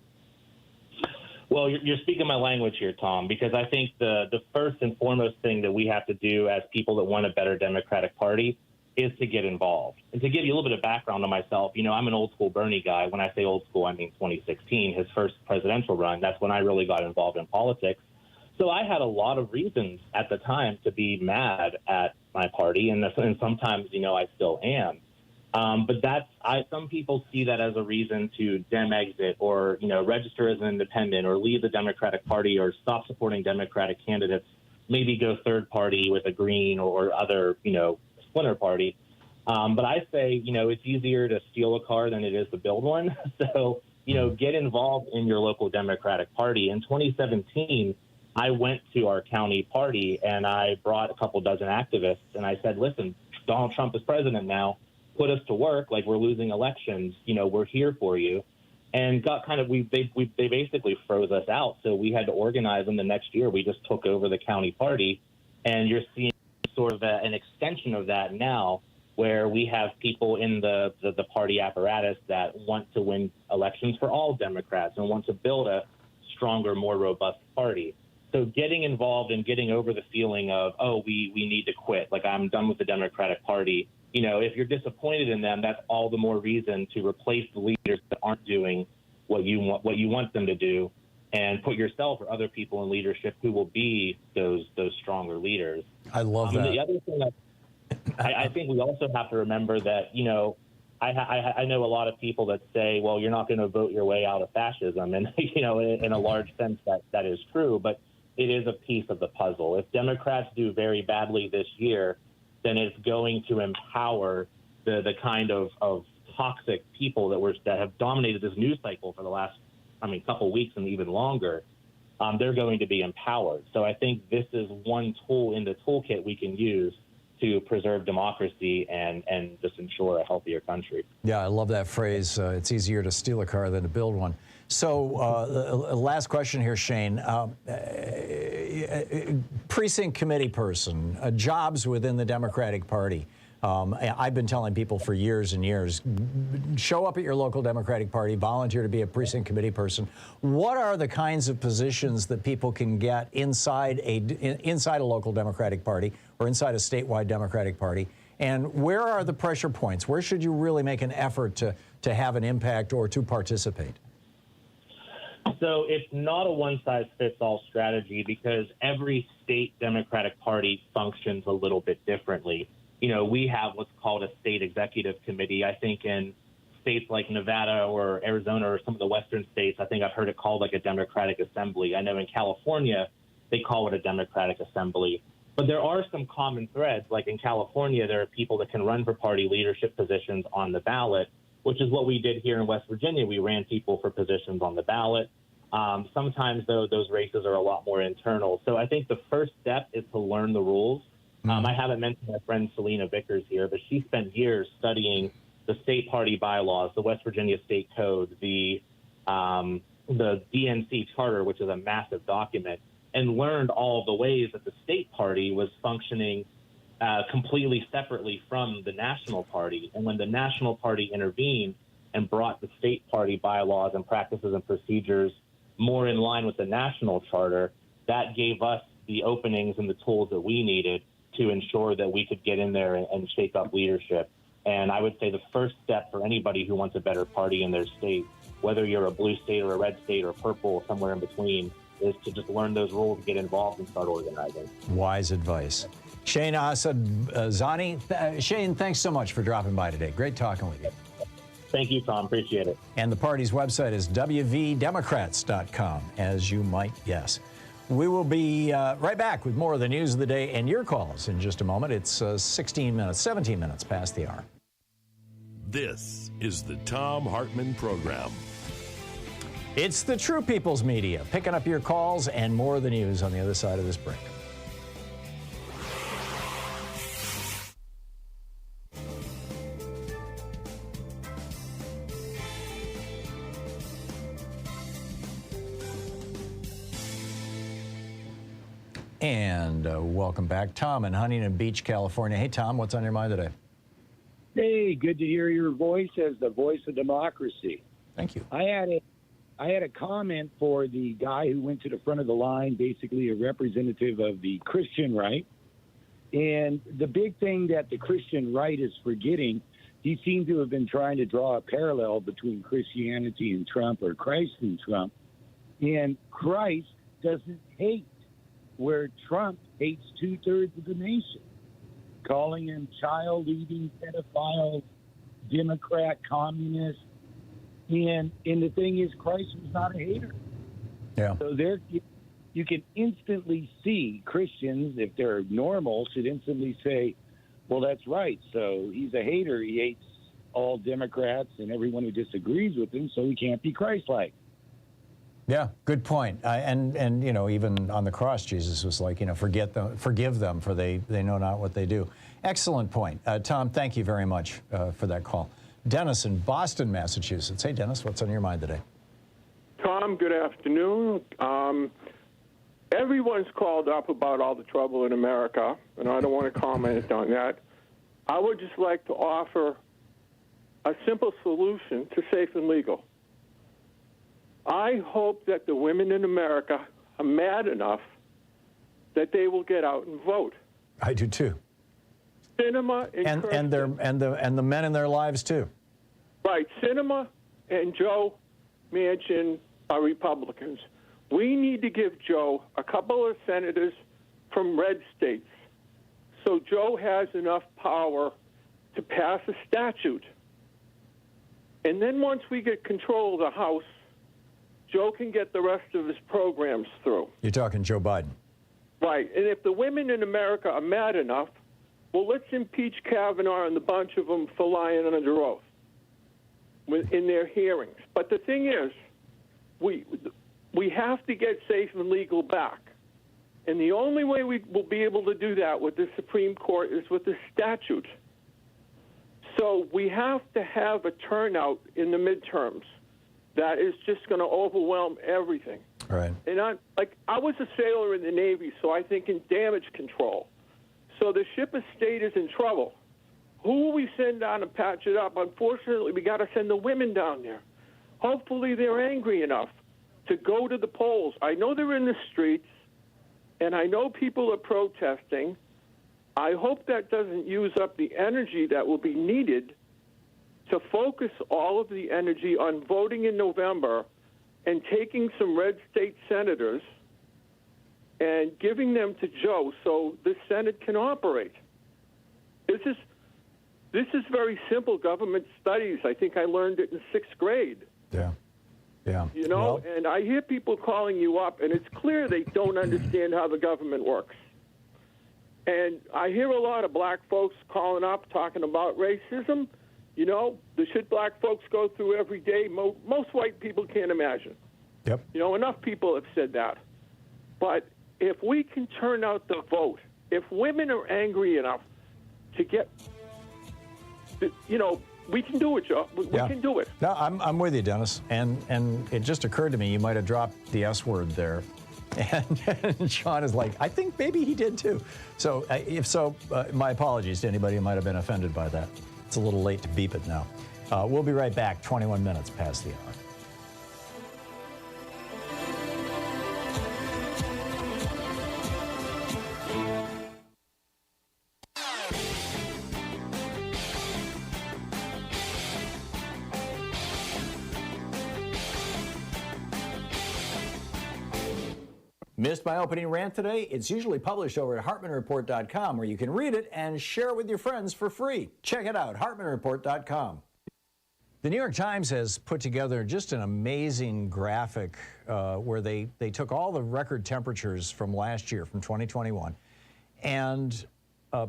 Well, you're speaking my language here, Tom, because I think the first and foremost thing that we have to do as people that want a better Democratic Party is to get involved. And to give you a little bit of background on myself, I'm an old school Bernie guy. When I say old school, I mean 2016, his first presidential run. That's when I really got involved in politics. So I had a lot of reasons at the time to be mad at my party, and sometimes, I still am. But some people see that as a reason to Dem exit, or, register as an independent, or leave the Democratic Party, or stop supporting Democratic candidates, maybe go third party with a Green or other, splinter party. But I say, it's easier to steal a car than it is to build one. So, get involved in your local Democratic Party. In 2017, I went to our county party and I brought a couple dozen activists, and I said, listen, Donald Trump is president now. put us to work, like we're losing elections, we're here for you. And got kind of, they basically froze us out. So we had to organize them the next year. We just took over the county party. And you're seeing sort of an extension of that now, where we have people in the party apparatus that want to win elections for all Democrats and want to build a stronger, more robust party. So getting involved and getting over the feeling of, we need to quit, like I'm done with the Democratic Party. If you're disappointed in them, that's all the more reason to replace the leaders that aren't doing what you want them to do, and put yourself or other people in leadership who will be those stronger leaders. I love that. The other thing that I think we also have to remember that, I know a lot of people that say, well, you're not going to vote your way out of fascism. And, in a large sense that is true, but it is a piece of the puzzle. If Democrats do very badly this year, then it's going to empower the kind of toxic people that have dominated this news cycle for the last, couple weeks and even longer. They're going to be empowered. So I think this is one tool in the toolkit we can use to preserve democracy and just ensure a healthier country. Yeah, I love that phrase. It's easier to steal a car than to build one. So last question here, Shane. Precinct committee person, jobs within the Democratic Party. I've been telling people for years and years, show up at your local Democratic Party, volunteer to be a precinct committee person. What are the kinds of positions that people can get inside a local Democratic Party or inside a statewide Democratic Party? And where are the pressure points? Where should you really make an effort to have an impact or to participate? So it's not a one-size-fits-all strategy because every state Democratic Party functions a little bit differently. We have what's called a state executive committee. I think in states like Nevada or Arizona or some of the western states, I think I've heard it called like a Democratic Assembly. I know in California, they call it a Democratic Assembly. But there are some common threads. Like in California, there are people that can run for party leadership positions on the ballot, which is what we did here in West Virginia. We ran people for positions on the ballot. Sometimes, though, those races are a lot more internal. So I think the first step is to learn the rules. I haven't mentioned my friend Selena Vickers here, but she spent years studying the state party bylaws, the West Virginia State Code, the DNC Charter, which is a massive document, and learned all of the ways that the state party was functioning completely separately from the national party. And when the national party intervened and brought the state party bylaws and practices and procedures more in line with the national charter, that gave us the openings and the tools that we needed to ensure that we could get in there and shake up leadership. And I would say the first step for anybody who wants a better party in their state, whether you're a blue state or a red state or purple, somewhere in between, is to just learn those rules, get involved, and start organizing. Wise advice. Shane Asad-Zani. Shane, thanks so much for dropping by today. Great talking with you. Thank you, Tom. Appreciate it. And the party's website is wvdemocrats.com, as you might guess. We will be right back with more of the news of the day and your calls in just a moment. It's 17 minutes past the hour. This is the Thom Hartmann Program. It's the True People's Media, picking up your calls and more of the news on the other side of this break. And welcome back. Tom in Huntington Beach, California. Hey, Tom, what's on your mind today? Hey, good to hear your voice as the voice of democracy. Thank you. I had a comment for the guy who went to the front of the line, basically a representative of the Christian right. And the big thing that the Christian right is forgetting, he seemed to have been trying to draw a parallel between Christianity and Trump, or Christ and Trump. And Christ doesn't hate, where Trump hates 2/3 of the nation, calling him child-eating pedophiles, Democrat, communist. And the thing is, Christ was not a hater. Yeah. So there, you can instantly see Christians, if they're normal, should instantly say, well, that's right. So he's a hater. He hates all Democrats and everyone who disagrees with him, so he can't be Christ-like. Yeah, good point. And you know, even on the cross, Jesus was like, you know, forgive them, for they know not what they do. Excellent point. Tom, thank you very much for that call. Dennis in Boston, Massachusetts. Hey, Dennis, what's on your mind today? Tom, good afternoon. Everyone's called up about all the trouble in America, and I don't want to comment on that. I would just like to offer a simple solution to safe and legal. I hope that the women in America are mad enough that they will get out and vote. I do too. Cinema and the men in their lives too. Right, Cinema and Joe Manchin are Republicans. We need to give Joe a couple of senators from red states, so Joe has enough power to pass a statute. And then once we get control of the House, Joe can get the rest of his programs through. You're talking Joe Biden. Right. And if the women in America are mad enough, well, let's impeach Kavanaugh and the bunch of them for lying under oath in their hearings. But the thing is, we have to get safe and legal back. And the only way we will be able to do that with the Supreme Court is with the statute. So we have to have a turnout in the midterms that is just going to overwhelm everything. Right. And I was a sailor in the Navy, so I think in damage control. So the ship of state is in trouble. Who will we send down to patch it up? Unfortunately, we got to send the women down there. Hopefully they're angry enough to go to the polls. I know they're in the streets, and I know people are protesting. I hope that doesn't use up the energy that will be needed to focus all of the energy on voting in November and taking some red state senators and giving them to Joe so the Senate can operate. This is very simple government studies. I think I learned it in 6th grade. Yeah. Yeah. You know, and I hear people calling you up, and it's clear they don't understand how the government works. And I hear a lot of black folks calling up talking about racism. You know, the shit black folks go through every day, most white people can't imagine. Yep. You know, enough people have said that. But if we can turn out the vote, if women are angry enough to get, you know, we can do it, Joe. We can do it. No, I'm with you, Dennis. And it just occurred to me you might have dropped the S word there. And Sean is like, I think maybe he did too. So if so, my apologies to anybody who might have been offended by that. It's a little late to beep it now. We'll be right back, 21 minutes past the hour. Missed my opening rant today? It's usually published over at HartmannReport.com, where you can read it and share it with your friends for free. Check it out, HartmannReport.com. The New York Times has put together just an amazing graphic where they took all the record temperatures from last year, from 2021, and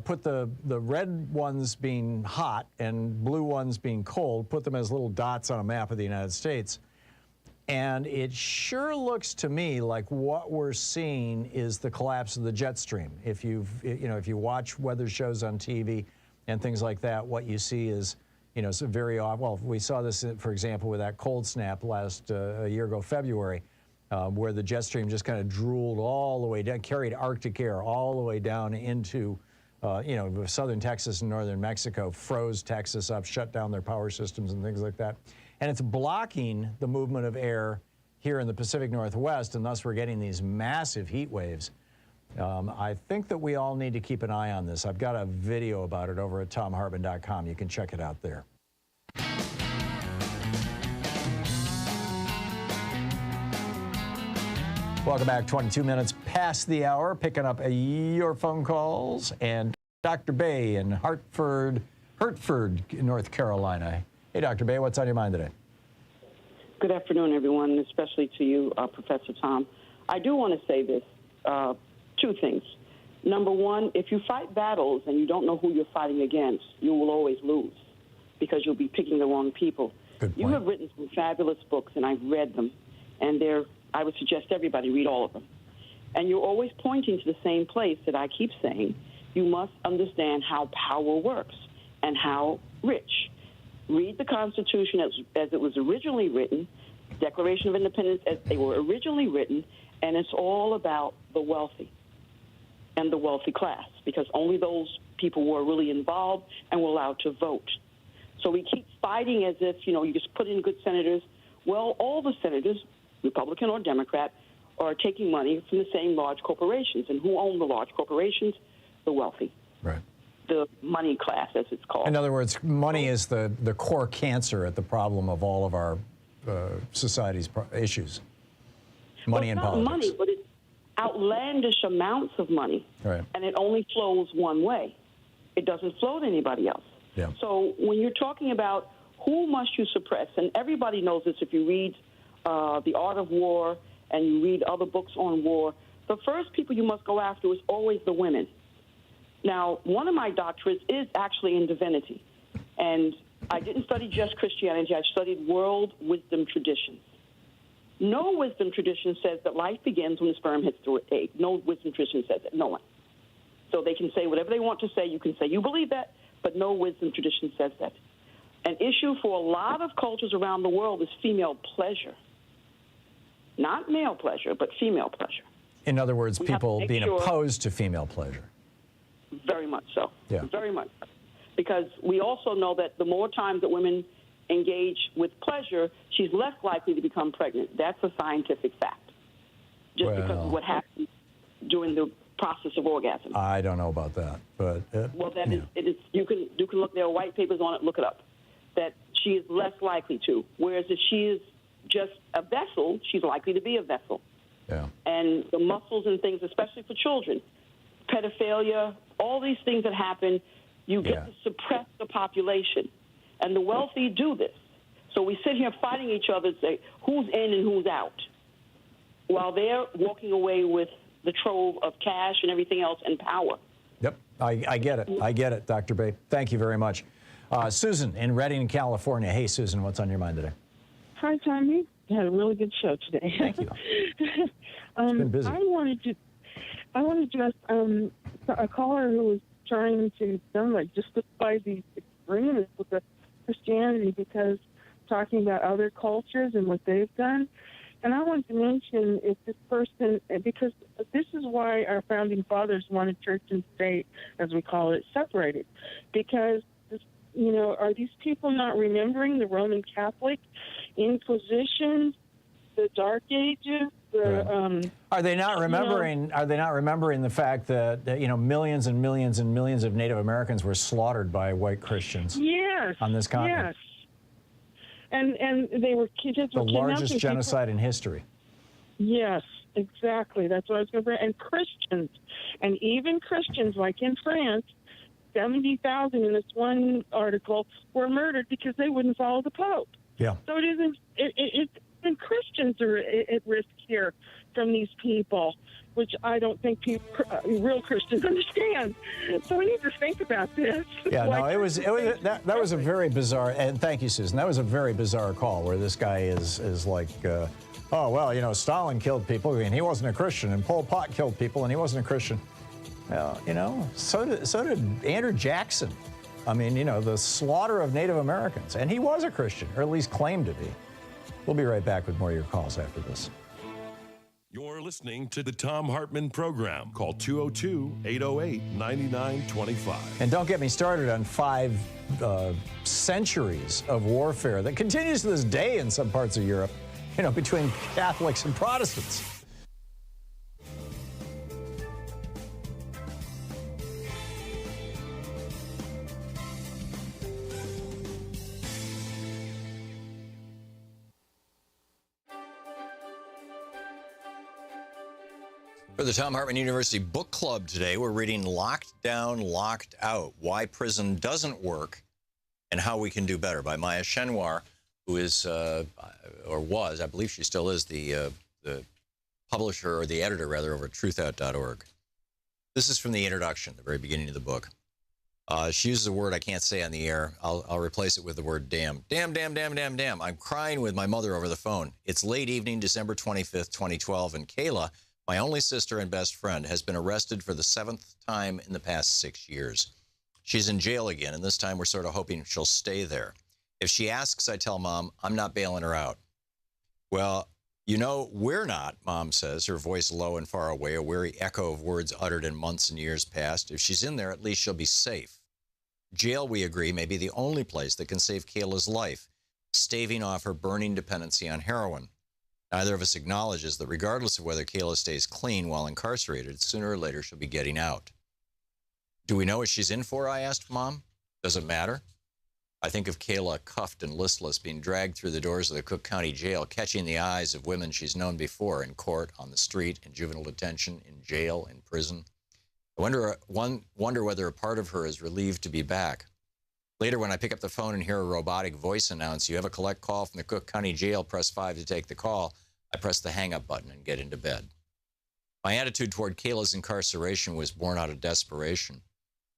put the red ones being hot and blue ones being cold, put them as little dots on a map of the United States. And it sure looks to me like what we're seeing is the collapse of the jet stream. If you watch weather shows on TV and things like that, what you see is, you know, some very off. Well, we saw this, for example, with that cold snap last a year ago, February, where the jet stream just kind of drooled all the way down, carried Arctic air all the way down into, southern Texas and northern Mexico, froze Texas up, shut down their power systems and things like that. And it's blocking the movement of air here in the Pacific Northwest, and thus we're getting these massive heat waves. I think that we all need to keep an eye on this. I've got a video about it over at ThomHartmann.com. You can check it out there. Welcome back, 22 minutes past the hour, picking up your phone calls. And Dr. Bay in Hartford, North Carolina. Hey, Dr. Bay, what's on your mind today? Good afternoon, everyone, especially to you, Professor Tom. I do want to say this, two things. Number one, if you fight battles and you don't know who you're fighting against, you will always lose because you'll be picking the wrong people. You have written some fabulous books, and I've read them, and they're I would suggest everybody read all of them. And you're always pointing to the same place that I keep saying. You must understand how power works and how rich. Read the Constitution as it was originally written, Declaration of Independence as they were originally written, and it's all about the wealthy and the wealthy class, because only those people were really involved and were allowed to vote. So we keep fighting as if, you just put in good senators. Well, all the senators, Republican or Democrat, are taking money from the same large corporations. And who own the large corporations? The wealthy. Right. The money class, as it's called. In other words, money is the core cancer at the problem of all of our society's issues. Money and politics. Money, but it's outlandish amounts of money. Right. And it only flows one way. It doesn't flow to anybody else. Yeah. So when you're talking about who must you suppress, and everybody knows this if you read The Art of War and you read other books on war, the first people you must go after is always the women. Now, one of my doctorates is actually in divinity, and I didn't study just Christianity. I studied world wisdom traditions. No wisdom tradition says that life begins when the sperm hits the egg. No wisdom tradition says it. No one. So they can say whatever they want to say. You can say you believe that, but no wisdom tradition says that. An issue for a lot of cultures around the world is female pleasure. Not male pleasure, but female pleasure. In other words, people being opposed to female pleasure. Very much so. Yeah. Very much so. Because we also know that the more times that women engage with pleasure, she's less likely to become pregnant. That's a scientific fact. Just because of what happens during the process of orgasm. I don't know about that, but well, that is, it is. You can look. There are white papers on it. Look it up. That she is less likely to. Whereas if she is just a vessel, she's likely to be a vessel. Yeah. And the muscles and things, especially for children, pedophilia, all these things that happen, you get to suppress the population. And the wealthy do this. So we sit here fighting each other and say, who's in and who's out? While they're walking away with the trove of cash and everything else and power. Yep, I get it. I get it, Dr. Bay. Thank you very much. Susan in Redding, California. Hey, Susan, what's on your mind today? Hi, Tommy. You had a really good show today. Thank you. It's been busy. I wanted to address a caller who was trying to justify these agreements with the Christianity because talking about other cultures and what they've done. And I want to mention if this person, because this is why our founding fathers wanted church and state, as we call it, separated. Because, are these people not remembering the Roman Catholic Inquisition, the Dark Ages? Are they not remembering? Are they not remembering the fact that millions and millions and millions of Native Americans were slaughtered by white Christians? Yes. On this continent. Yes. And they were kids. The largest genocide in history. Yes, exactly. That's what I was going to bring. And Christians, and even Christians, like in France, 70,000 in this one article were murdered because they wouldn't follow the Pope. Yeah. So it isn't. And Christians are at risk here from these people, which I don't think real Christians understand. So we need to think about this. Yeah, no, that was a very bizarre, and thank you, Susan. That was a very bizarre call where this guy is like, oh, well, Stalin killed people and he wasn't a Christian, and Pol Pot killed people and he wasn't a Christian. Well, so did Andrew Jackson. I mean, the slaughter of Native Americans, and he was a Christian, or at least claimed to be. We'll be right back with more of your calls after this. You're listening to the Thom Hartmann Program. Call 202-808-9925. And don't get me started on 5 centuries of warfare that continues to this day in some parts of Europe, between Catholics and Protestants. For the Thom Hartmann University Book Club today, we're reading Locked Down, Locked Out, Why Prison Doesn't Work and How We Can Do Better by Maya Chenwar, who is, or was, I believe she still is, the publisher, or the editor, rather, over at truthout.org. This is from the introduction, the very beginning of the book. She uses a word I can't say on the air. I'll replace it with the word damn. Damn, damn, damn, damn, damn. I'm crying with my mother over the phone. It's late evening, December 25th, 2012, and Kayla, my only sister and best friend, has been arrested for the 7th time in the past 6 years. She's in jail again, and this time we're sort of hoping she'll stay there. If she asks, I tell Mom, I'm not bailing her out. Well, you know, we're not, Mom says, her voice low and far away, a weary echo of words uttered in months and years past. If she's in there, at least she'll be safe. Jail, we agree, may be the only place that can save Kayla's life, staving off her burning dependency on heroin. Neither of us acknowledges that regardless of whether Kayla stays clean while incarcerated, sooner or later she'll be getting out. Do we know what she's in for, I asked Mom. Does it matter? I think of Kayla cuffed and listless, being dragged through the doors of the Cook County Jail, catching the eyes of women she's known before in court, on the street, in juvenile detention, in jail, in prison. I wonder whether a part of her is relieved to be back. Later, when I pick up the phone and hear a robotic voice announce, you have a collect call from the Cook County Jail, press 5 to take the call, I press the hang-up button and get into bed. My attitude toward Kayla's incarceration was born out of desperation.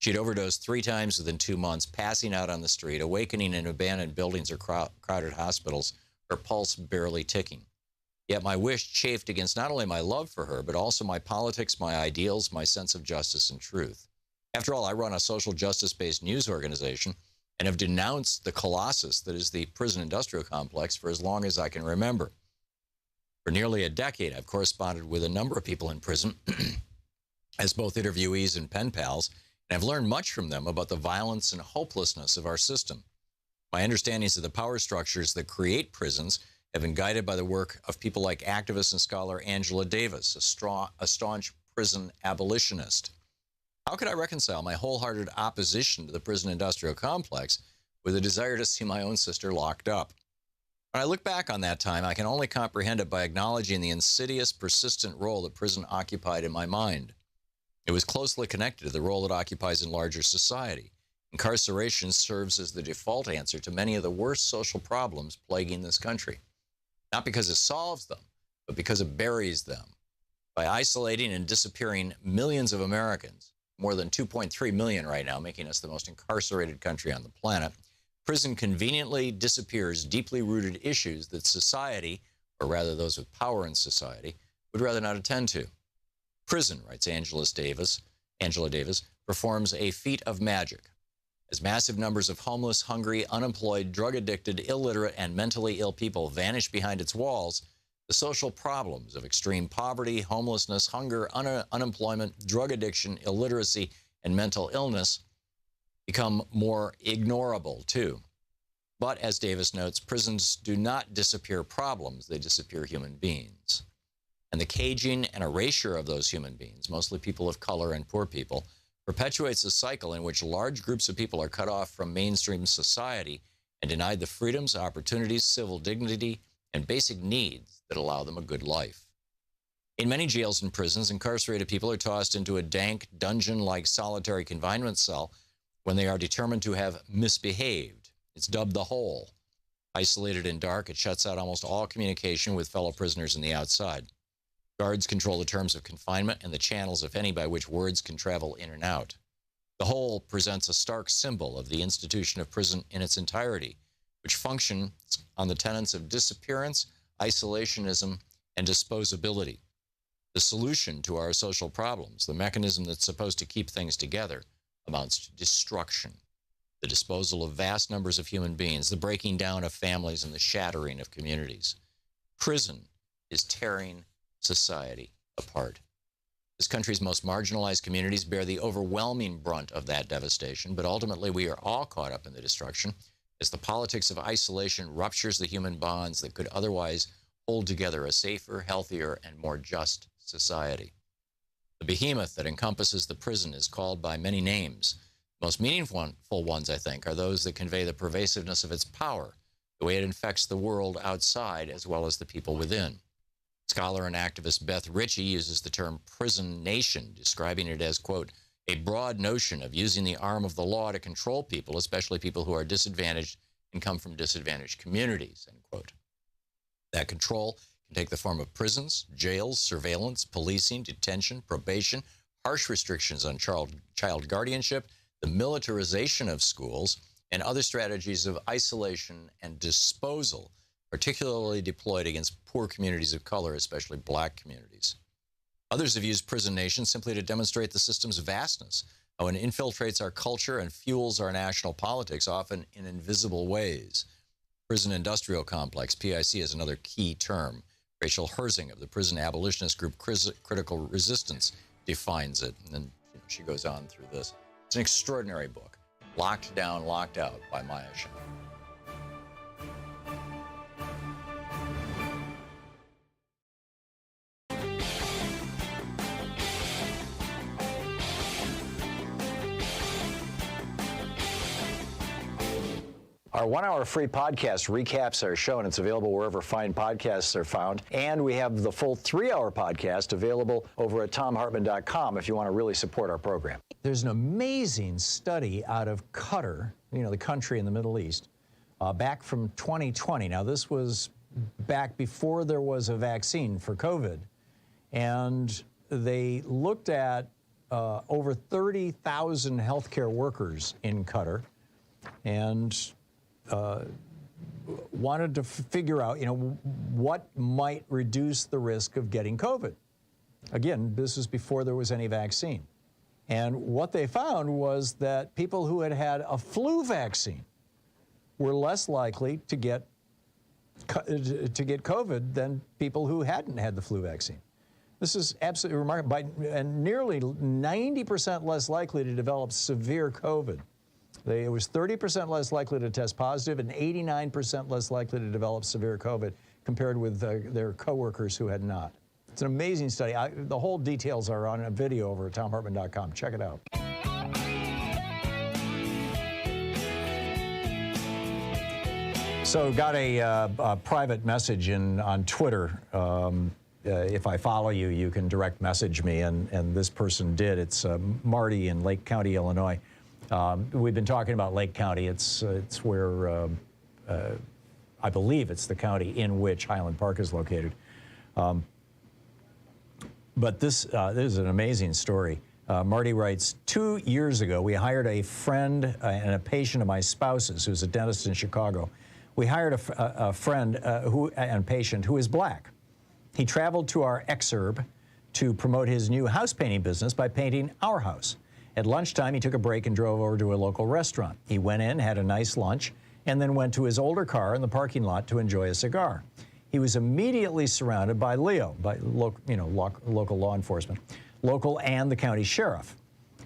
She'd overdosed 3 times within 2 months, passing out on the street, awakening in abandoned buildings or crowded hospitals, her pulse barely ticking. Yet my wish chafed against not only my love for her, but also my politics, my ideals, my sense of justice and truth. After all, I run a social justice-based news organization and have denounced the colossus that is the prison industrial complex for as long as I can remember. For nearly a decade, I've corresponded with a number of people in prison as both interviewees and pen pals, and I've learned much from them about the violence and hopelessness of our system. My understandings of the power structures that create prisons have been guided by the work of people like activist and scholar Angela Davis, a staunch prison abolitionist. How could I reconcile my wholehearted opposition to the prison industrial complex with a desire to see my own sister locked up? When I look back on that time, I can only comprehend it by acknowledging the insidious, persistent role that prison occupied in my mind. It was closely connected to the role it occupies in larger society. Incarceration serves as the default answer to many of the worst social problems plaguing this country. Not because it solves them, but because it buries them. By isolating and disappearing millions of Americans, more than 2.3 million right now, making us the most incarcerated country on the planet, prison conveniently disappears deeply rooted issues that society, or rather those with power in society, would rather not attend to. Prison, writes Angela Davis, performs a feat of magic. As massive numbers of homeless, hungry, unemployed, drug-addicted, illiterate, and mentally ill people vanish behind its walls, the social problems of extreme poverty, homelessness, hunger, unemployment, drug addiction, illiteracy, and mental illness become more ignorable, too. But, as Davis notes, prisons do not disappear problems, they disappear human beings. And the caging and erasure of those human beings, mostly people of color and poor people, perpetuates a cycle in which large groups of people are cut off from mainstream society and denied the freedoms, opportunities, civil dignity, and basic needs that allow them a good life. In many jails and prisons, incarcerated people are tossed into a dank, dungeon-like solitary confinement cell when they are determined to have misbehaved. It's dubbed the hole. Isolated and dark, it shuts out almost all communication with fellow prisoners in the outside. Guards control the terms of confinement and the channels, if any, by which words can travel in and out. The whole presents a stark symbol of the institution of prison in its entirety, which functions on the tenets of disappearance, isolationism, and disposability. The solution to our social problems, the mechanism that's supposed to keep things together, amounts to destruction, the disposal of vast numbers of human beings, the breaking down of families, and the shattering of communities. Prison is tearing society apart. This country's most marginalized communities bear the overwhelming brunt of that devastation, but ultimately we are all caught up in the destruction as the politics of isolation ruptures the human bonds that could otherwise hold together a safer, healthier, and more just society. The behemoth that encompasses the prison is called by many names. The most meaningful ones, I think, are those that convey the pervasiveness of its power, the way it infects the world outside as well as the people within. Scholar and activist Beth Ritchie uses the term prison nation, describing it as, quote, a broad notion of using the arm of the law to control people, especially people who are disadvantaged and come from disadvantaged communities, end quote. That control can take the form of prisons, jails, surveillance, policing, detention, probation, harsh restrictions on child guardianship, the militarization of schools, and other strategies of isolation and disposal, particularly deployed against poor communities of color, especially black communities. Others have used prison nation simply to demonstrate the system's vastness, how it infiltrates our culture and fuels our national politics, often in invisible ways. Prison industrial complex, PIC, is another key term. Rachel Herzing of the prison abolitionist group Critical Resistance defines it, and then she goes on through this. It's an extraordinary book, Locked Down, Locked Out by Maya Shah. Our 1-hour free podcast recaps our show, and it's available wherever fine podcasts are found. And we have the full 3-hour podcast available over at thomhartmann.com if you want to really support our program. There's an amazing study out of Qatar, the country in the Middle East, back from 2020. Now, this was back before there was a vaccine for COVID. And they looked at over 30,000 healthcare workers in Qatar and wanted to figure out, what might reduce the risk of getting COVID. Again, this was before there was any vaccine. And what they found was that people who had had a flu vaccine were less likely to get COVID than people who hadn't had the flu vaccine. This is absolutely remarkable, and nearly 90% less likely to develop severe COVID. It was 30% less likely to test positive and 89% less likely to develop severe COVID compared with their coworkers who had not. It's an amazing study. The whole details are on a video over at thomhartmann.com. Check it out. So got a private message on Twitter. If I follow you, you can direct message me, and this person did. It's Marty in Lake County, Illinois. We've been talking about Lake County. It's where I believe it's the county in which Highland Park is located. But this is an amazing story. Marty writes, 2 years ago, we hired a friend and a patient of my spouse's who's a dentist in Chicago. We hired a friend and patient who is black. He traveled to our exurb to promote his new house painting business by painting our house. At lunchtime, he took a break and drove over to a local restaurant. He went in, had a nice lunch, and then went to his older car in the parking lot to enjoy a cigar. He was immediately surrounded by local law enforcement, local and the county sheriff,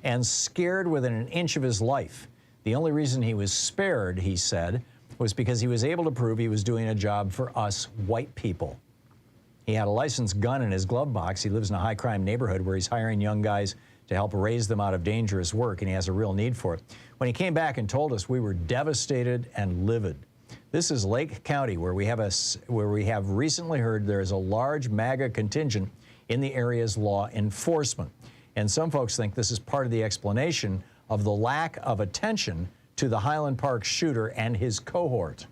and scared within an inch of his life. The only reason he was spared, he said, was because he was able to prove he was doing a job for us white people. He had a licensed gun in his glove box. He lives in a high-crime neighborhood where he's hiring young guys to help raise them out of dangerous work, and he has a real need for it. When he came back and told us, we were devastated and livid. This is Lake County, where we have recently heard there is a large MAGA contingent in the area's law enforcement. And some folks think this is part of the explanation of the lack of attention to the Highland Park shooter and his cohort.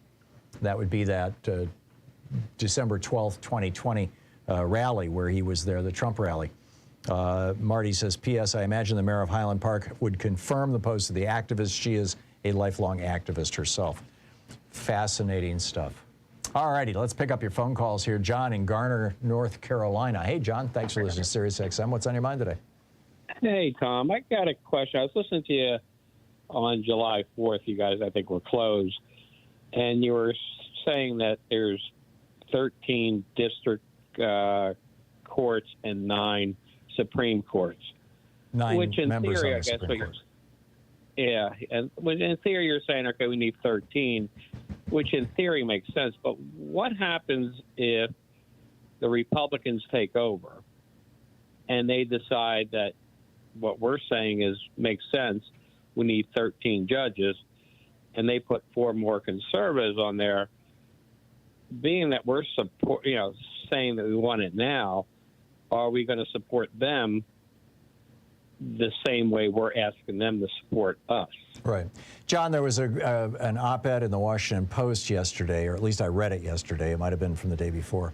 That would be that December 12th, 2020 rally where he was there, the Trump rally. Marty says, P.S. I imagine the mayor of Highland Park would confirm the post of the activist. She is a lifelong activist herself. Fascinating stuff. All righty, let's pick up your phone calls here. John in Garner, North Carolina. Hey, John, thanks for listening to Sirius XM. What's on your mind today? Hey, Tom, I got a question. I was listening to you on July 4th. You guys, I think, were closed. And you were saying that there's 13 district courts and 9 Supreme Courts. 9 which in members theory, on the Supreme Court. Yeah, and in theory you're saying, okay, we need 13, which in theory makes sense. But what happens if the Republicans take over and they decide that what we're saying makes sense, we need 13 judges, and they put 4 more conservatives on there? Being that we're saying that we want it now, are we going to support them the same way we're asking them to support us? Right. John, there was an op-ed in the Washington Post yesterday, or at least I read it yesterday. It might have been from the day before,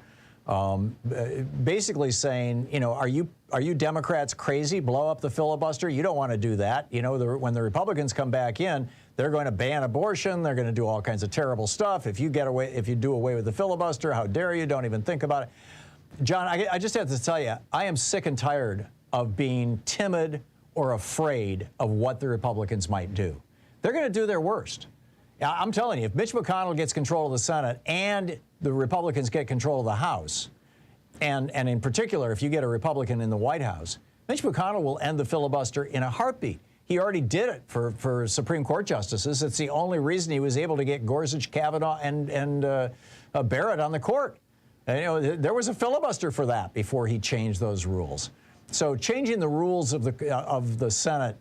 basically saying, you know, are you Democrats crazy? Blow up the filibuster? You don't want to do that. You know, when the Republicans come back in, they're going to ban abortion. They're going to do all kinds of terrible stuff. If you do away with the filibuster, how dare you? Don't even think about it. John, I just have to tell you, I am sick and tired of being timid or afraid of what the Republicans might do. They're going to do their worst. I'm telling you, if Mitch McConnell gets control of the Senate and the Republicans get control of the House, and in particular, if you get a Republican in the White House, Mitch McConnell will end the filibuster in a heartbeat. He already did it for Supreme Court justices. It's the only reason he was able to get Gorsuch, Kavanaugh, and Barrett on the court. And, you know, there was a filibuster for that before he changed those rules. So changing the rules of the Senate,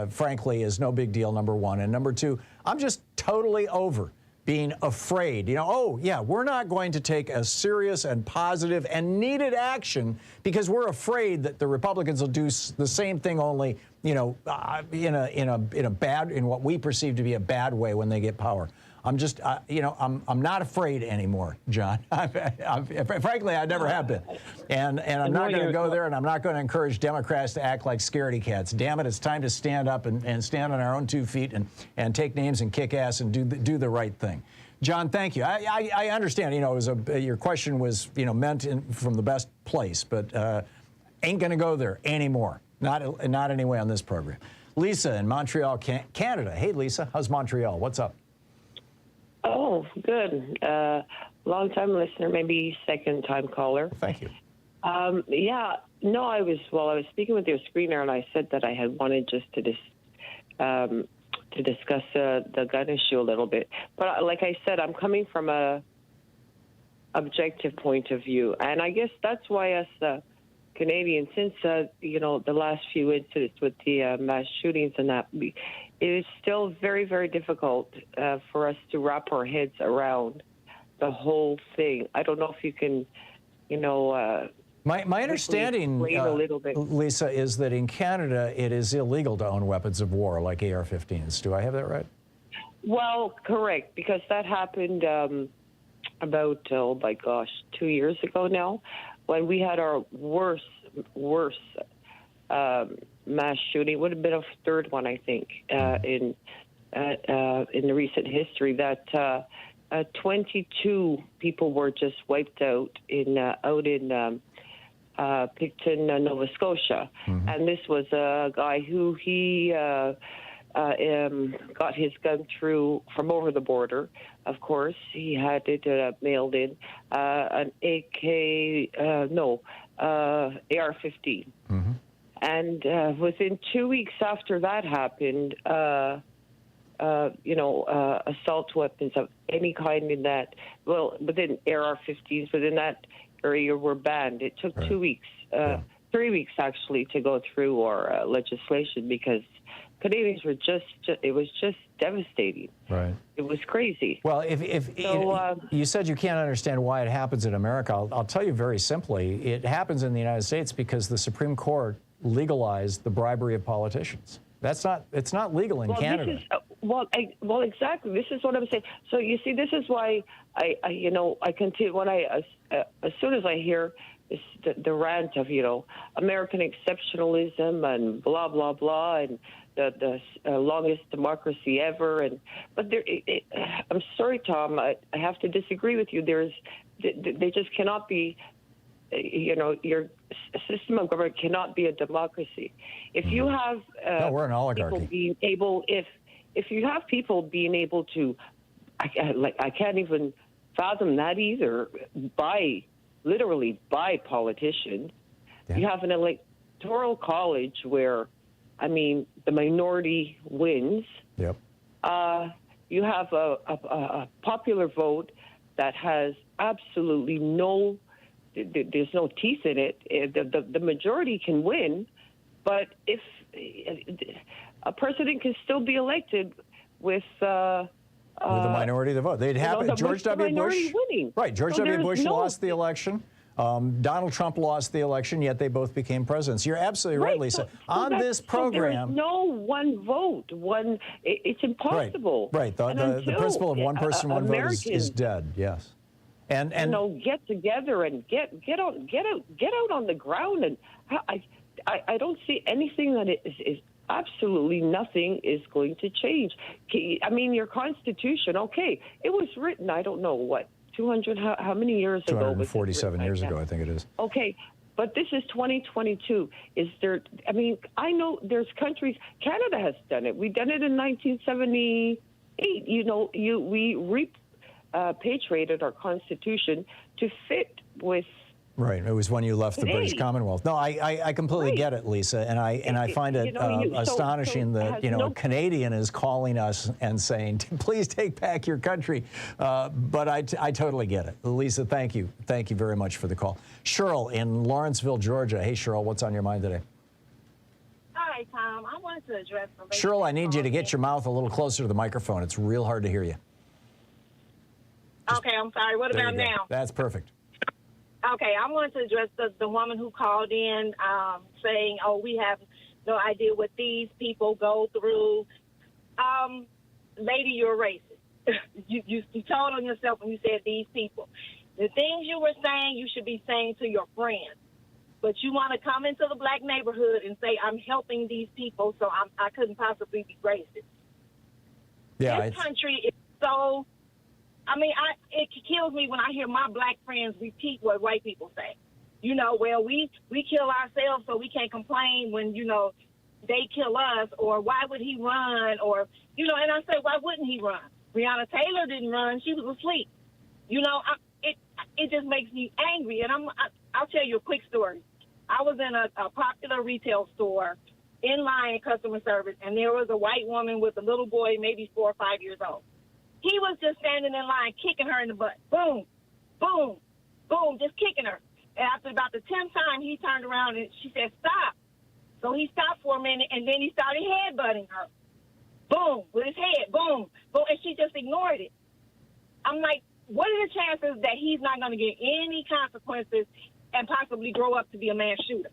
frankly, is no big deal, number one. And number two, I'm just totally over being afraid. You know, oh, yeah, we're not going to take a serious and positive and needed action because we're afraid that the Republicans will do the same thing, only, you know, in what we perceive to be a bad way when they get power. I'm just, you know, I'm not afraid anymore, John. Frankly, I never have been. And I'm not going to go there, and I'm not going to encourage Democrats to act like scaredy cats. Damn it, it's time to stand up and stand on our own 2 feet and take names and kick ass and do the right thing. John, thank you. I understand, you know, it was your question was, you know, meant from the best place, but ain't going to go there anymore. Not anyway on this program. Lisa in Montreal, Canada. Hey, Lisa, how's Montreal? What's up? Oh, good. Long-time listener, maybe second-time caller. Thank you. Yeah, no, I was speaking with your screener, and I said that I had wanted just to discuss the gun issue a little bit. But like I said, I'm coming from a objective point of view, and I guess that's why us Canadians, since you know, the last few incidents with the mass shootings and that, it is still very, very difficult for us to wrap our heads around the whole thing. I don't know if you can, you know. My understanding, a little bit. Lisa, is that in Canada it is illegal to own weapons of war like AR-15s. Do I have that right? Well, correct, because that happened about, oh my gosh, 2 years ago now, when we had our worst mass shooting. It would have been a third one, I think, in the recent history. That 22 people were just wiped out in Picton, Nova Scotia, and this was a guy who got his gun through from over the border. Of course, he had it mailed in, an AR-15. And within 2 weeks after that happened, assault weapons of any kind in that, well, within AR-15s within that area were banned. It took 2 weeks, 3 weeks actually, to go through our legislation, because Canadians were it was just devastating. Right. It was crazy. Well, you said you can't understand why it happens in America. I'll tell you very simply. It happens in the United States because the Supreme Court legalized the bribery of politicians. It's not legal in Canada. Exactly. This is what I'm saying. So you see, this is why I continue when as soon as I hear the rant of, you know, American exceptionalism and blah blah blah and the longest democracy ever, but I'm sorry, Tom, I have to disagree with you. They just cannot be. You know, your system of government cannot be a democracy. If you have we're an oligarchy. People being able, if you have people being able to, I can't even fathom that either. Literally by politicians. Yeah. You have an electoral college where, I mean, the minority wins. Yep. You have a popular vote that has absolutely there's no teeth in it. The majority can win, but if a president can still be elected with a minority of the vote, they'd have George W. Bush. Winning. Right, George W. Bush lost the election. Donald Trump lost the election, yet they both became presidents. You're absolutely right, Lisa. On this program, there's no one vote. It's impossible. Right. The principle of one person, one vote is dead. Yes. And get together and get out on the ground. And I don't see anything that is absolutely nothing is going to change. I mean, your Constitution, okay, it was written, I don't know, what, 200, how many years ago? 247 years ago, I think it is. Okay, but this is 2022. Is there, I mean, I know there's countries, Canada has done it. We done it in 1978. We repatriated our Constitution to fit with. Right. It was when you left the British Commonwealth. No, I completely get it, Lisa, and I find it astonishing that a Canadian is calling us and saying, "Please take back your country." But I totally get it, Lisa. Thank you very much for the call. Cheryl in Lawrenceville, Georgia. Hey, Cheryl, what's on your mind today? Hi, Tom. I wanted to address. Cheryl, I need you to get your mouth a little closer to the microphone. It's real hard to hear you. Okay, I'm sorry. What about now? That's perfect. Okay, I wanted to address the woman who called in saying, "Oh, we have no idea what these people go through." Lady, you're racist. you told on yourself when you said these people. The things you were saying, you should be saying to your friends. But you want to come into the black neighborhood and say, "I'm helping these people, so I couldn't possibly be racist." Yeah, this country is so. I mean, it kills me when I hear my black friends repeat what white people say. Well, we kill ourselves, so we can't complain when, they kill us, or why would he run, or, and I say, why wouldn't he run? Breonna Taylor didn't run. She was asleep. It just makes me angry, and I'll tell you a quick story. I was in a popular retail store in line customer service, and there was a white woman with a little boy, maybe 4 or 5 years old. He was just standing in line, kicking her in the butt. Boom, boom, boom, just kicking her. And after about the 10th time, he turned around and she said, "Stop." So he stopped for a minute, and then he started headbutting her. Boom, with his head, boom, boom, and she just ignored it. I'm like, what are the chances that he's not going to get any consequences and possibly grow up to be a mass shooter?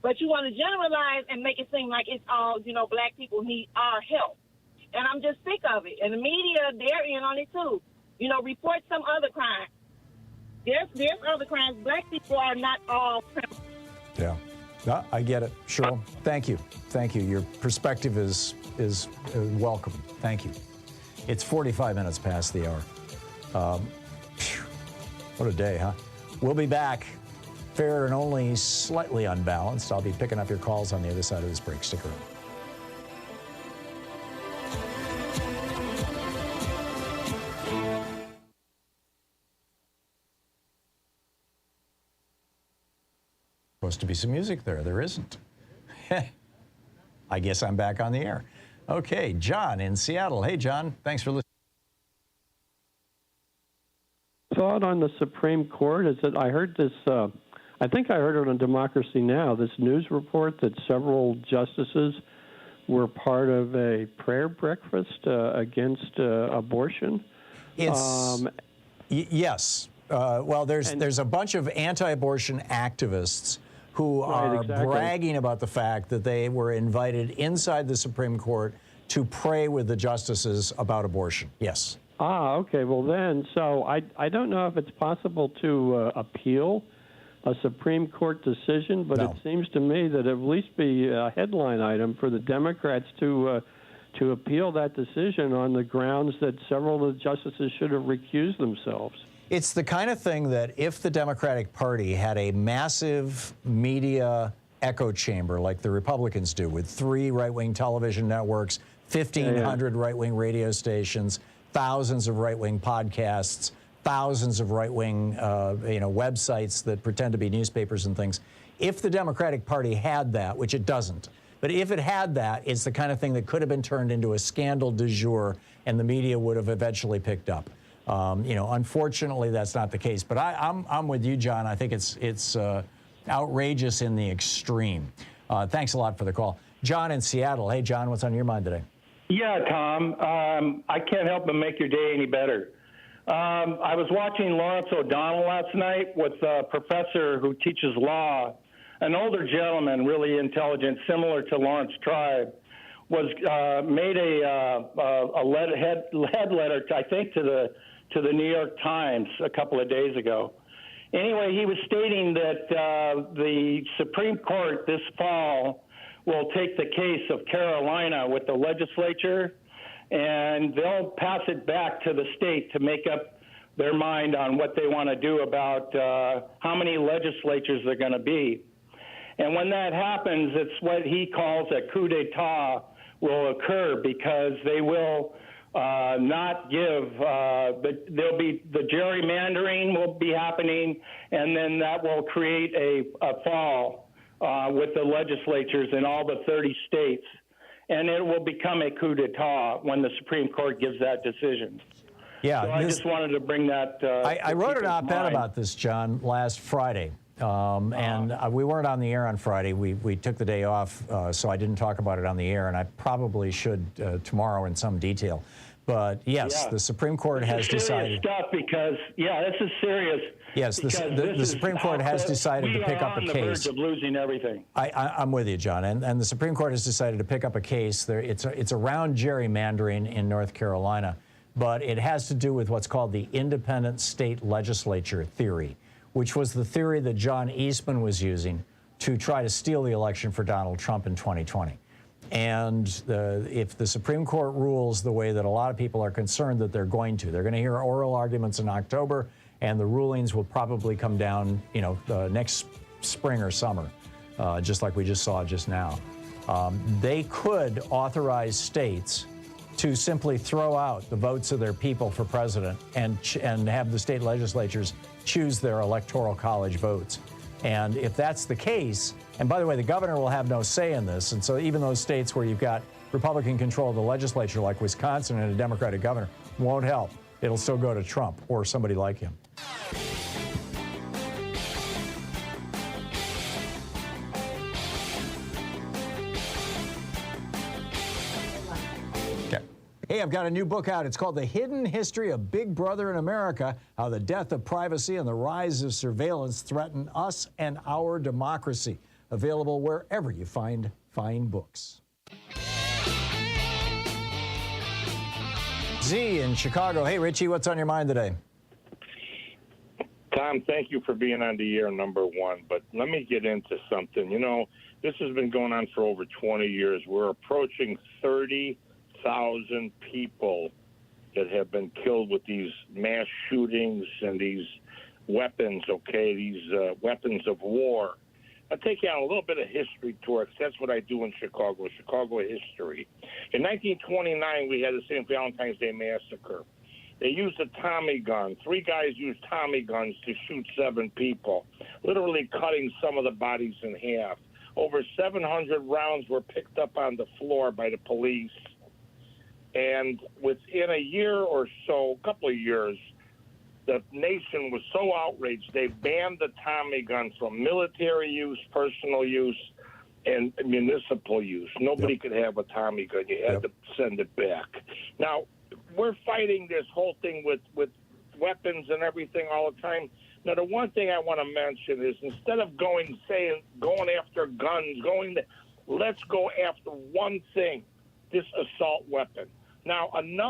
But you want to generalize and make it seem like it's all, black people need our help. And I'm just sick of it. And the media, they're in on it too. Report some other crime. There's other crimes. Black people are not all criminals. Yeah. No, I get it. Cheryl, thank you. Thank you. Your perspective is welcome. Thank you. It's 45 minutes past the hour. What a day, huh? We'll be back. Fair and only slightly unbalanced. I'll be picking up your calls on the other side of this break. Stick around. Supposed to be some music there. There isn't. I guess I'm back on the air. Okay, John in Seattle. Hey, John. Thanks for listening. Thought on the Supreme Court is that I heard this, I think I heard it on Democracy Now!, this news report that several justices were part of a prayer breakfast against abortion. Yes. Well, there's a bunch of anti-abortion activists who are bragging about the fact that they were invited inside the Supreme Court to pray with the justices about abortion. Yes. Okay. Well, then, so I don't know if it's possible to appeal a Supreme Court decision, but it seems to me that it at least be a headline item for the Democrats to appeal that decision on the grounds that several of the justices should have recused themselves. It's the kind of thing that if the Democratic Party had a massive media echo chamber like the Republicans do, with 3 right-wing television networks, 1,500 right-wing radio stations, thousands of right-wing podcasts, thousands of right-wing websites that pretend to be newspapers and things. If the Democratic Party had that, which it doesn't, but if it had that, it's the kind of thing that could have been turned into a scandal du jour, and the media would have eventually picked up. Unfortunately, that's not the case. But I'm with you, John. I think it's outrageous in the extreme. Thanks a lot for the call. John in Seattle. Hey, John, what's on your mind today? Yeah, Tom. I can't help but make your day any better. I was watching Lawrence O'Donnell last night with a professor who teaches law, an older gentleman, really intelligent, similar to Lawrence Tribe, was made a head letter, I think, to the to the New York Times a couple of days ago. Anyway, he was stating that the Supreme Court this fall will take the case of Carolina with the legislature, and they'll pass it back to the state to make up their mind on what they want to do about how many legislatures there are going to be. And when that happens, it's what he calls a coup d'etat will occur, because they will not give, there'll be the gerrymandering will be happening, and then that will create a fall with the legislatures in all the 30 states. And it will become a coup d'etat when the Supreme Court gives that decision. Yeah, so I just wanted to bring that. I wrote an op-ed about this, John, last Friday. And we weren't on the air on Friday. We took the day off, so I didn't talk about it on the air, and I probably should tomorrow in some detail. But yes, the Supreme Court has decided. Stuff because this is serious. Yes, the Supreme Court has decided to pick up a case. We are on the verge of losing everything. I'm with you, John. And the Supreme Court has decided to pick up a case. It's around gerrymandering in North Carolina, but it has to do with what's called the independent state legislature theory, which was the theory that John Eastman was using to try to steal the election for Donald Trump in 2020. And if the Supreme Court rules the way that a lot of people are concerned that they're going to hear oral arguments in October, and the rulings will probably come down, next spring or summer, just like we just saw just now. They could authorize states to simply throw out the votes of their people for president and have the state legislatures choose their electoral college votes. And if that's the case, and by the way, the governor will have no say in this, and so even those states where you've got Republican control of the legislature, like Wisconsin and a Democratic governor, won't help. It'll still go to Trump or somebody like him. Hey, I've got a new book out. It's called The Hidden History of Big Brother in America, How the Death of Privacy and the Rise of Surveillance Threaten Us and Our Democracy. Available wherever you find fine books. Z in Chicago. Hey, Richie, what's on your mind today? Tom, thank you for being on the air, number one. But let me get into something. This has been going on for over 20 years. We're approaching 30,000 people that have been killed with these mass shootings and these weapons, these weapons of war. I'll take you on a little bit of history tour, because that's what I do in Chicago history. In 1929, we had the St. Valentine's Day Massacre. They used a Tommy gun. 3 guys used Tommy guns to shoot 7 people, literally cutting some of the bodies in half. Over 700 rounds were picked up on the floor by the police. And within a year or so, a couple of years, the nation was so outraged, they banned the Tommy gun from military use, personal use, and municipal use. Nobody could have a Tommy gun. You had to send it back. Now, we're fighting this whole thing with weapons and everything all the time. Now, the one thing I want to mention is, instead of going after guns, let's go after one thing, this assault weapon. Now, and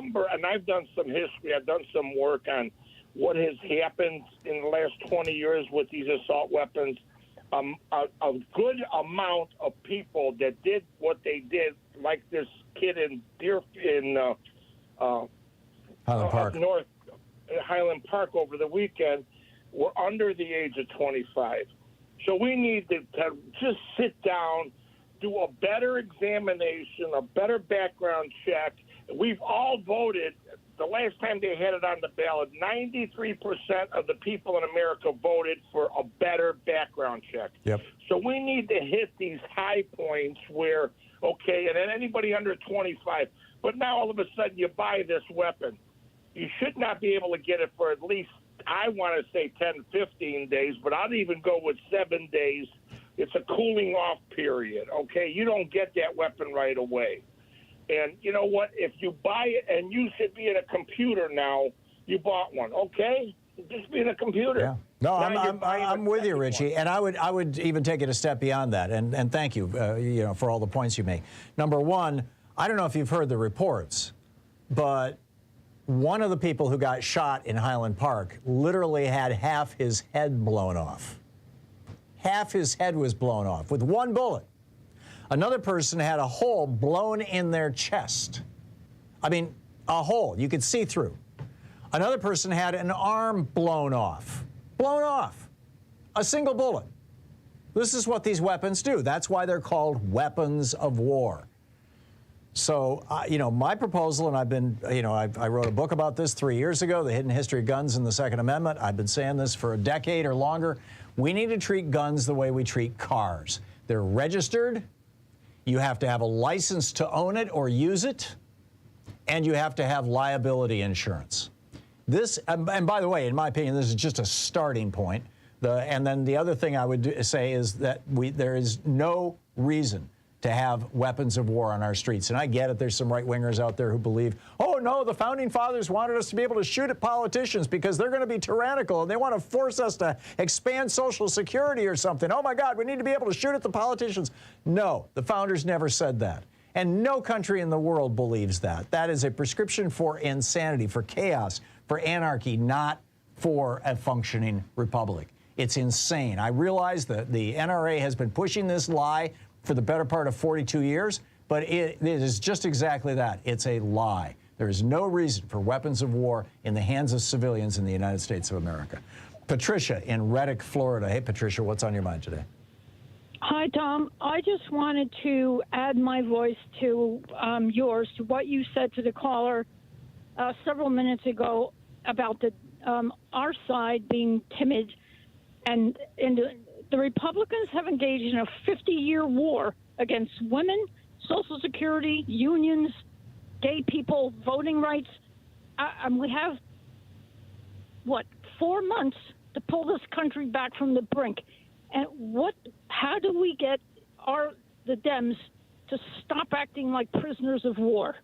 I've done some history, I've done some work on what has happened in the last 20 years with these assault weapons. A good amount of people that did what they did, like this kid in Highland Park. Up north, Highland Park over the weekend, were under the age of 25. So we need to just sit down, do a better examination, a better background check. We've all voted. The last time they had it on the ballot, 93% of the people in America voted for a better background check. Yep. So we need to hit these high points where, and then anybody under 25. But now all of a sudden you buy this weapon. You should not be able to get it for at least, I want to say 10, 15 days, but I'd even go with 7 days. It's a cooling off period, You don't get that weapon right away. And you know what? If you buy it, and you should be in a computer now, you bought one, Just be in a computer. Yeah. No, I'm with you, Richie, and I would even take it a step beyond that. And thank you, for all the points you make. Number one, I don't know if you've heard the reports, but one of the people who got shot in Highland Park literally had half his head blown off. Half his head was blown off with one bullet. Another person had a hole blown in their chest. I mean, a hole you could see through. Another person had an arm blown off. Blown off. A single bullet. This is what these weapons do. That's why they're called weapons of war. So, my proposal, and I've been, I wrote a book about this 3 years ago, The Hidden History of Guns and the Second Amendment. I've been saying this for a decade or longer. We need to treat guns the way we treat cars. They're registered. You have to have a license to own it or use it. And you have to have liability insurance. This, and by the way, in my opinion, this is just a starting point. And then the other thing I would say is that there is no reason to have weapons of war on our streets. And I get it. There's some right-wingers out there who believe, oh, no, the Founding Fathers wanted us to be able to shoot at politicians because they're going to be tyrannical and they want to force us to expand Social Security or something. Oh, my God, we need to be able to shoot at the politicians. No, the founders never said that. And no country in the world believes that. That is a prescription for insanity, for chaos, for anarchy, not for a functioning republic. It's insane. I realize that the NRA has been pushing this lie for the better part of 42 years, but it is just exactly that. It's a lie. There is no reason for weapons of war in the hands of civilians in the United States of America. Patricia in Reddick, Florida. Hey, Patricia, what's on your mind today? Hi, Tom. I just wanted to add my voice to yours, to what you said to the caller several minutes ago about our side being timid. And the Republicans have engaged in a 50-year war against women, Social Security, unions, gay people, voting rights. And we have, 4 months to pull this country back from the brink. And how do we get the Dems to stop acting like prisoners of war?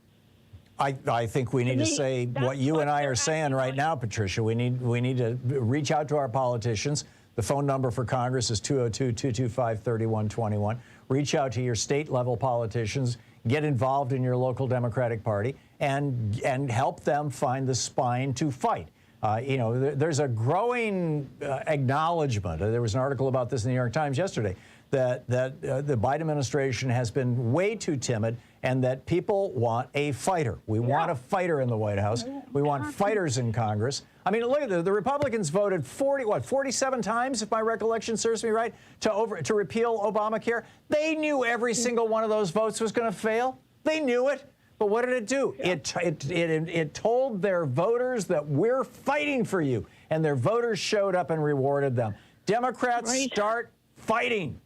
I think we need to say what you and I are saying right now, Patricia. We need to reach out to our politicians. The phone number for Congress is 202-225-3121. Reach out to your state-level politicians. Get involved in your local Democratic Party and help them find the spine to fight. There's a growing acknowledgement. There was an article about this in the New York Times yesterday that the Biden administration has been way too timid and that people want a fighter. We want a fighter in the White House. We want fighters in Congress. I mean, look at the Republicans voted 47 times, if my recollection serves me right, to repeal Obamacare. They knew every single one of those votes was going to fail. They knew it. But what did it do? Yeah. It told their voters that we're fighting for you, and their voters showed up and rewarded them. Democrats, start fighting.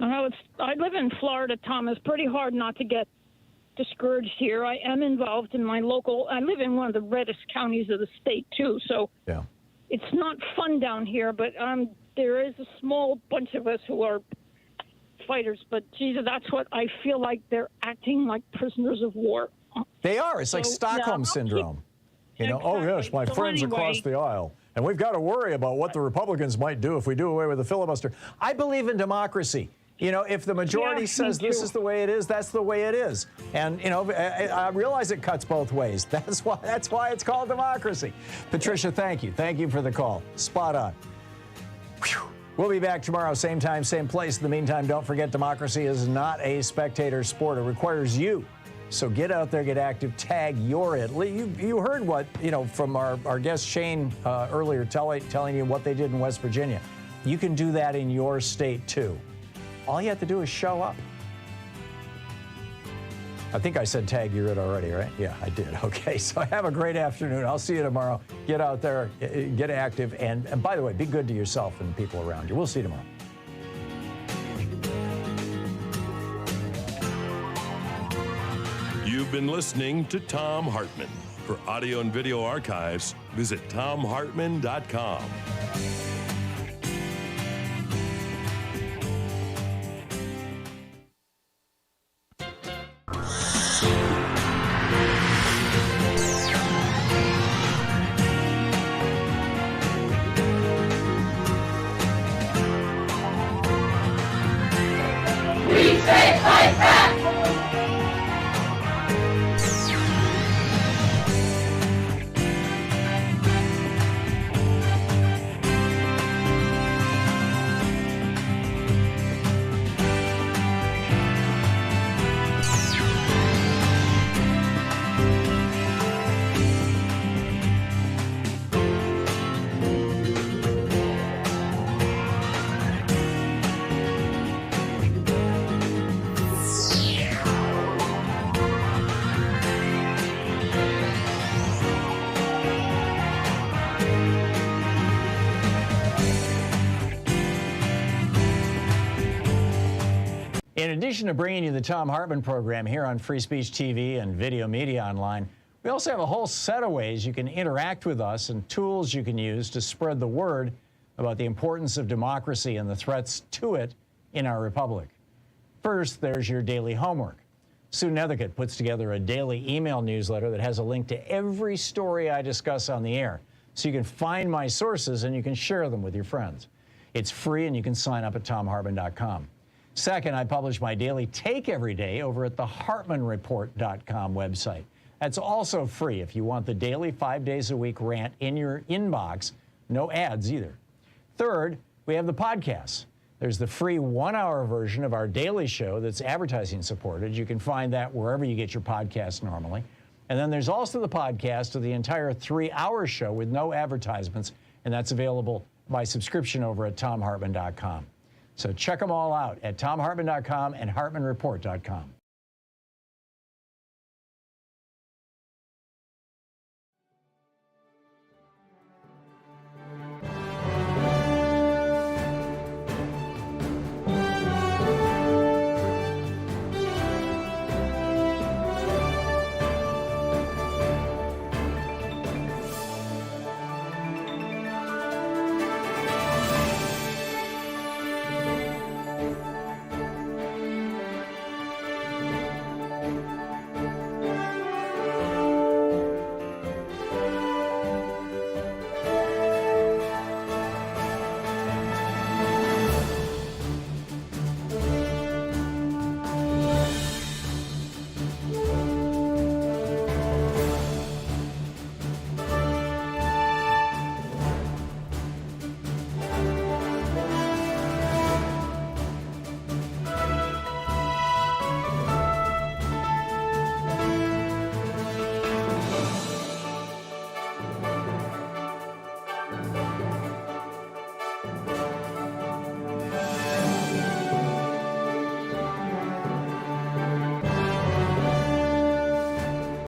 I live in Florida, Tom. It's pretty hard not to get discouraged here. I am involved in I live in one of the reddest counties of the state, too, so it's not fun down here, but there is a small bunch of us who are fighters, but Jesus, that's what I feel like. They're acting like prisoners of war. They are. It's like Stockholm Syndrome. Oh, yes, my friends across the aisle. And we've got to worry about what the Republicans might do if we do away with the filibuster. I believe in democracy. If the majority says this is the way it is, that's the way it is. And, I realize it cuts both ways. That's why it's called democracy. Patricia, thank you. Thank you for the call. Spot on. Whew. We'll be back tomorrow, same time, same place. In the meantime, don't forget, democracy is not a spectator sport. It requires you. So get out there, get active, tag your it. You heard what, from our guest Shane earlier telling you what they did in West Virginia. You can do that in your state, too. All you have to do is show up. I think I said tag your it already, right? Yeah, I did. Okay, so have a great afternoon. I'll see you tomorrow. Get out there, get active, and by the way, be good to yourself and the people around you. We'll see you tomorrow. You've been listening to Thom Hartmann. For audio and video archives, visit thomhartmann.com. In addition to bringing you the Thom Hartmann Program here on Free Speech TV and Video Media Online, we also have a whole set of ways you can interact with us and tools you can use to spread the word about the importance of democracy and the threats to it in our republic. First, there's your daily homework. Sue Nethercutt puts together a daily email newsletter that has a link to every story I discuss on the air, so you can find my sources and you can share them with your friends. It's free and you can sign up at thomhartmann.com. Second, I publish my daily take every day over at the hartmannreport.com website. That's also free if you want the daily 5 days a week rant in your inbox. No ads either. Third, we have the podcasts. There's the free 1-hour version of our daily show that's advertising supported. You can find that wherever you get your podcasts normally. And then there's also the podcast of the entire 3-hour show with no advertisements, and that's available by subscription over at thomhartmann.com. So check them all out at thomhartmann.com and hartmannreport.com.